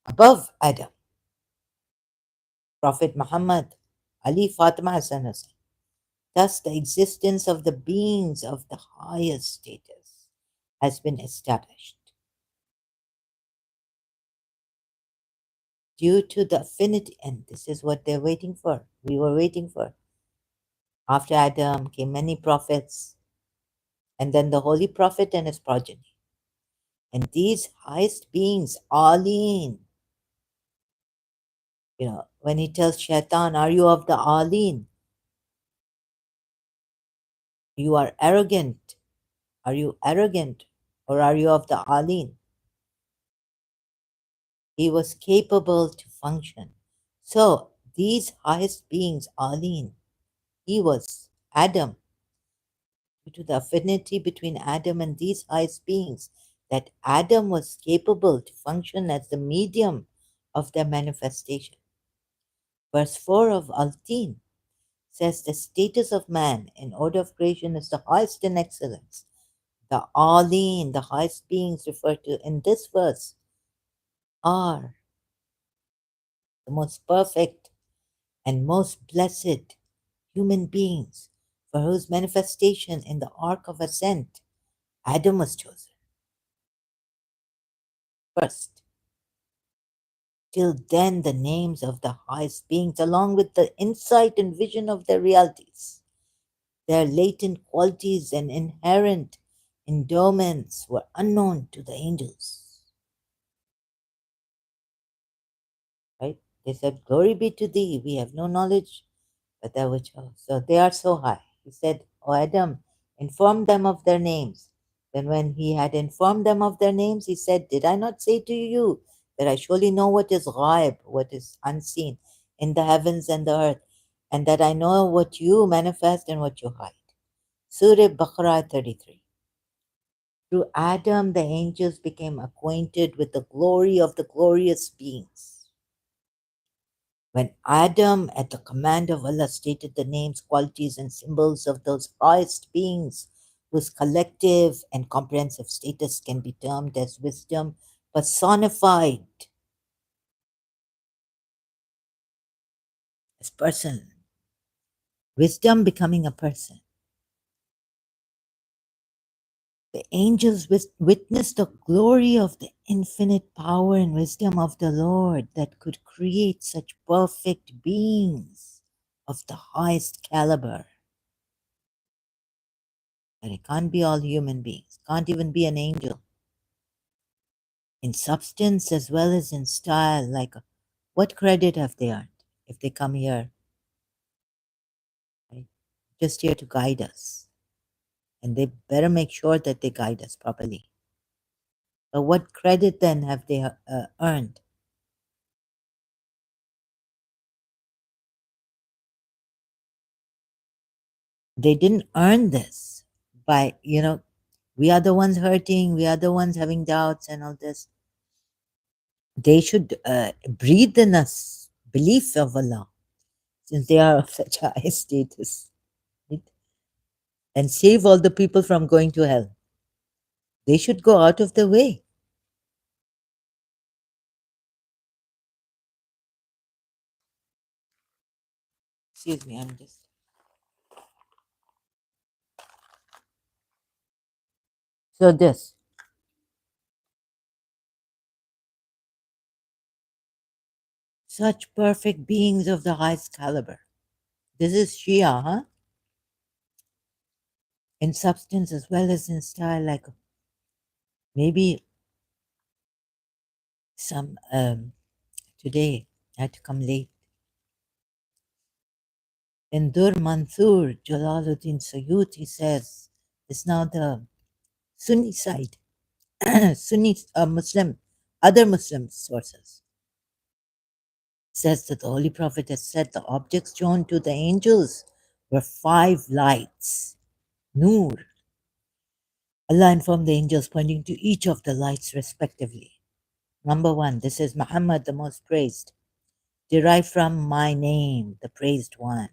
A: above Adam, Prophet Muhammad, Ali, Fatima, Hassan, Hussein. Thus, the existence of the beings of the highest status has been established. Due to the affinity, and this is what they're waiting for, we were waiting for. After Adam came many prophets, and then the Holy Prophet and his progeny. And these highest beings, Aleen, when he tells Shaitan, are you of the Aleen? You are arrogant. Are you arrogant? Or are you of the Aleen? He was capable to function. So these highest beings, Aleen, he was Adam. Due to the affinity between Adam and these highest beings, that Adam was capable to function as the medium of their manifestation. Verse 4 of Al-Tin says the status of man in order of creation is the highest in excellence. The Aleen, the highest beings referred to in this verse, are the most perfect and most blessed human beings for whose manifestation in the ark of ascent Adam was chosen first. Till then, the names of the highest beings, along with the insight and vision of their realities, their latent qualities and inherent endowments, were unknown to the angels. Right? They said, "Glory be to thee, we have no knowledge but that which are." So they are so high. He said, "O Adam, inform them of their names." Then, when he had informed them of their names, he said, "Did I not say to you that I surely know what is ghaib, what is unseen in the heavens and the earth, and that I know what you manifest and what you hide?" Surah Baqarah 33. Through Adam, the angels became acquainted with the glory of the glorious beings. When Adam, at the command of Allah, stated the names, qualities, and symbols of those highest beings whose collective and comprehensive status can be termed as wisdom personified, as person, wisdom becoming a person. The angels witnessed the glory of the infinite power and wisdom of the Lord that could create such perfect beings of the highest caliber. And it can't be all human beings, can't even be an angel. In substance as well as in style, like what credit have they earned if they come here, right? Just here to guide us? And they better make sure that they guide us properly. But what credit then have they earned? They didn't earn this by, we are the ones hurting, we are the ones having doubts and all this. They should breathe in us belief of Allah, since they are of such high status, right? And save all the people from going to hell. They should go out of the way. Excuse me, I'm just. So, this. Such perfect beings of the highest caliber. This is Shia, huh? In substance as well as in style, like maybe some today I had to come late. In Dur Mansur, Jalaluddin Sayyuti says, it's now the Sunni side, Sunni Muslim, other Muslim sources, says that the Holy Prophet has said the objects shown to the angels were 5 lights, Nur. Allah informed the angels pointing to each of the lights respectively. Number 1, this is Muhammad, the most praised, derived from my name, the praised one.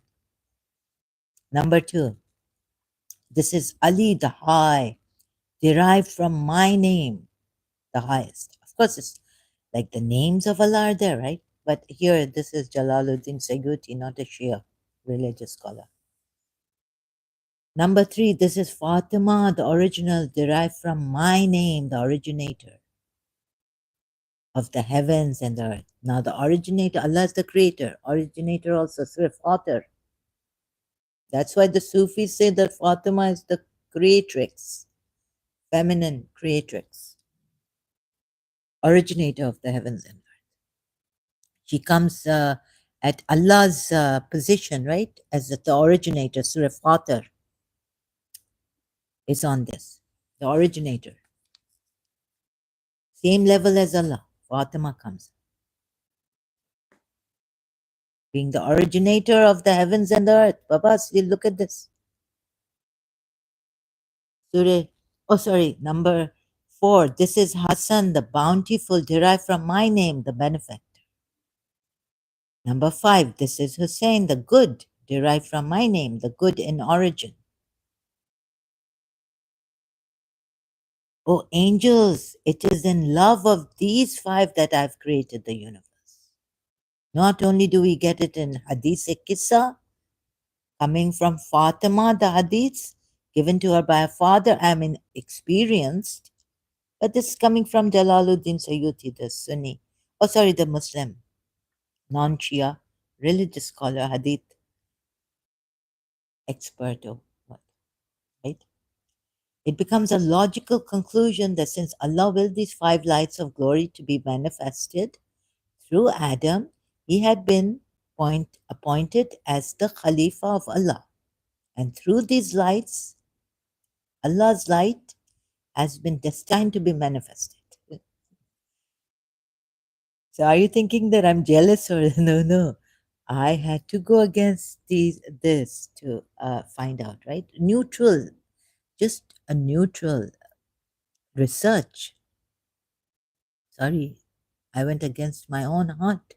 A: Number 2, this is Ali, the high, derived from my name, the highest. Of course, it's like the names of Allah are there, right? But here, this is Jalaluddin Sayyuti, not a Shia religious scholar. Number 3, this is Fatima, the original, derived from my name, the originator of the heavens and the earth. Now, the originator, Allah is the creator, originator also, Swift, author. That's why the Sufis say that Fatima is the creatrix, feminine creatrix, originator of the heavens and earth. She comes at Allah's position, right? As the originator, Surah Fatir is on this, the originator. Same level as Allah, Fatima comes. Being the originator of the heavens and the earth. Baba, see, look at this. Surah, number 4. This is Hassan, the bountiful, derived from my name, the benefactor. Number 5. This is Hussein, the good, derived from my name, the good in origin. O angels, it is in love of these 5 that I've created the universe. Not only do we get it in Hadith Kissa, coming from Fatima, the Hadiths given to her by her father, experienced, but this is coming from Jalaluddin Sayyuti, the Sunni. Oh, sorry, the Muslim, non-Shia, religious scholar, hadith expert, or what, right? It becomes a logical conclusion that since Allah willed these five lights of glory to be manifested through Adam, he had been appointed as the Khalifa of Allah. And through these lights, Allah's light has been destined to be manifested. So are you thinking that I'm jealous or no, no? I had to go against this to find out, right? Neutral, just a neutral research. Sorry, I went against my own heart.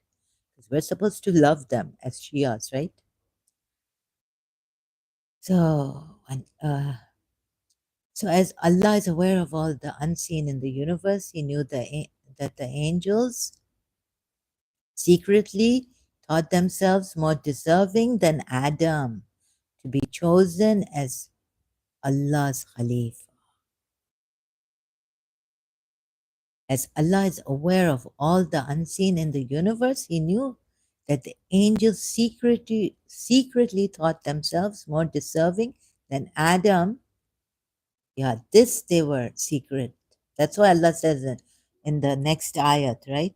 A: Because we're supposed to love them as Shias, right? So, so as Allah is aware of all the unseen in the universe, He knew that the angels secretly thought themselves more deserving than Adam to be chosen as Allah's Khalif. As Allah is aware of all the unseen in the universe, He knew that the angels secretly thought themselves more deserving than Adam. Yeah, this they were secret. That's why Allah says it in the next ayat, right?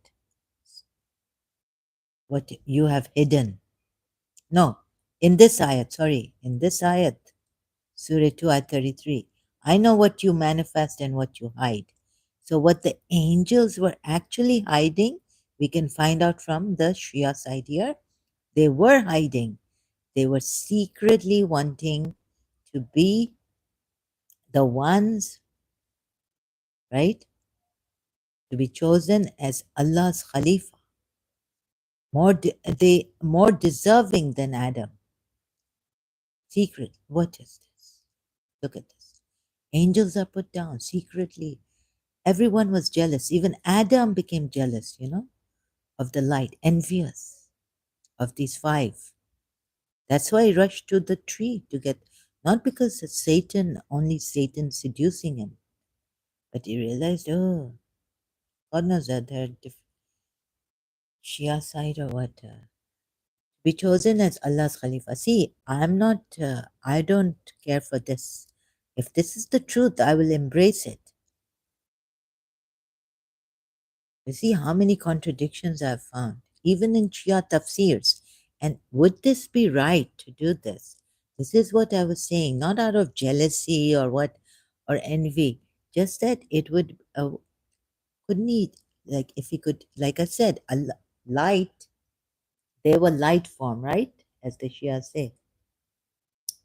A: What you have hidden. No, in this ayat, sorry, in this ayat, Surah 2, ayat 33. I know what you manifest and what you hide. So, what the angels were actually hiding, we can find out from the Shia side here. They were hiding, they were secretly wanting to be the ones, right, to be chosen as Allah's Khalifa, they more deserving than Adam. Secret. What is this? Look at this. Angels are put down secretly. Everyone was jealous. Even Adam became jealous, of the light, envious of these five. That's why he rushed to the tree to get, not because it's only Satan seducing him, but he realized, oh, God knows that they're Shia side or what. Be chosen as Allah's Khalifa. See, I don't care for this. If this is the truth, I will embrace it. You see how many contradictions I've found, even in Shia tafsirs. And would this be right to do this? This is what I was saying, not out of jealousy or what, or envy, just that it would, couldn't he, like if he could, like I said, light, they were light form, right? As the Shia say.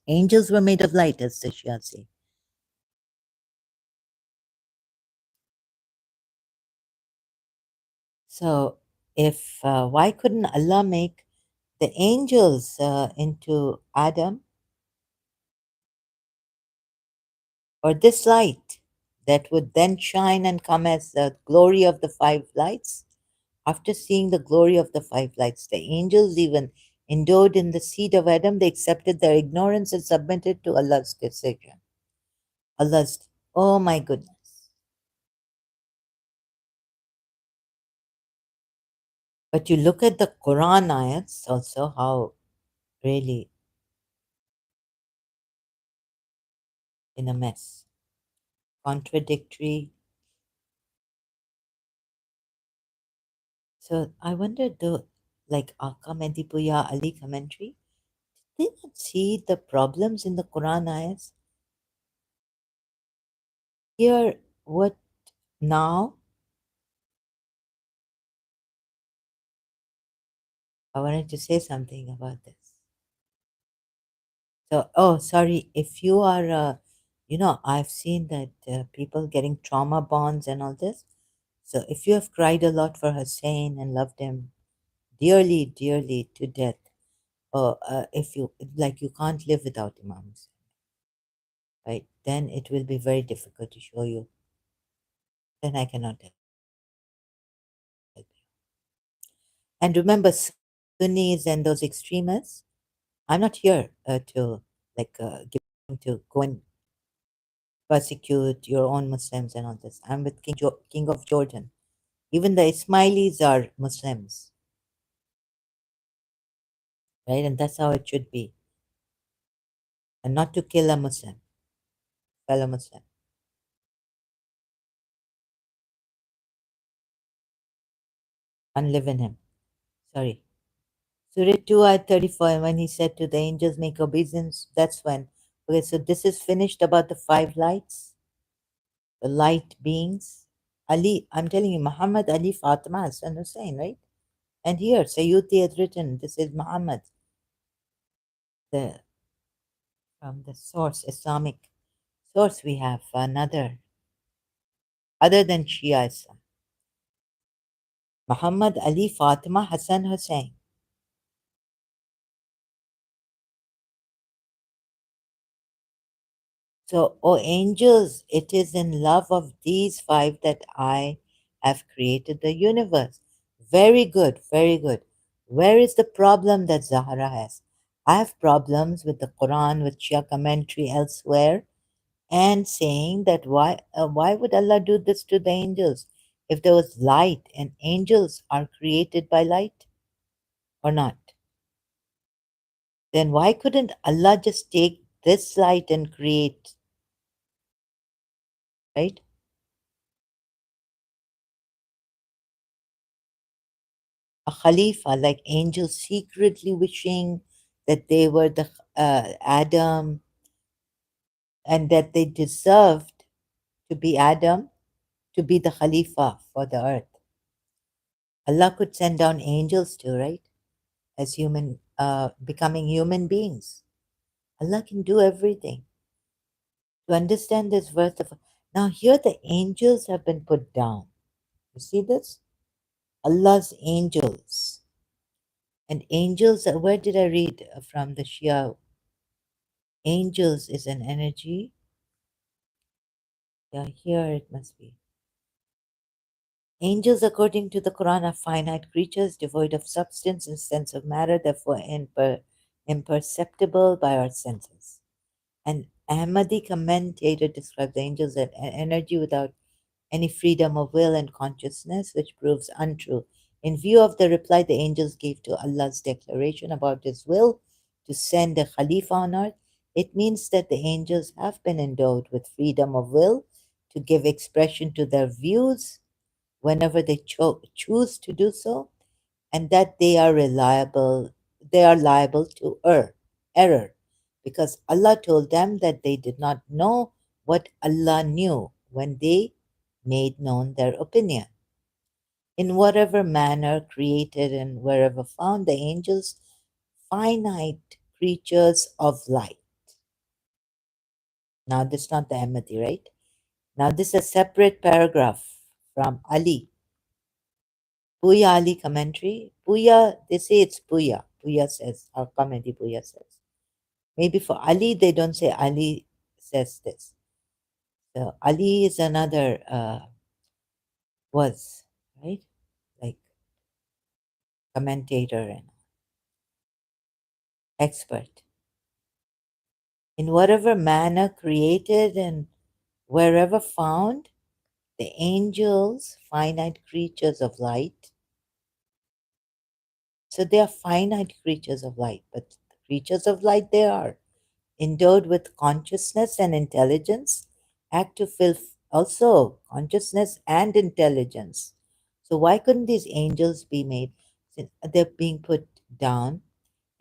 A: Angels were made of light, as the Shia say. So, if why couldn't Allah make the angels into Adam or this light that would then shine and come as the glory of the five lights? After seeing the glory of the five lights, the angels, even endowed in the seed of Adam, they accepted their ignorance and submitted to Allah's decision. Allah's, oh my goodness. But you look at the Quran ayats also, how really in a mess. Contradictory. So I wonder, though, like Aka Medipuya Ali commentary, did they not see the problems in the Quran ayats? Here, what now? I wanted to say something about this. So, oh, sorry, if you are, I've seen that people getting trauma bonds and all this. So, if you have cried a lot for Hussein and loved him dearly, dearly to death, or if you like, you can't live without Imam Hussein, right? Then it will be very difficult to show you. Then I cannot help you. And remember, Sunnis and those extremists, I'm not here to like to go and persecute your own Muslims and all this. I'm with King of Jordan. Even the Ismailis are Muslims, right? And that's how it should be. And not to kill a Muslim, fellow Muslim, and live in him. Sorry. Surah 2, ayat 34, when he said to the angels, make obeisance, that's when. Okay, so this is finished about the five lights, the light beings. Ali, I'm telling you, Muhammad, Ali, Fatima, Hassan, Hussein, right? And here, Sayyuti has written, this is Muhammad, the from the source, Islamic source we have another, other than Shia Islam. Muhammad, Ali, Fatima, Hassan, Hussein. So, O angels, it is in love of these five that I have created the universe. Very good, very good. Where is the problem that Zahra has? I have problems with the Quran, with Shia commentary elsewhere, and saying that why would Allah do this to the angels? If there was light and angels are created by light or not, then why couldn't Allah just take this light and create, right? A Khalifa, like angels secretly wishing that they were the Adam and that they deserved to be Adam, to be the Khalifa for the earth. Allah could send down angels too, right? As human, becoming human beings. Allah can do everything. To understand this verse of now, here the angels have been put down. You see this? Allah's angels. And angels, where did I read from the Shia? Angels is an energy. Yeah, here it must be. Angels, according to the Quran, are finite creatures devoid of substance and sense of matter, therefore imperceptible by our senses. An Ahmadi commentator described the angels as an energy without any freedom of will and consciousness, which proves untrue. In view of the reply the angels gave to Allah's declaration about His will to send a Khalifa on earth, it means that the angels have been endowed with freedom of will to give expression to their views whenever they choose to do so, and that they are liable to error, because Allah told them that they did not know what Allah knew when they made known their opinion. In whatever manner created and wherever found, the angels, finite creatures of light. Now, this is not the Ahmadi, right? Now, this is a separate paragraph from Ali. Puya Ali commentary. Puya, they say it's Puya. Puya says, our comedy Puya says. Maybe for Ali, they don't say Ali says this. So Ali is another, was, right? Like commentator and expert. In whatever manner created and wherever found, the angels, finite creatures of light. So they are finite creatures of light, but creatures of light they are, endowed with consciousness and intelligence, act to fill also consciousness and intelligence. So why couldn't these angels be made? Since they're being put down.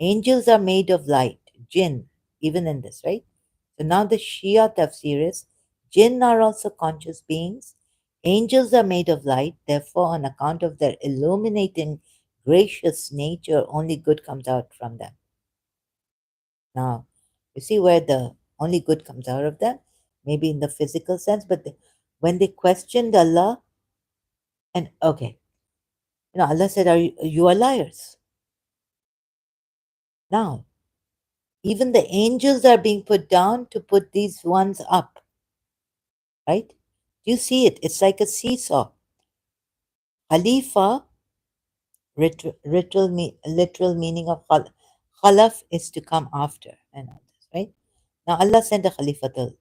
A: Angels are made of light, jinn, even in this, right? So now the Shia tafsir is jinn are also conscious beings. Angels are made of light, therefore, on account of their illuminating, gracious nature, only good comes out from them. Now, you see where the only good comes out of them? Maybe in the physical sense, but when they questioned Allah, and okay, Allah said, you are liars. Now, even the angels are being put down to put these ones up, right? You see it, it's like a seesaw. Khalifa, literal meaning of khalaf is to come after, and all this, right? Now, Allah sent a Khalifatullah,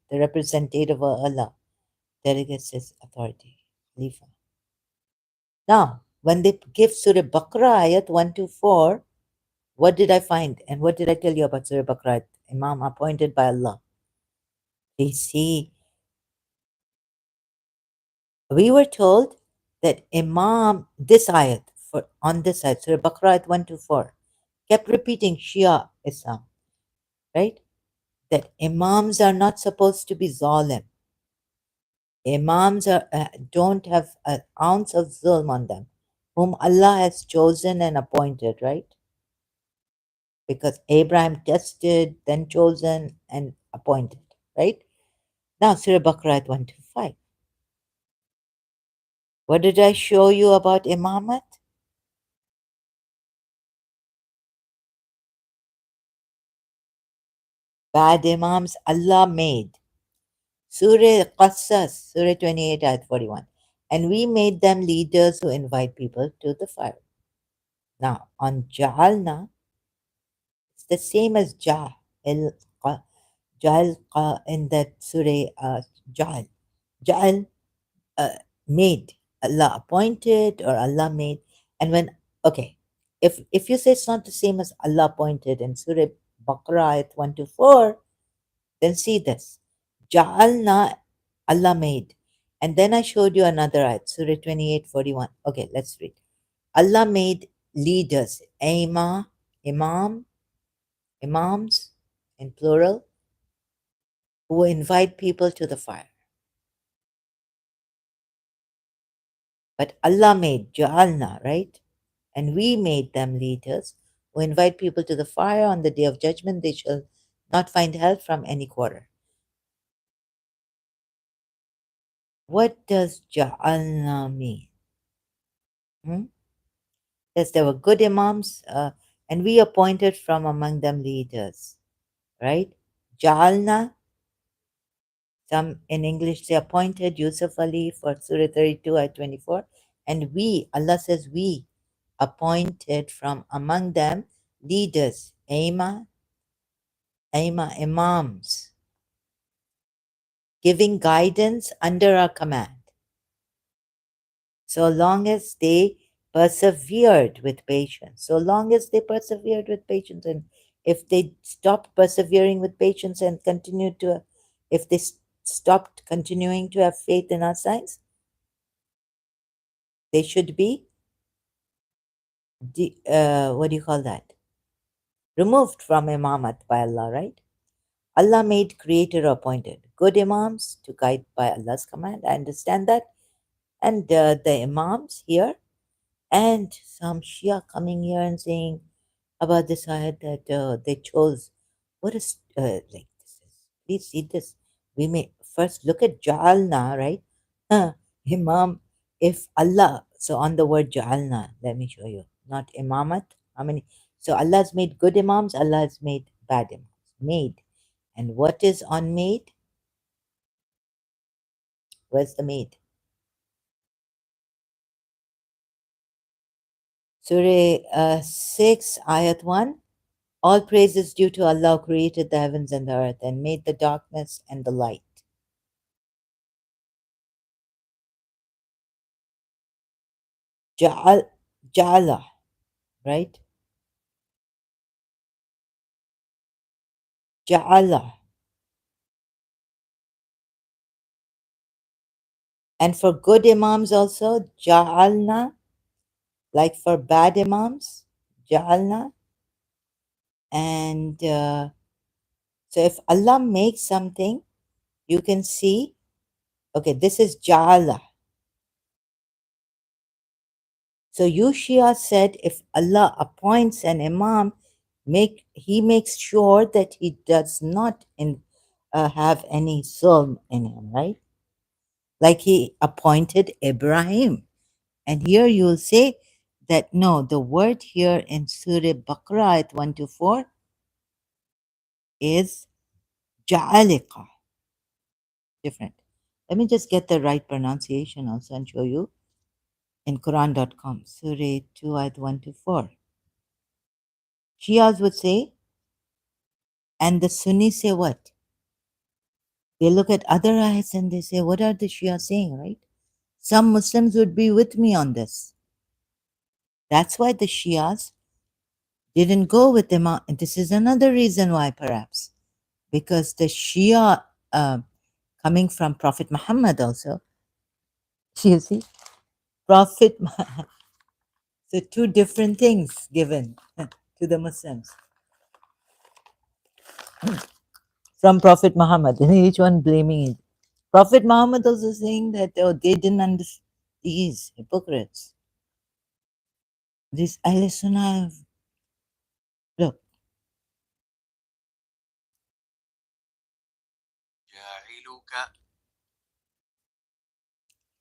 A: the representative of Allah, delegates his authority, Khalifa. Now, when they give Surah Baqarah, ayat 1 to 4, what did I find? And what did I tell you about Surah Baqarah? Imam appointed by Allah. You see, we were told that Imam, this ayat, for on this ayat, Surah Baqarah ayat 1 to 4, kept repeating Shia Islam, right? That Imams are not supposed to be zalim. Imams don't have an ounce of zulm on them, whom Allah has chosen and appointed, right? Because Abraham tested, then chosen and appointed, right? Now, Surah Baqarah 1 to 5. What did I show you about Imamat? Bad Imams Allah made. Surah Qasas, Surah 28, ayat 41. And we made them leaders who invite people to the fire. Now, on Ja'alna, it's the same as Ja'al in that Surah Ja'al. Ja'al uh, made, Allah appointed or Allah made. And when, okay, if you say it's not the same as Allah appointed in Surah Baqarah ayat 1 to 4, then see this. Ja'alna, Allah made. And then I showed you another ayat, Surah 28, 41. Okay, let's read. Allah made leaders, imam, imams in plural, who invite people to the fire. But Allah made Ja'alna, right? And we made them leaders who invite people to the fire on the day of judgment. They shall not find help from any quarter. What does Ja'alna mean? Hmm? Yes, there were good imams, and we appointed from among them leaders, right? Ja'alna, some in English say appointed, Yusuf Ali for Surah 32 at 24. And we, Allah says we, appointed from among them leaders, imams, giving guidance under our command, so long as they persevered with patience. So long as they persevered with patience, and if they stopped persevering with patience and continued to, if they stopped continuing to have faith in our signs, they should be, what do you call that? Removed from imamat by Allah, right? Allah made creator appointed good imams to guide by Allah's command. I understand that. And the imams here, and some Shia coming here and saying about this ayat that they chose. What is like this? Please see this. We may first look at Ja'alna, right? Imam, if Allah, so on the word Ja'alna, let me show you. Not Imamat. How many? So Allah has made good Imams, Allah has made bad Imams. Made. And what is on made? Where's the made? Surah 6, Ayat 1. All praise is due to Allah who created the heavens and the earth and made the darkness and the light. Ja'al, Ja'ala, right? Ja'ala. And for good imams also, Ja'alna, like for bad imams, Ja'alna. And so if Allah makes something, you can see, okay, this is Ja'ala. So Yushia said if Allah appoints an imam, he makes sure that he does not have any zulm in him, right? Like he appointed Ibrahim. And here you will say that no, the word here in Surah Baqarah at 1 to 4 is Ja'alika. Different. Let me just get the right pronunciation also and show you in Quran.com. Surah 2 at 1 to 4. Shias would say, and the Sunnis say what? They look at other ayats and they say, what are the Shia saying, right? Some Muslims would be with me on this. That's why the Shias didn't go with Imam. And this is another reason why, perhaps, because the Shia, uh, coming from Prophet Muhammad also, you see, Prophet, so two different things given to the Muslims from Prophet Muhammad, and each one blaming it. Prophet Muhammad also saying that they didn't understand these hypocrites. These Ahl Sunnah, look,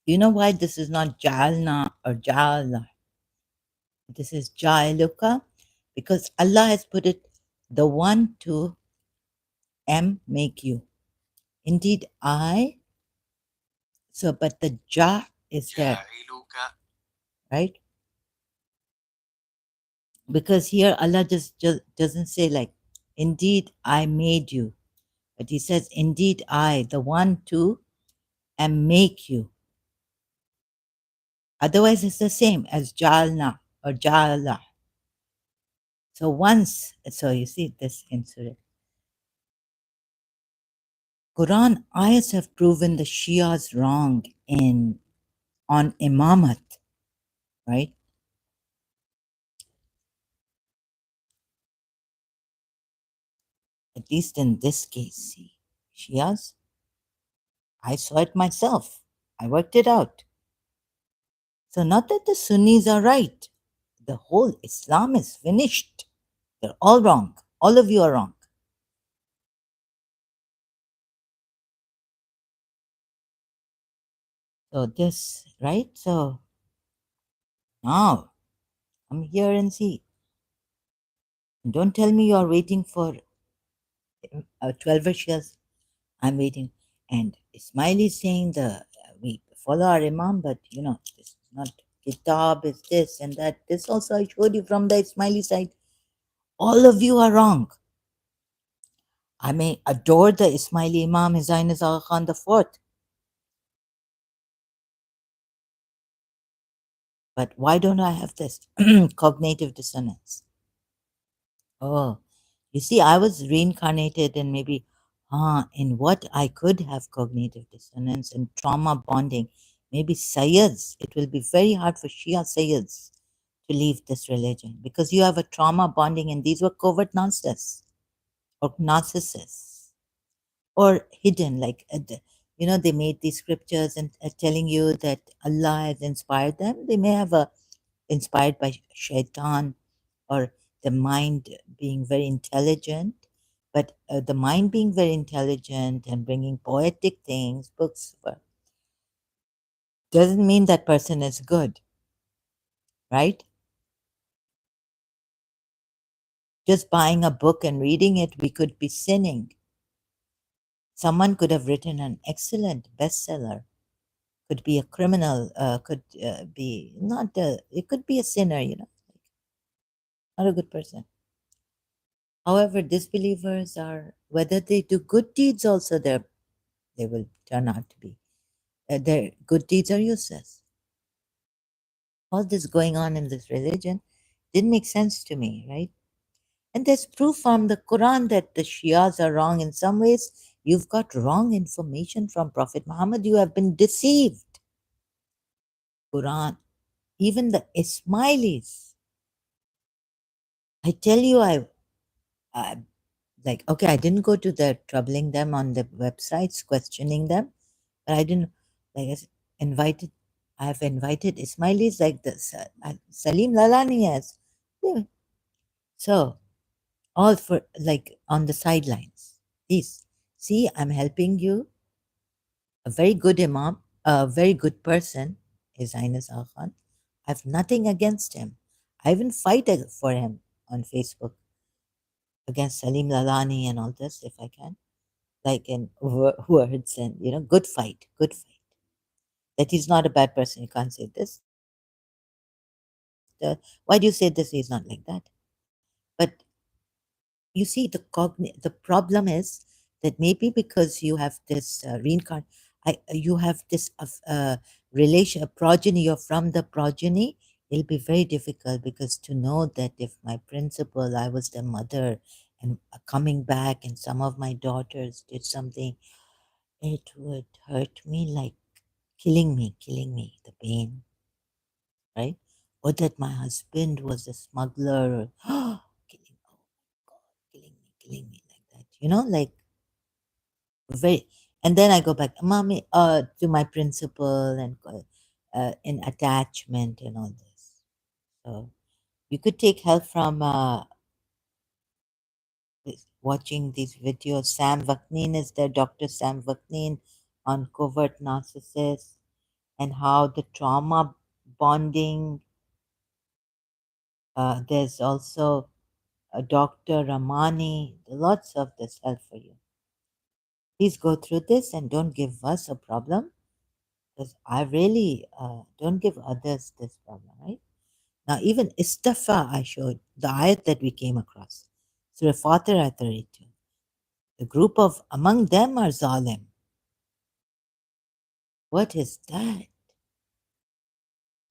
A: you know why this is not Ja'alna or Ja'alna? This is Ja'aluka because Allah has put it the one to make you. Indeed, I, so but the Ja is there, right? Because here Allah just doesn't say like, indeed I made you, but He says, indeed I, the one to make you. Otherwise, it's the same as Ja'alna or Ja'ala. So once, so you see this in Surah. Quran ayahs have proven the Shias wrong in on imamat, right? At least in this case, see, Shias, I saw it myself. I worked it out. So not that the Sunnis are right. The whole Islam is finished. They're all wrong. All of you are wrong. So this, right? So now come here and see. Don't tell me you're waiting for 12 Shias. I'm waiting. And Ismail is saying we follow our Imam, but this is not Kitab, is this and that. This also I showed you from the Ismaili side. All of you are wrong. I may adore the Ismaili Imam, His Highness Aga Khan the Fourth, but why don't I have this cognitive dissonance? Oh, you see, I was reincarnated and maybe in what I could have cognitive dissonance and trauma bonding. Maybe Sayyids, it will be very hard for Shia Sayyids to leave this religion because you have a trauma bonding, and these were covert narcissists or narcissists or hidden, like they made these scriptures and telling you that Allah has inspired them. They may have inspired by shaitan or the mind being very intelligent, but the mind being very intelligent and bringing poetic things, books, doesn't mean that person is good, right? Just buying a book and reading it, we could be sinning. Someone could have written an excellent bestseller, could be a criminal, could be not a, it could be a sinner, not a good person. However, disbelievers are, whether they do good deeds also, they will turn out to be. Their good deeds are useless. All this going on in this religion didn't make sense to me, right? And there's proof from the Quran that the Shias are wrong in some ways. You've got wrong information from Prophet Muhammad. You have been deceived. Quran, even the Ismailis. I tell you, I like, okay, I didn't go to the troubling them on the websites, questioning them, but I didn't, like, invited, I've invited Ismailis like this, Salim Lalani has. Yeah. So, all for like on the sidelines. Please, see, I'm helping you. A very good Imam, a very good person, His Highness Aga Khan. I have nothing against him. I even fight for him on Facebook against Salim Lalani and all this if I can, like in words and good fight, good fight. That he's not a bad person. You can't say this. Why do you say this? He's not like that. But you see, the problem is that maybe because you have this you have this relation, progeny, you're from the progeny, it'll be very difficult because to know that if my principal, I was the mother, and coming back and some of my daughters did something, it would hurt me like killing me, the pain, right? Or that my husband was a smuggler, or killing, oh God, killing me like that, like very. And then I go back, mommy, to my principal and in attachment and all this. So you could take help from watching these videos. Sam Vaknin is there, Dr. Sam Vaknin on covert narcissists and how the trauma bonding. There's also Dr. Ramani, lots of this help for you. Please go through this and don't give us a problem because I really don't give others this problem, right? Now, even istafa, I showed the ayat that we came across. Surah Fatir ayat 32. The group of, among them are zalim. What is that?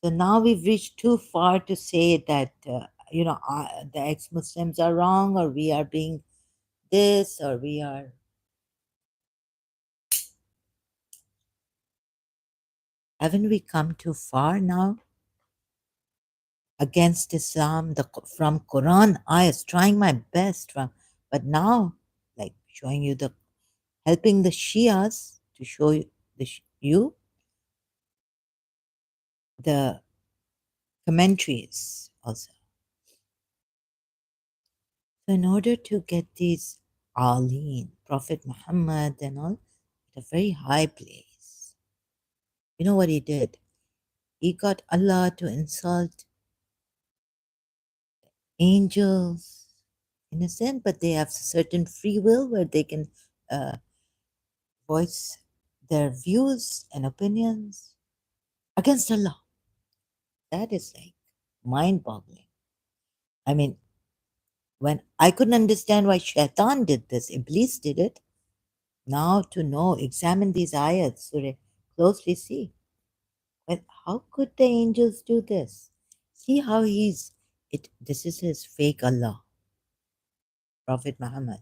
A: So now we've reached too far to say that, the ex-Muslims are wrong or we are being this or we are. Haven't we come too far now against Islam, from Quran ayahs, trying my best but now, like showing you helping the Shias to show you you the commentaries also. So in order to get these Aleen, Prophet Muhammad and all, at a very high place, you know what he did? He got Allah to insult angels in a sense, but they have certain free will where they can uh, voice their views and opinions against Allah. That is like mind boggling. I mean, when I couldn't understand why Shaitan did this, Iblis did it. Now to know, examine these ayats, Surah, closely see. Well, how could the angels do this? See how this is his fake Allah, Prophet Muhammad.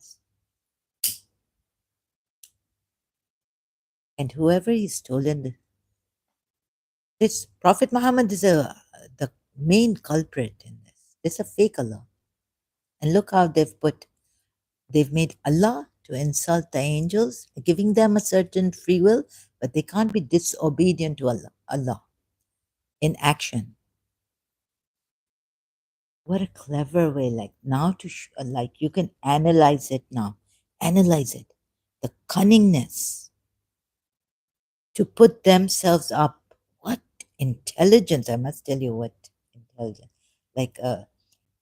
A: And whoever he's stolen this Prophet Muhammad is the main culprit in this. It's a fake Allah. And look how they've made Allah to insult the angels, giving them a certain free will, but they can't be disobedient to Allah in action. What a clever way, like now like you can analyze it now. Analyze it. The cunningness to put themselves up. What intelligence, I must tell you what intelligence. Like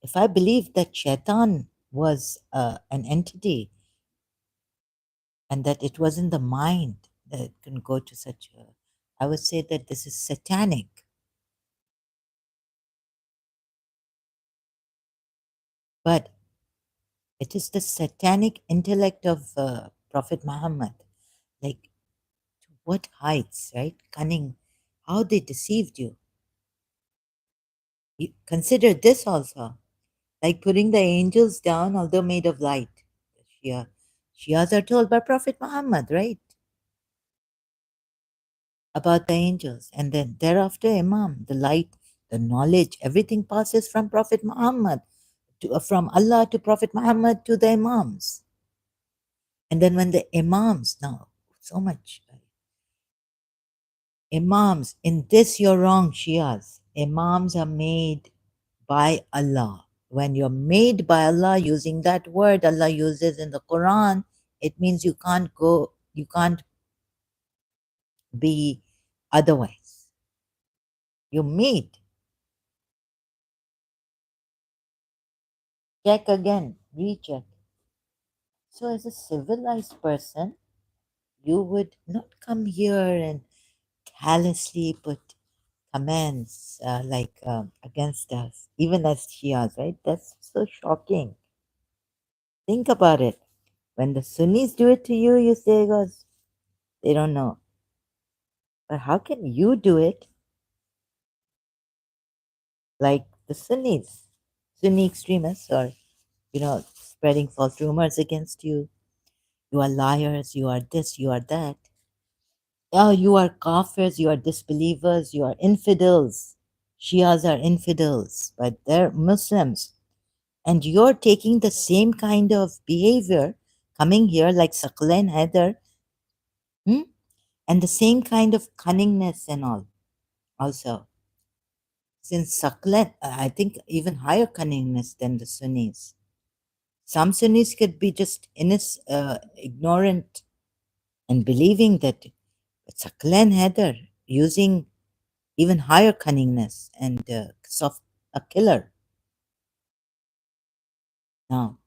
A: if I believe that Shaitan was an entity and that it wasn't the mind that can go to such a, I would say that this is satanic. But it is the satanic intellect of Prophet Muhammad. Like to what heights, right? Cunning, how they deceived you. You consider this also, like putting the angels down, although made of light. Shia, Shias are told by Prophet Muhammad, right? About the angels. And then thereafter, Imam, the light, the knowledge, everything passes from Prophet Muhammad, from Allah to Prophet Muhammad to the Imams. And then when the Imams, now, so much. Imams, in this you're wrong, Shias. Imams are made by Allah. When you're made by Allah, using that word Allah uses in the Quran, it means you can't be otherwise. You're made. Check again, recheck. So, as a civilized person, you would not come here and callously put comments against us, even as Shias, right? That's so shocking. Think about it. When the Sunnis do it to you, you say, "God, they don't know." But how can you do it like the Sunni extremists are, spreading false rumors against you? You are liars, you are this, you are that. Oh, you are kafirs, you are disbelievers, you are infidels. Shias are infidels, but they're Muslims. And you're taking the same kind of behavior, coming here like Sakla Heather, hmm? And the same kind of cunningness and all also. Since Sakla, I think even higher cunningness than the Sunnis. Some Sunnis could be just ignorant and believing that Sakla Heather using even higher cunningness and soft, a killer. Now,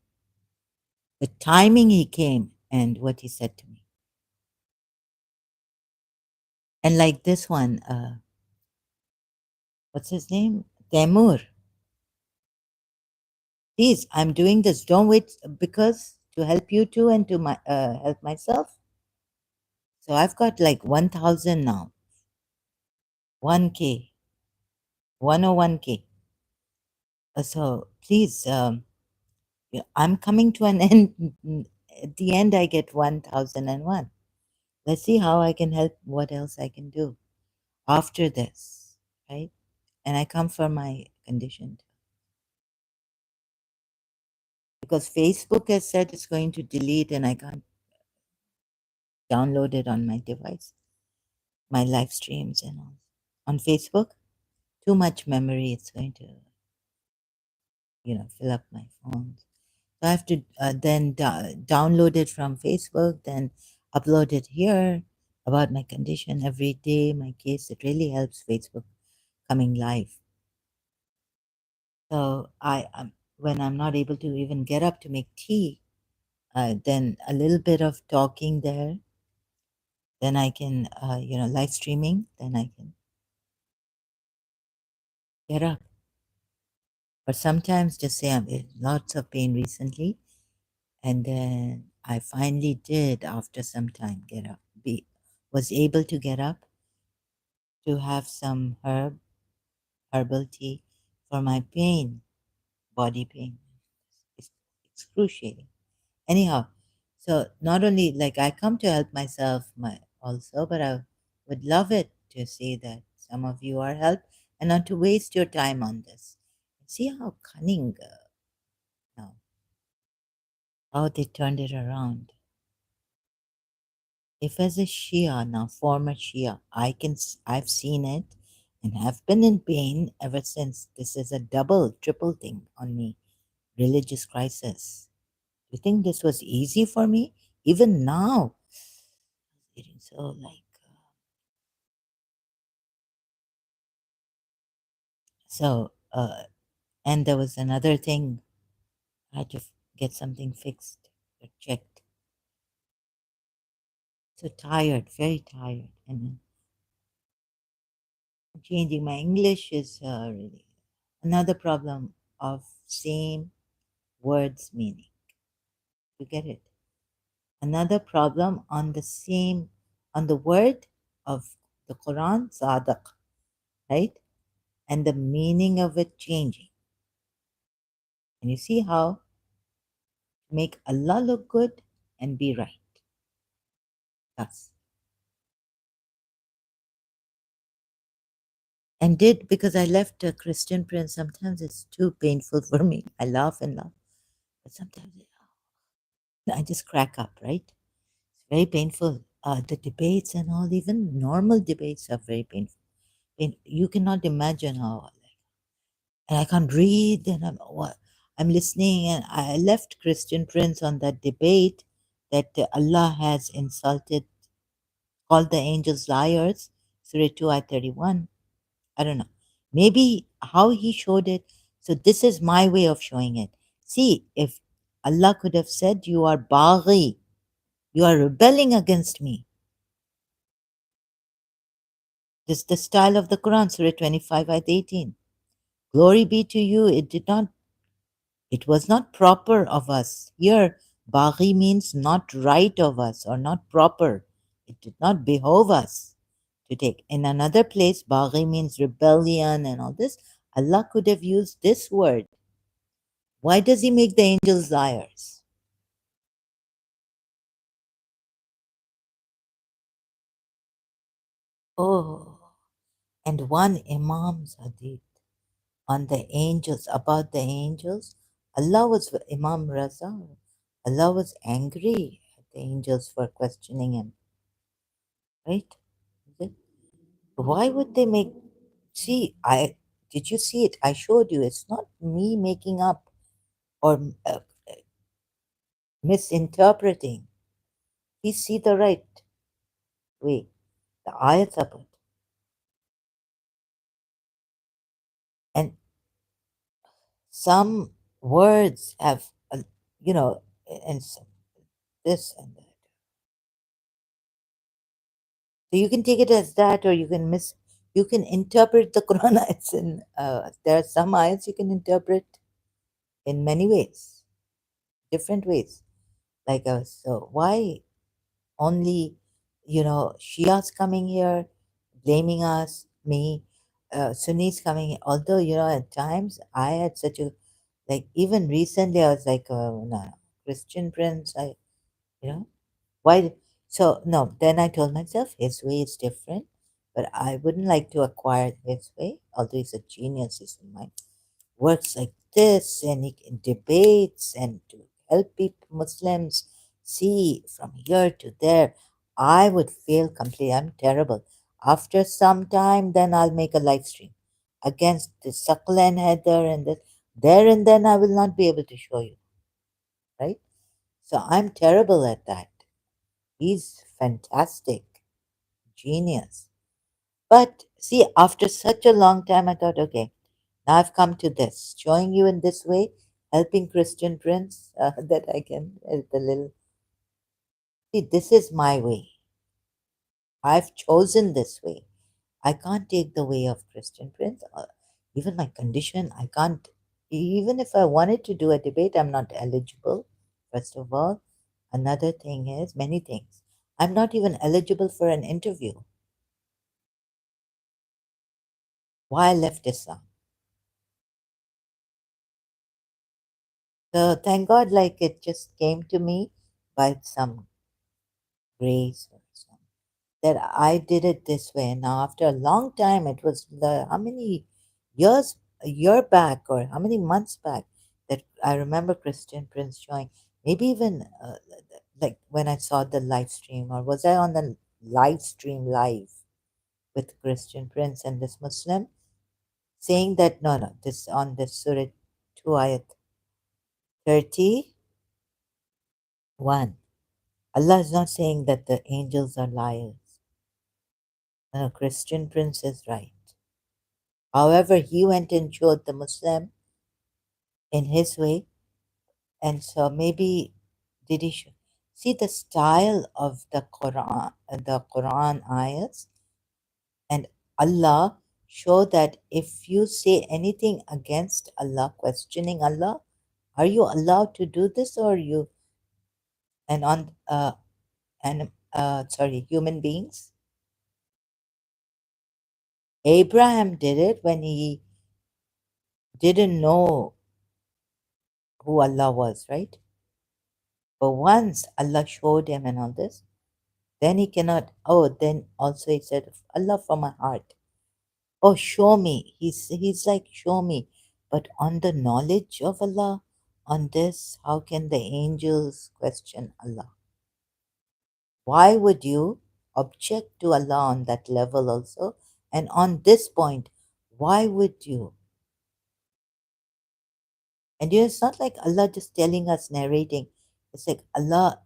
A: the timing he came and what he said to me. And like this one, what's his name? Temur. Please, I'm doing this. Don't wait because to help you too and to help myself. So I've got like 1,000 now, 1K, 101K. So please, I'm coming to an end. At the end, I get 1,001. Let's see how I can help, what else I can do after this, right? And I come for my condition because Facebook has said it's going to delete and I can't download it on my device, my live streams and all. On Facebook, too much memory, it's going to, fill up my phone. So I have to then download it from Facebook, then upload it here about my condition every day, my case. It really helps Facebook coming live. So when I'm not able to even get up to make tea, then a little bit of talking there, then I can, live streaming, then I can get up. But sometimes just say I'm in lots of pain recently, and then I finally did after some time get up. Was able to get up to have some herbal tea for my pain, body pain. It's excruciating. Anyhow, so not only like I come to help myself also, but I would love it to see that some of you are helped and not to waste your time on this. See how cunning now, how they turned it around. If as a Shia now, former Shia, I've seen it and have been in pain ever since. This is a double, triple thing on me. Religious crisis. You think this was easy for me? Even now, feeling so like so. And there was another thing. I had to get something fixed or checked. So tired, very tired, and changing my English is really another problem of same words meaning. You get it? Another problem on the same on the word of the Quran, Sadaq, right? And the meaning of it changing. And you see how to make Allah look good and be right. Thus. And did because I left a Christian Prince. Sometimes it's too painful for me. I laugh and laugh, but sometimes I just crack up. Right? It's very painful. The debates and all, even normal debates, are very painful. You cannot imagine how. And I can't breathe, and I'm listening, and I left Christian Prince on that debate that Allah has insulted, called the angels liars, Surah 2 ayat 31. I don't know. Maybe how he showed it. So this is my way of showing it. See, if Allah could have said, "You are baghi, you are rebelling against me." This is the style of the Quran, Surah 25, ayat 18. Glory be to you. It was not proper of us. Here, baghi means not right of us or not proper. It did not behove us to take. In another place, Baghi means rebellion and all this. Allah could have used this word. Why does He make the angels liars? Oh, and one Imam's hadith on the angels, about the angels. Allah was, Imam Raza, Allah was angry at the angels for questioning him, right? Is it? Why would they make, see, did you see it? I showed you. It's not me making up or misinterpreting. We see the right way. The ayats are good. And some words have, you know, and some, this and that. So you can take it as that, or you can interpret the Quran ayats in, there are some ayats you can interpret in many ways, different ways. Like, so why only, Shias coming here, blaming us, me, Sunnis coming here. Although, at times I had such a, like, even recently I was like, no, Christian prince, you know, why? So, no, then I told myself his way is different, but I wouldn't like to acquire his way, although he's a genius, he's in my works like this, and he debates and to help people, Muslims see from here to there. I would fail completely. I'm terrible. After some time, then I'll make a live stream against the Sakla and Heather and this. There and then I will not be able to show you, right? So I'm terrible at that. He's fantastic, genius. But see, after such a long time, I thought, okay, now I've come to this, showing you in this way, helping Christian Prince, that I can, the little. See, this is my way. I've chosen this way. I can't take the way of Christian Prince. Even my condition, I can't. Even if I wanted to do a debate, I'm not eligible. First of all, another thing is many things. I'm not even eligible for an interview. Why I left Islam? So thank God, like it just came to me by some grace or some, that I did it this way. Now, after a long time, it was how many years, a year back, or how many months back, that I remember Christian Prince showing, maybe even like when I saw the live stream, or was I on the live stream live with Christian Prince and this Muslim saying that no, no, this on this Surah 2 ayat 31. Allah is not saying that the angels are liars. No, Christian Prince is right. However, he went and showed the Muslim in his way, and so maybe did he see the style of the Quran ayats, and Allah show that if you say anything against Allah, questioning Allah, are you allowed to do this, or you and on and sorry, human beings? Abraham did it when he didn't know who Allah was, right? But once Allah showed him and all this, then he cannot. Oh, then also he said, Allah from my heart. Oh, show me. He's like, show me. But on the knowledge of Allah, on this, how can the angels question Allah? Why would you object to Allah on that level also? And on this point, why would you? And it's not like Allah just telling us, narrating. It's like Allah,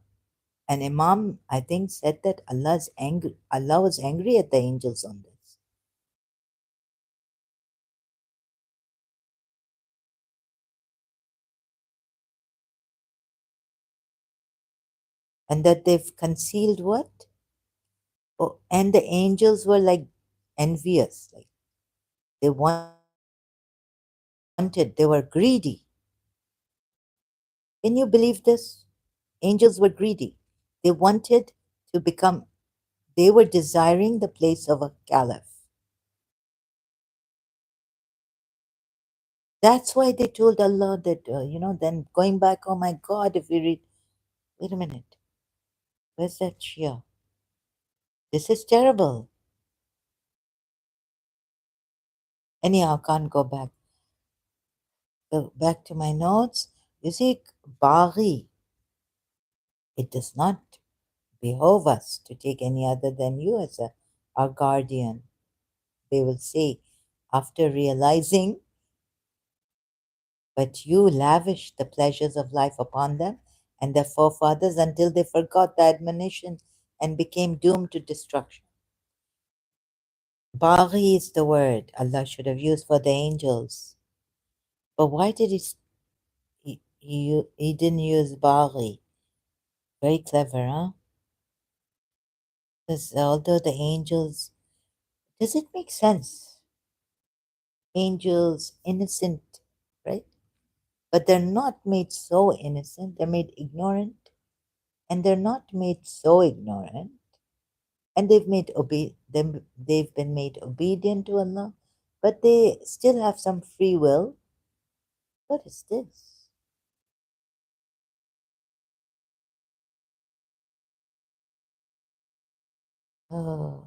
A: and Imam, I think, said that Allah's angry. Allah was angry at the angels on this. And that they've concealed what? Oh, and the angels were like envious. Like they wanted, they were greedy. Can you believe this? Angels were greedy. They wanted to become They were desiring the place of a caliph. That's why they told Allah that, then going back, oh my God, if we read, wait a minute, where's that Shia? This is terrible. Anyhow, can't go back. Go back to my notes. You see, Baghi, it does not behove us to take any other than you as our guardian. They will say, after realizing, but you lavished the pleasures of life upon them and their forefathers until they forgot the admonition and became doomed to destruction. Baghi is the word Allah should have used for the angels. But why did he didn't use Baghi? Very clever, huh? Because although the angels, does it make sense? Angels, innocent, right? But they're not made so innocent, they're made ignorant. And they're not made so ignorant. And they've been made obedient to Allah, but they still have some free will. What is this? Oh,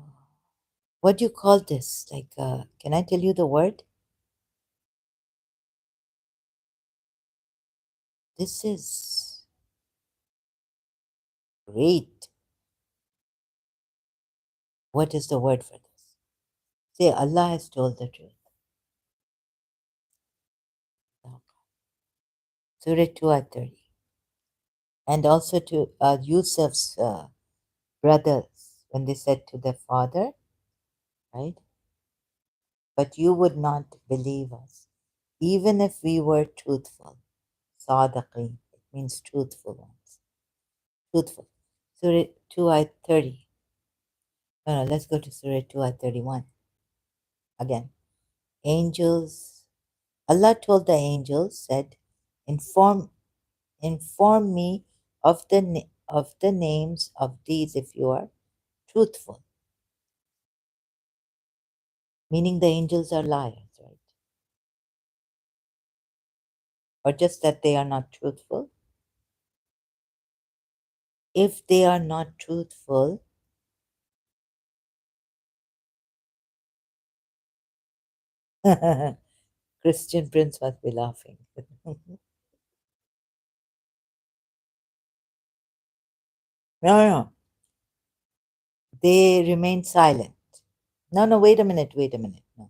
A: what do you call this? Like, can I tell you the word? This is great. What is the word for this? Say, Allah has told the truth. Surah 2 at 30. And also to Yusuf's brothers, when they said to their father, right? But you would not believe us, even if we were truthful. Sadiqeen, it means truthful ones. Truthful. Surah 2 ayat 30. No, let's go to Surah 2 ayat 31. Again, angels. Allah told the angels, said, inform, inform me of the names of these if you are truthful. Meaning the angels are liars, right? Or just that they are not truthful. If they are not truthful, Christian Prince must be laughing. No, no, they remain silent. No, no, wait a minute, wait a minute. No,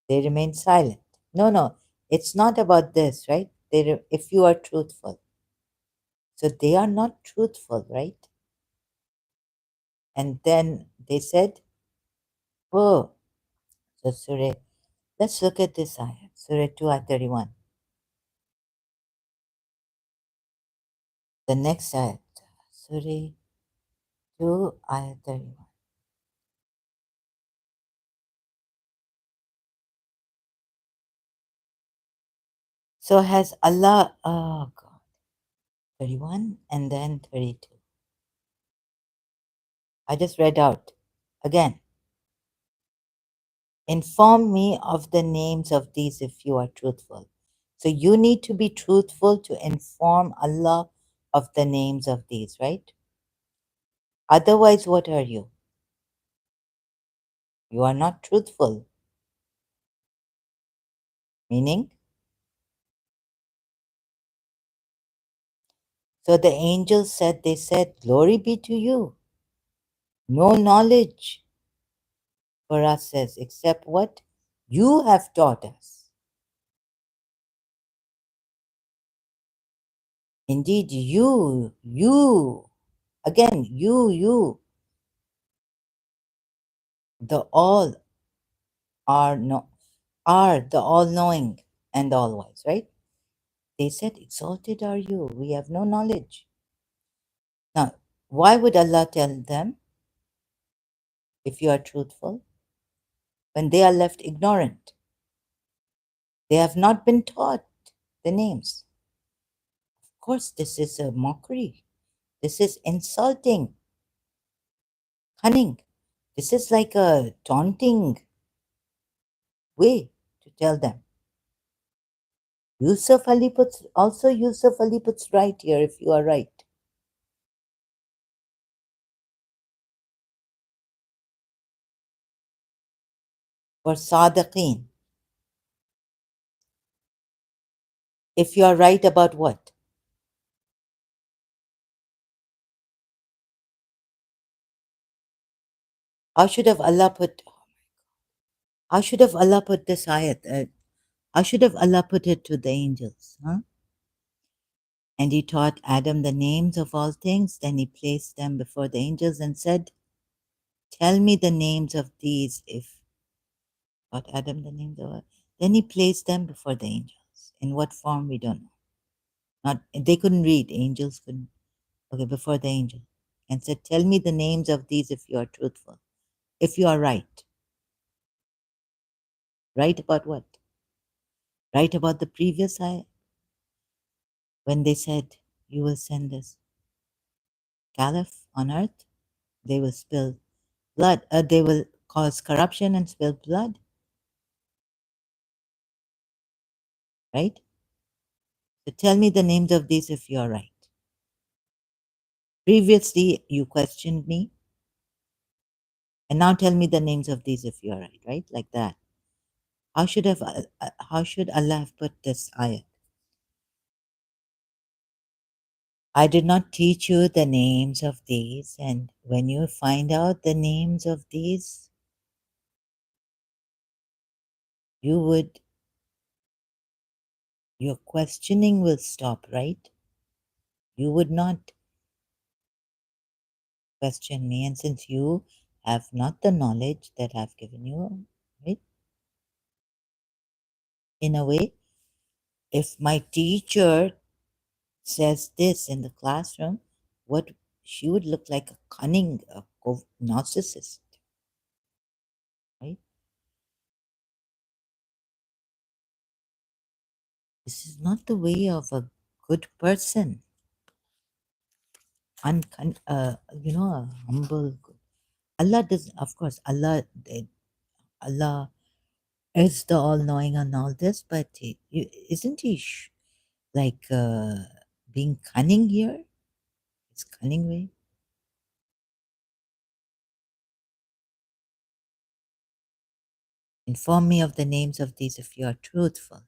A: they remain silent. No, no, it's not about this, right? If you are truthful. So they are not truthful, right? And then they said, oh, so Surah, let's look at this ayah, Surah 2 ayah 31. The next ayah, Surah 2 ayah 31. So has Allah, oh God, 31 and then 32. I just read out again. Inform me of the names of these if you are truthful. So you need to be truthful to inform Allah of the names of these, right? Otherwise, what are you? You are not truthful. Meaning, so the angels said, they said, glory be to you. No knowledge for us says, except what you have taught us. Indeed, again, you, the all are no, are the all-knowing and all-wise, right? They said, exalted are you, we have no knowledge. Now, why would Allah tell them if you are truthful when they are left ignorant? They have not been taught the names. Of course, this is a mockery. This is insulting, cunning. This is like a taunting way to tell them. Yusuf Ali puts right here if you are right. For Sadiqeen. If you are right about what? How should have Allah put how should have Allah put this ayat? How should have Allah put it to the angels? Huh? And he taught Adam the names of all things. Then he placed them before the angels and said, tell me the names of these if taught Adam the names of all. Then he placed them before the angels. In what form we don't know. Not they couldn't read, angels couldn't. Okay, before the angel. And said, tell me the names of these if you are truthful. If you are right. Right about what? Right about the previous ayah when they said, you will send this caliph on earth, they will spill blood, they will cause corruption and spill blood, right? So tell me the names of these if you are right. Previously, you questioned me, and now tell me the names of these if you are right, right? Like that. How should Allah have put this ayah? I did not teach you the names of these, and when you find out the names of these, you would, your questioning will stop, right? You would not question me, and since you have not the knowledge that I've given you, right? In a way, if my teacher says this in the classroom, what she would look like a cunning narcissist, right? This is not the way of a good person. A humble. Allah does, of course, Allah is the all-knowing on all this, but isn't he like being cunning here? His cunning way. Inform me of the names of these if you are truthful.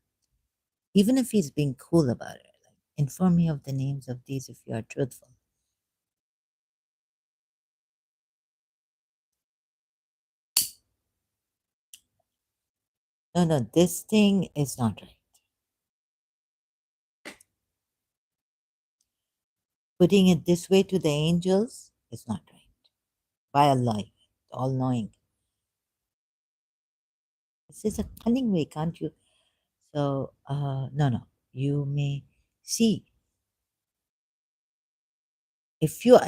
A: Even if he's being cool about it, like, inform me of the names of these if you are truthful. No, no, this thing is not right. Putting it this way to the angels is not right. By Allah, all knowing. This is a cunning way, can't you? So, no, no. You may see if you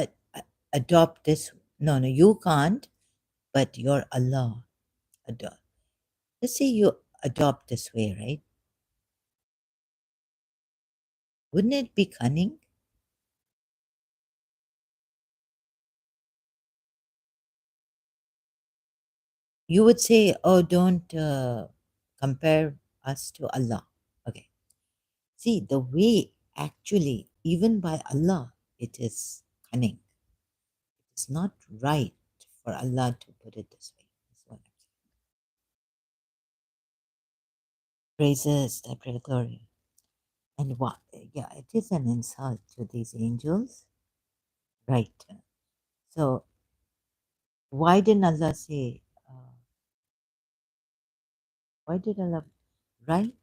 A: adopt this. No, no, you can't, but your Allah adopt. Let's say you adopt this way, right? Wouldn't it be cunning? You would say, oh, don't compare us to Allah. Okay. See, the way actually, even by Allah, it is cunning. It's not right for Allah to put it this way. That's what I'm saying. Praises the glory. And what? Yeah, it is an insult to these angels. Right. So, why didn't Allah say, why did Allah, right?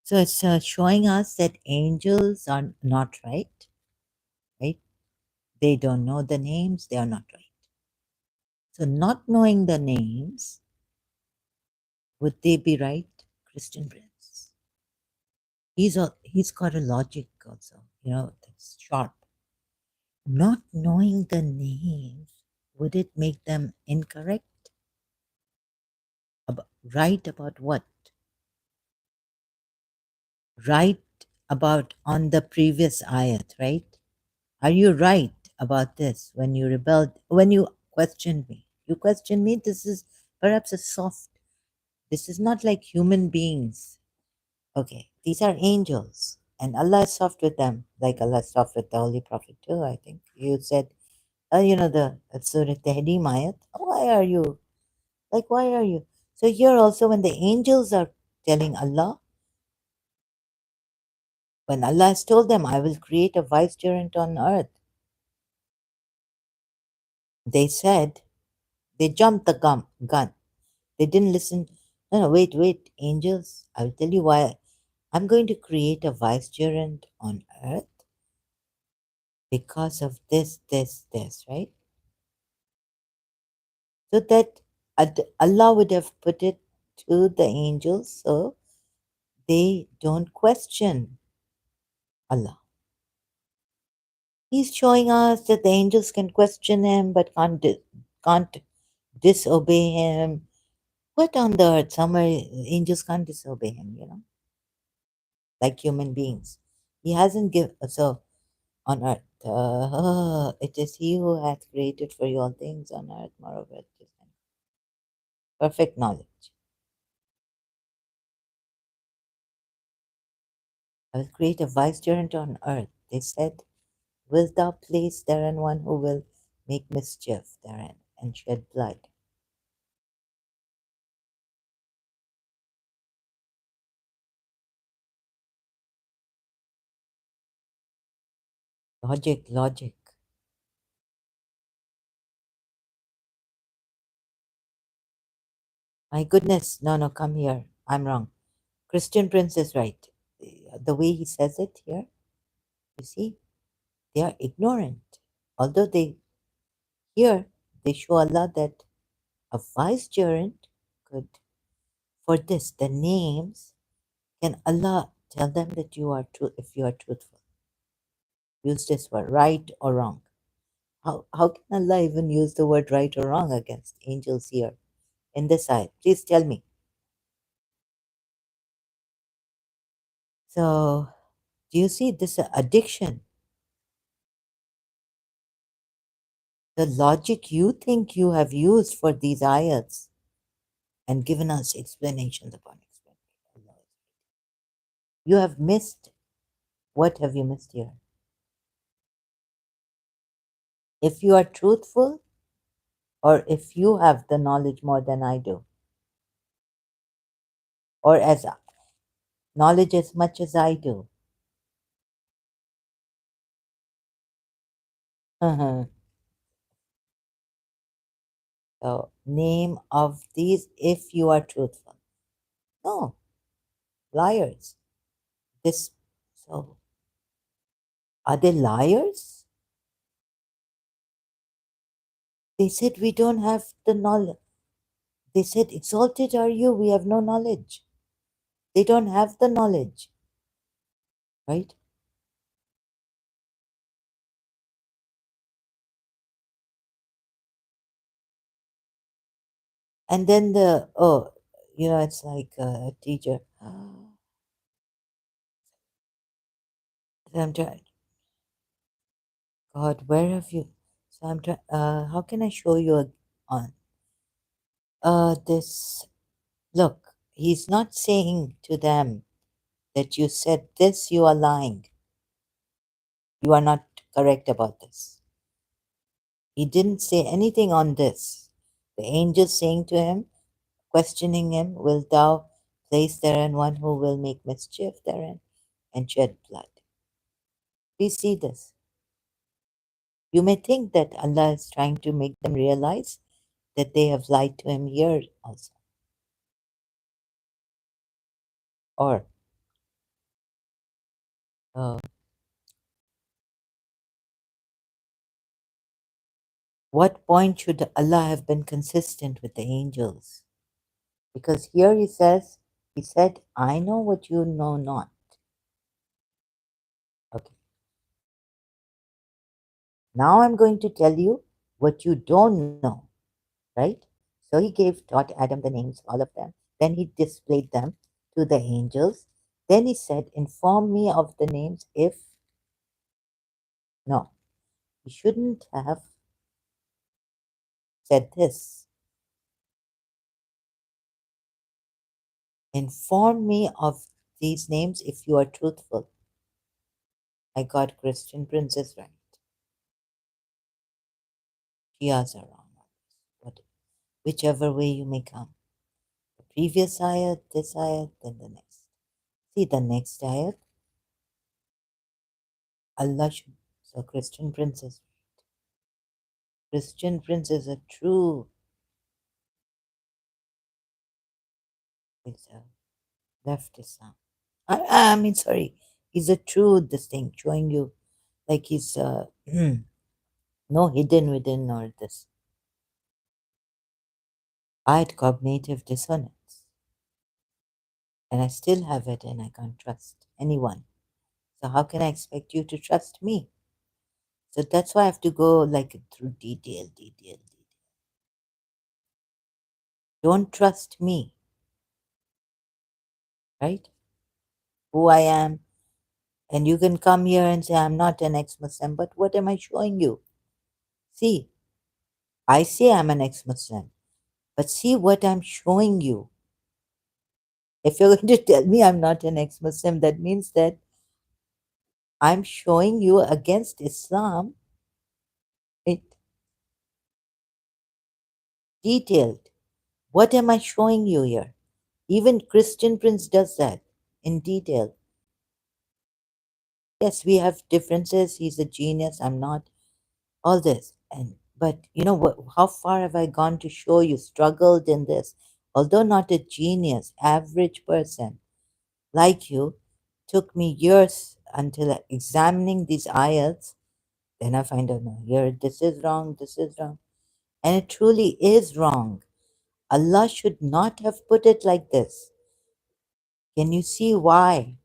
A: So, it's showing us that angels are not right, right? They don't know the names, they are not right. So, not knowing the names, would they be right? Christian Prince. He's got a logic also, that's sharp. Not knowing the names, would it make them incorrect? Right about what? Right about on the previous ayat, right? Are you right about this when you rebelled, when you questioned me? You questioned me. This is perhaps a soft, this is not like human beings. Okay, these are angels, and Allah is soft with them, like Allah is soft with the Holy Prophet too, I think. You said, the Surah Tahrim ayat. Why are you? Like, why are you? So here also, when the angels are telling Allah, when Allah has told them, I will create a vicegerent on earth, they said, they jumped the gun. They didn't listen. No, no, wait, angels. I will tell you why. I'm going to create a vicegerent on earth because of this, right? So that Allah would have put it to the angels so they don't question Allah. He's showing us that the angels can question him but can't disobey him. What on the earth? Somewhere angels can't disobey him, like human beings. He hasn't given so on earth. It is He who hath created for you all things on earth, moreover, it is perfect knowledge. I will create a vicegerent on earth. They said, wilt thou place therein one who will make mischief therein and shed blood? Logic. My goodness, no, come here. I'm wrong. Christian Prince is right. The way he says it here, you see, they are ignorant. Although here they show Allah that a vicegerent could, for this, the names, can Allah tell them that you are true if you are truthful? Use this word, right or wrong. How can Allah even use the word right or wrong against angels here in this ayat? Please tell me. So, do you see this addiction? The logic you think you have used for these ayats and given us explanations upon explanations. You have missed. What have you missed here? If you are truthful, or if you have the knowledge more than I do, or as knowledge as much as I do. So, name of these if you are truthful. No, liars. This, so are they liars? They said we don't have the knowledge. They said, exalted are you, we have no knowledge. They don't have the knowledge, right? And then it's like a teacher. I'm trying, God, where have you? So I'm trying, how can I show you on this? Look, he's not saying to them that you said this, you are lying. You are not correct about this. He didn't say anything on this. The angel saying to him, questioning him, wilt thou place therein one who will make mischief therein and shed blood? Please see this. You may think that Allah is trying to make them realize that they have lied to him here also. Or, uh, what point should Allah have been consistent with the angels? Because here He said, I know what you know not. Okay. Now I'm going to tell you what you don't know, right? So he taught Adam the names, all of them. Then he displayed them to the angels. Then he said, inform me of the names if no. He shouldn't have said this. Inform me of these names if you are truthful. I got Christian Princess right. Shias are wrong. But whichever way you may come. The previous ayat, this ayat, then the next. See the next ayat. Allah should. So Christian Princess. Christian Prince is a true. Is a left Islam. I mean, sorry. He's a true this thing, showing you like he's no hidden within or this. I had cognitive dissonance. And I still have it and I can't trust anyone. So how can I expect you to trust me? So that's why I have to go like through detail. Don't trust me, right? Who I am. And you can come here and say, I'm not an ex-Muslim, but what am I showing you? See, I say I'm an ex-Muslim, but see what I'm showing you. If you're going to tell me I'm not an ex-Muslim, that means that I'm showing you against Islam, it detailed. What am I showing you here? Even Christian Prince does that in detail. Yes, we have differences. He's a genius. I'm not. All this. And but you know what, how far have I gone to show you struggled in this? Although not a genius, average person like you, took me years until examining these ayats. Then I find out, no, here, this is wrong, this is wrong. And it truly is wrong. Allah should not have put it like this. Can you see why?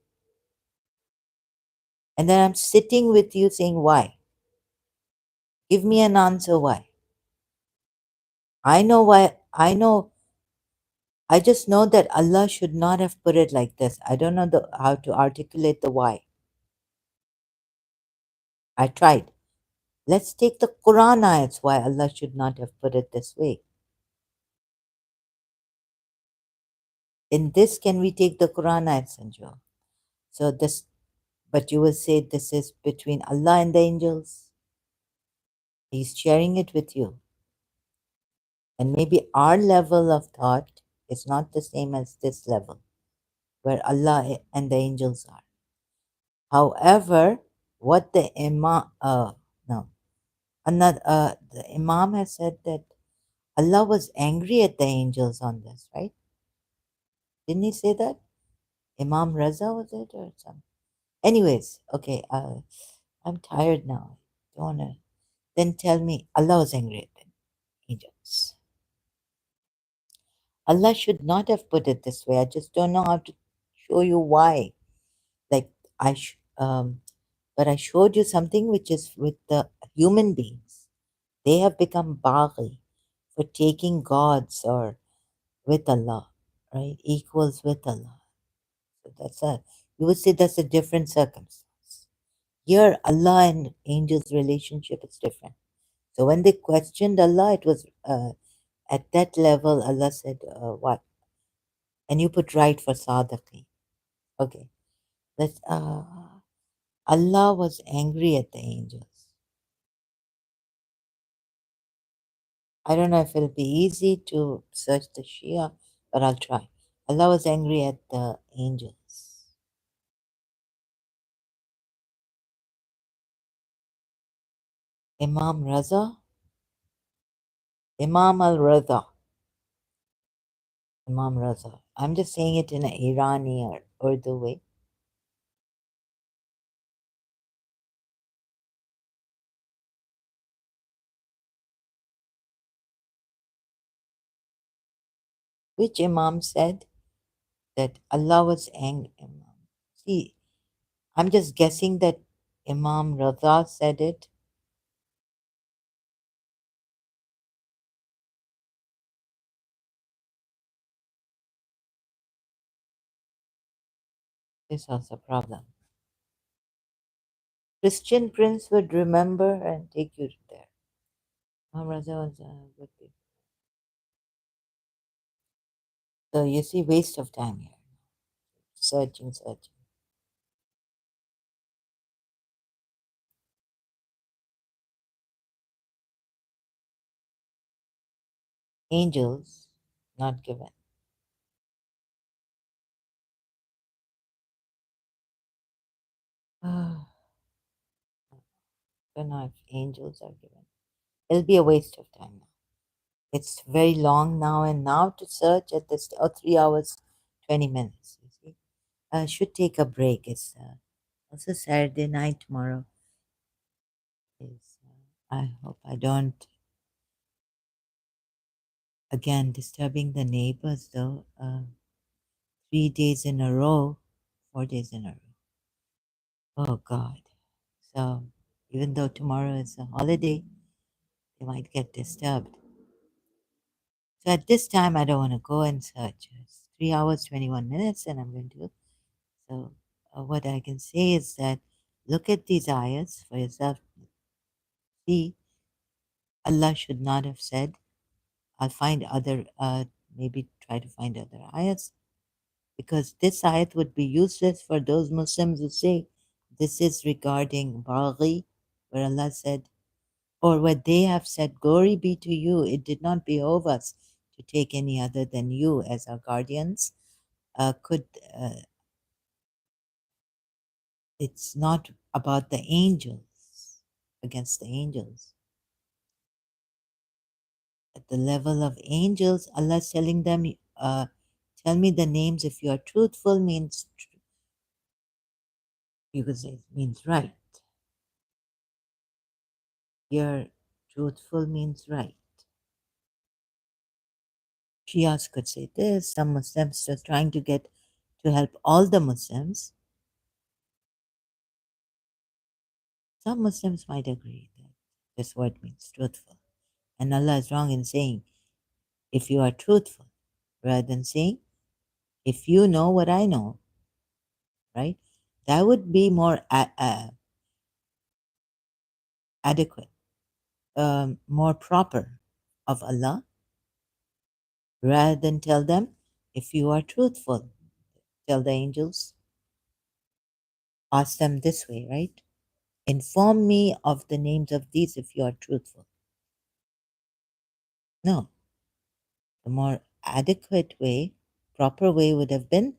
A: And then I'm sitting with you saying, why? Give me an answer why. I know why. I just know that Allah should not have put it like this. I don't know how to articulate the why. I tried. Let's take the Quran ayats why Allah should not have put it this way. In this, can we take the Quran ayats, Sanjo? So this, but you will say this is between Allah and the angels. He's sharing it with you. And maybe our level of thought is not the same as this level, where Allah and the angels are. However, what the Imam, no, another, the Imam has said that Allah was angry at the angels on this, right? Didn't he say that? Imam Raza was it or something? Anyways, okay, I'm tired now. Don't wanna. Then tell me, Allah was angry at the angels. Allah should not have put it this way. I just don't know how to show you why. Like but I showed you something which is with the human beings. They have become baghi for taking gods or with Allah, right? Equals with Allah. So you would say that's a different circumstance. Here, Allah and angels' relationship is different. So when they questioned Allah, it was at that level, Allah said, what? And you put right for Sadaqi. Okay. Let's, Allah was angry at the angels. I don't know if it'll be easy to search the Shia, but I'll try. Allah was angry at the angels. Imam Raza? Imam al-Raza. Imam Raza. I'm just saying it in an Irani or Urdu way. Which Imam said that Allah was angry? See, I'm just guessing that Imam Raza said it. This was a problem. Christian prince would remember and take you there. Muhammad Raza was a good people. So you see, waste of time here. Searching, searching. Angels not given. Don't know if angels are given. It'll be a waste of time now. It's very long now, and now to search at this 3 hours, 20 minutes. You see, I should take a break. It's also Saturday night tomorrow. Is I hope I don't again disturbing the neighbors though. 3 days in a row, 4 days in a row. Oh God! So even though tomorrow is a holiday, they might get disturbed. So at this time, I don't want to go and search. It's 3 hours, 21 minutes, and I'm going to. So what I can say is that look at these ayahs for yourself. See, Allah should not have said. I'll find other, maybe try to find other ayahs, because this ayat would be useless for those Muslims who say this is regarding Baghi, where Allah said, or where they have said, glory be to you, it did not behove us to take any other than you as our guardians. Could It's not about the angels, against the angels. At the level of angels, Allah is telling them, tell me the names if you are truthful, means, you could say, means right. You're truthful means right. Shias could say this, some Muslims are trying to get to help all the Muslims. Some Muslims might agree that this word means truthful. And Allah is wrong in saying, if you are truthful, rather than saying, if you know what I know, right? That would be more adequate, more proper of Allah, rather than tell them, if you are truthful, tell the angels, ask them this way, right? Inform me of the names of these if you are truthful. No, the more adequate way, proper way would have been,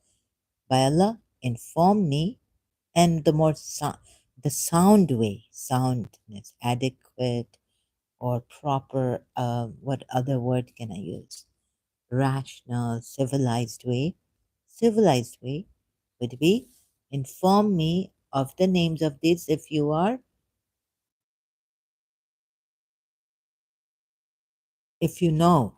A: by Allah, inform me, and the more the sound way, soundness, adequate or proper, what other word can I use? Rational, civilized way would be, inform me of the names of these if you are, if you know,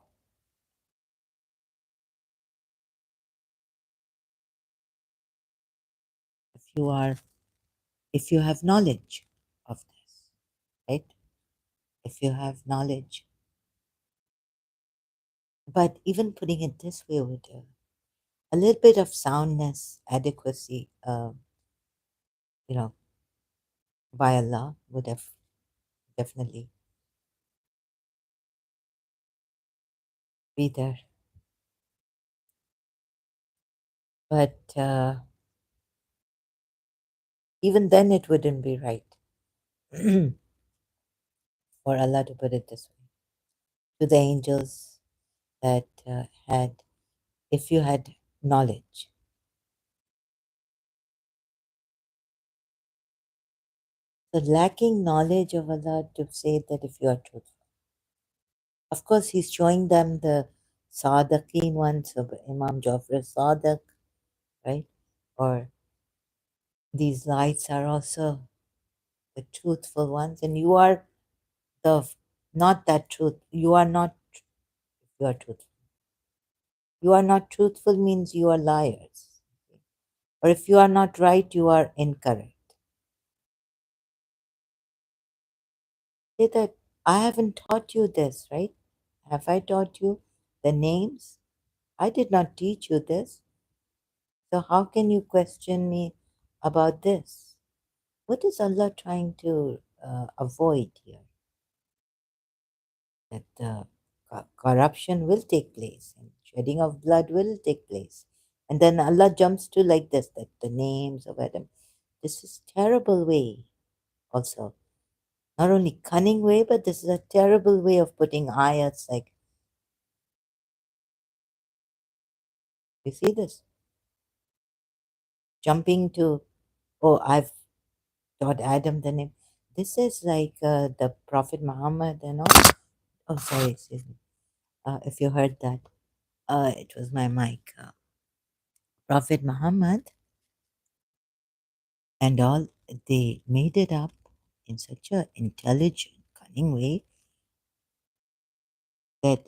A: if you are, if you have knowledge of this, right? If you have knowledge. But even putting it this way would a little bit of soundness, adequacy, you know, by Allah would have definitely be there. But even then, it wouldn't be right for Allah to put it this way to the angels that had, if you had knowledge. So, lacking knowledge of Allah to say that if you are truthful. Of course, He's showing them the Sadiqeen ones of Imam Jafar Sadiq, right? Or these lights are also the truthful ones, and you are the not that truth. You are not. You are truthful. You are not truthful means you are liars. Or if you are not right, you are incorrect. Say that I haven't taught you this, right? Have I taught you the names? I did not teach you this. So how can you question me about this? What is Allah trying to avoid here? That corruption will take place and shedding of blood will take place. And then Allah jumps to like this, that the names of Adam. This is terrible way also. Not only cunning way, but this is a terrible way of putting ayats like, you see this? Jumping to, oh, I've taught Adam the name. This is like the Prophet Muhammad and all. Oh, sorry, excuse me. If you heard that, it was my mic. Prophet Muhammad and all, they made it up in such a intelligent, cunning way that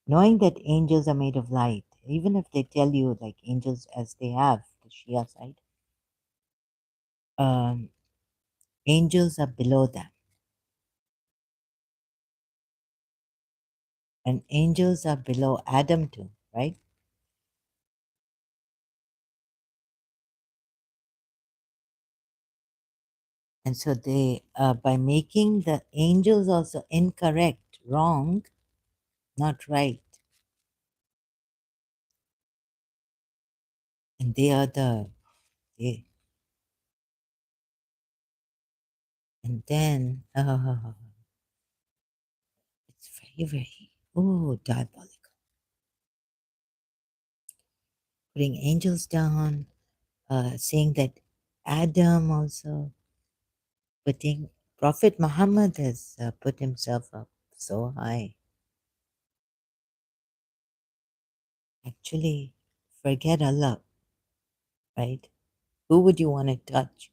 A: knowing that angels are made of light, even if they tell you like angels as they have, the Shia side, um, angels are below them. And angels are below Adam too, right? And so they, by making the angels also incorrect, wrong, not right, and they are they, and then it's very, very, oh, diabolical. Putting angels down, saying that Adam also, putting Prophet Muhammad has put himself up so high. Actually, forget Allah, right? Who would you want to touch?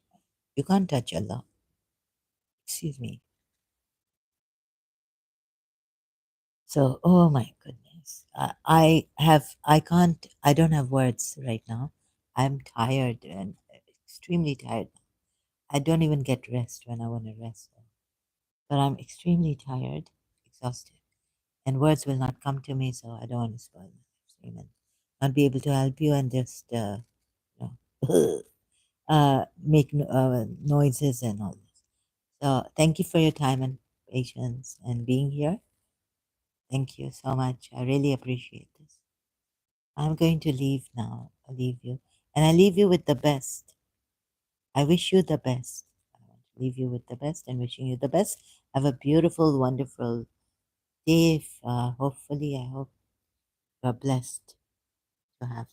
A: You can't touch Allah. Excuse me. So, oh my goodness. I don't have words right now. I'm tired and extremely tired. I don't even get rest when I want to rest. But I'm extremely tired, exhausted, and words will not come to me, so I don't want to spoil my stream and not be able to help you and just, you know, make noises and all this. So, thank you for your time and patience and being here. Thank you so much. I really appreciate this. I'm going to leave now. I leave you. And I leave you with the best. I wish you the best. I want to leave you with the best and wishing you the best. Have a beautiful, wonderful day. Hopefully, I hope you're blessed to have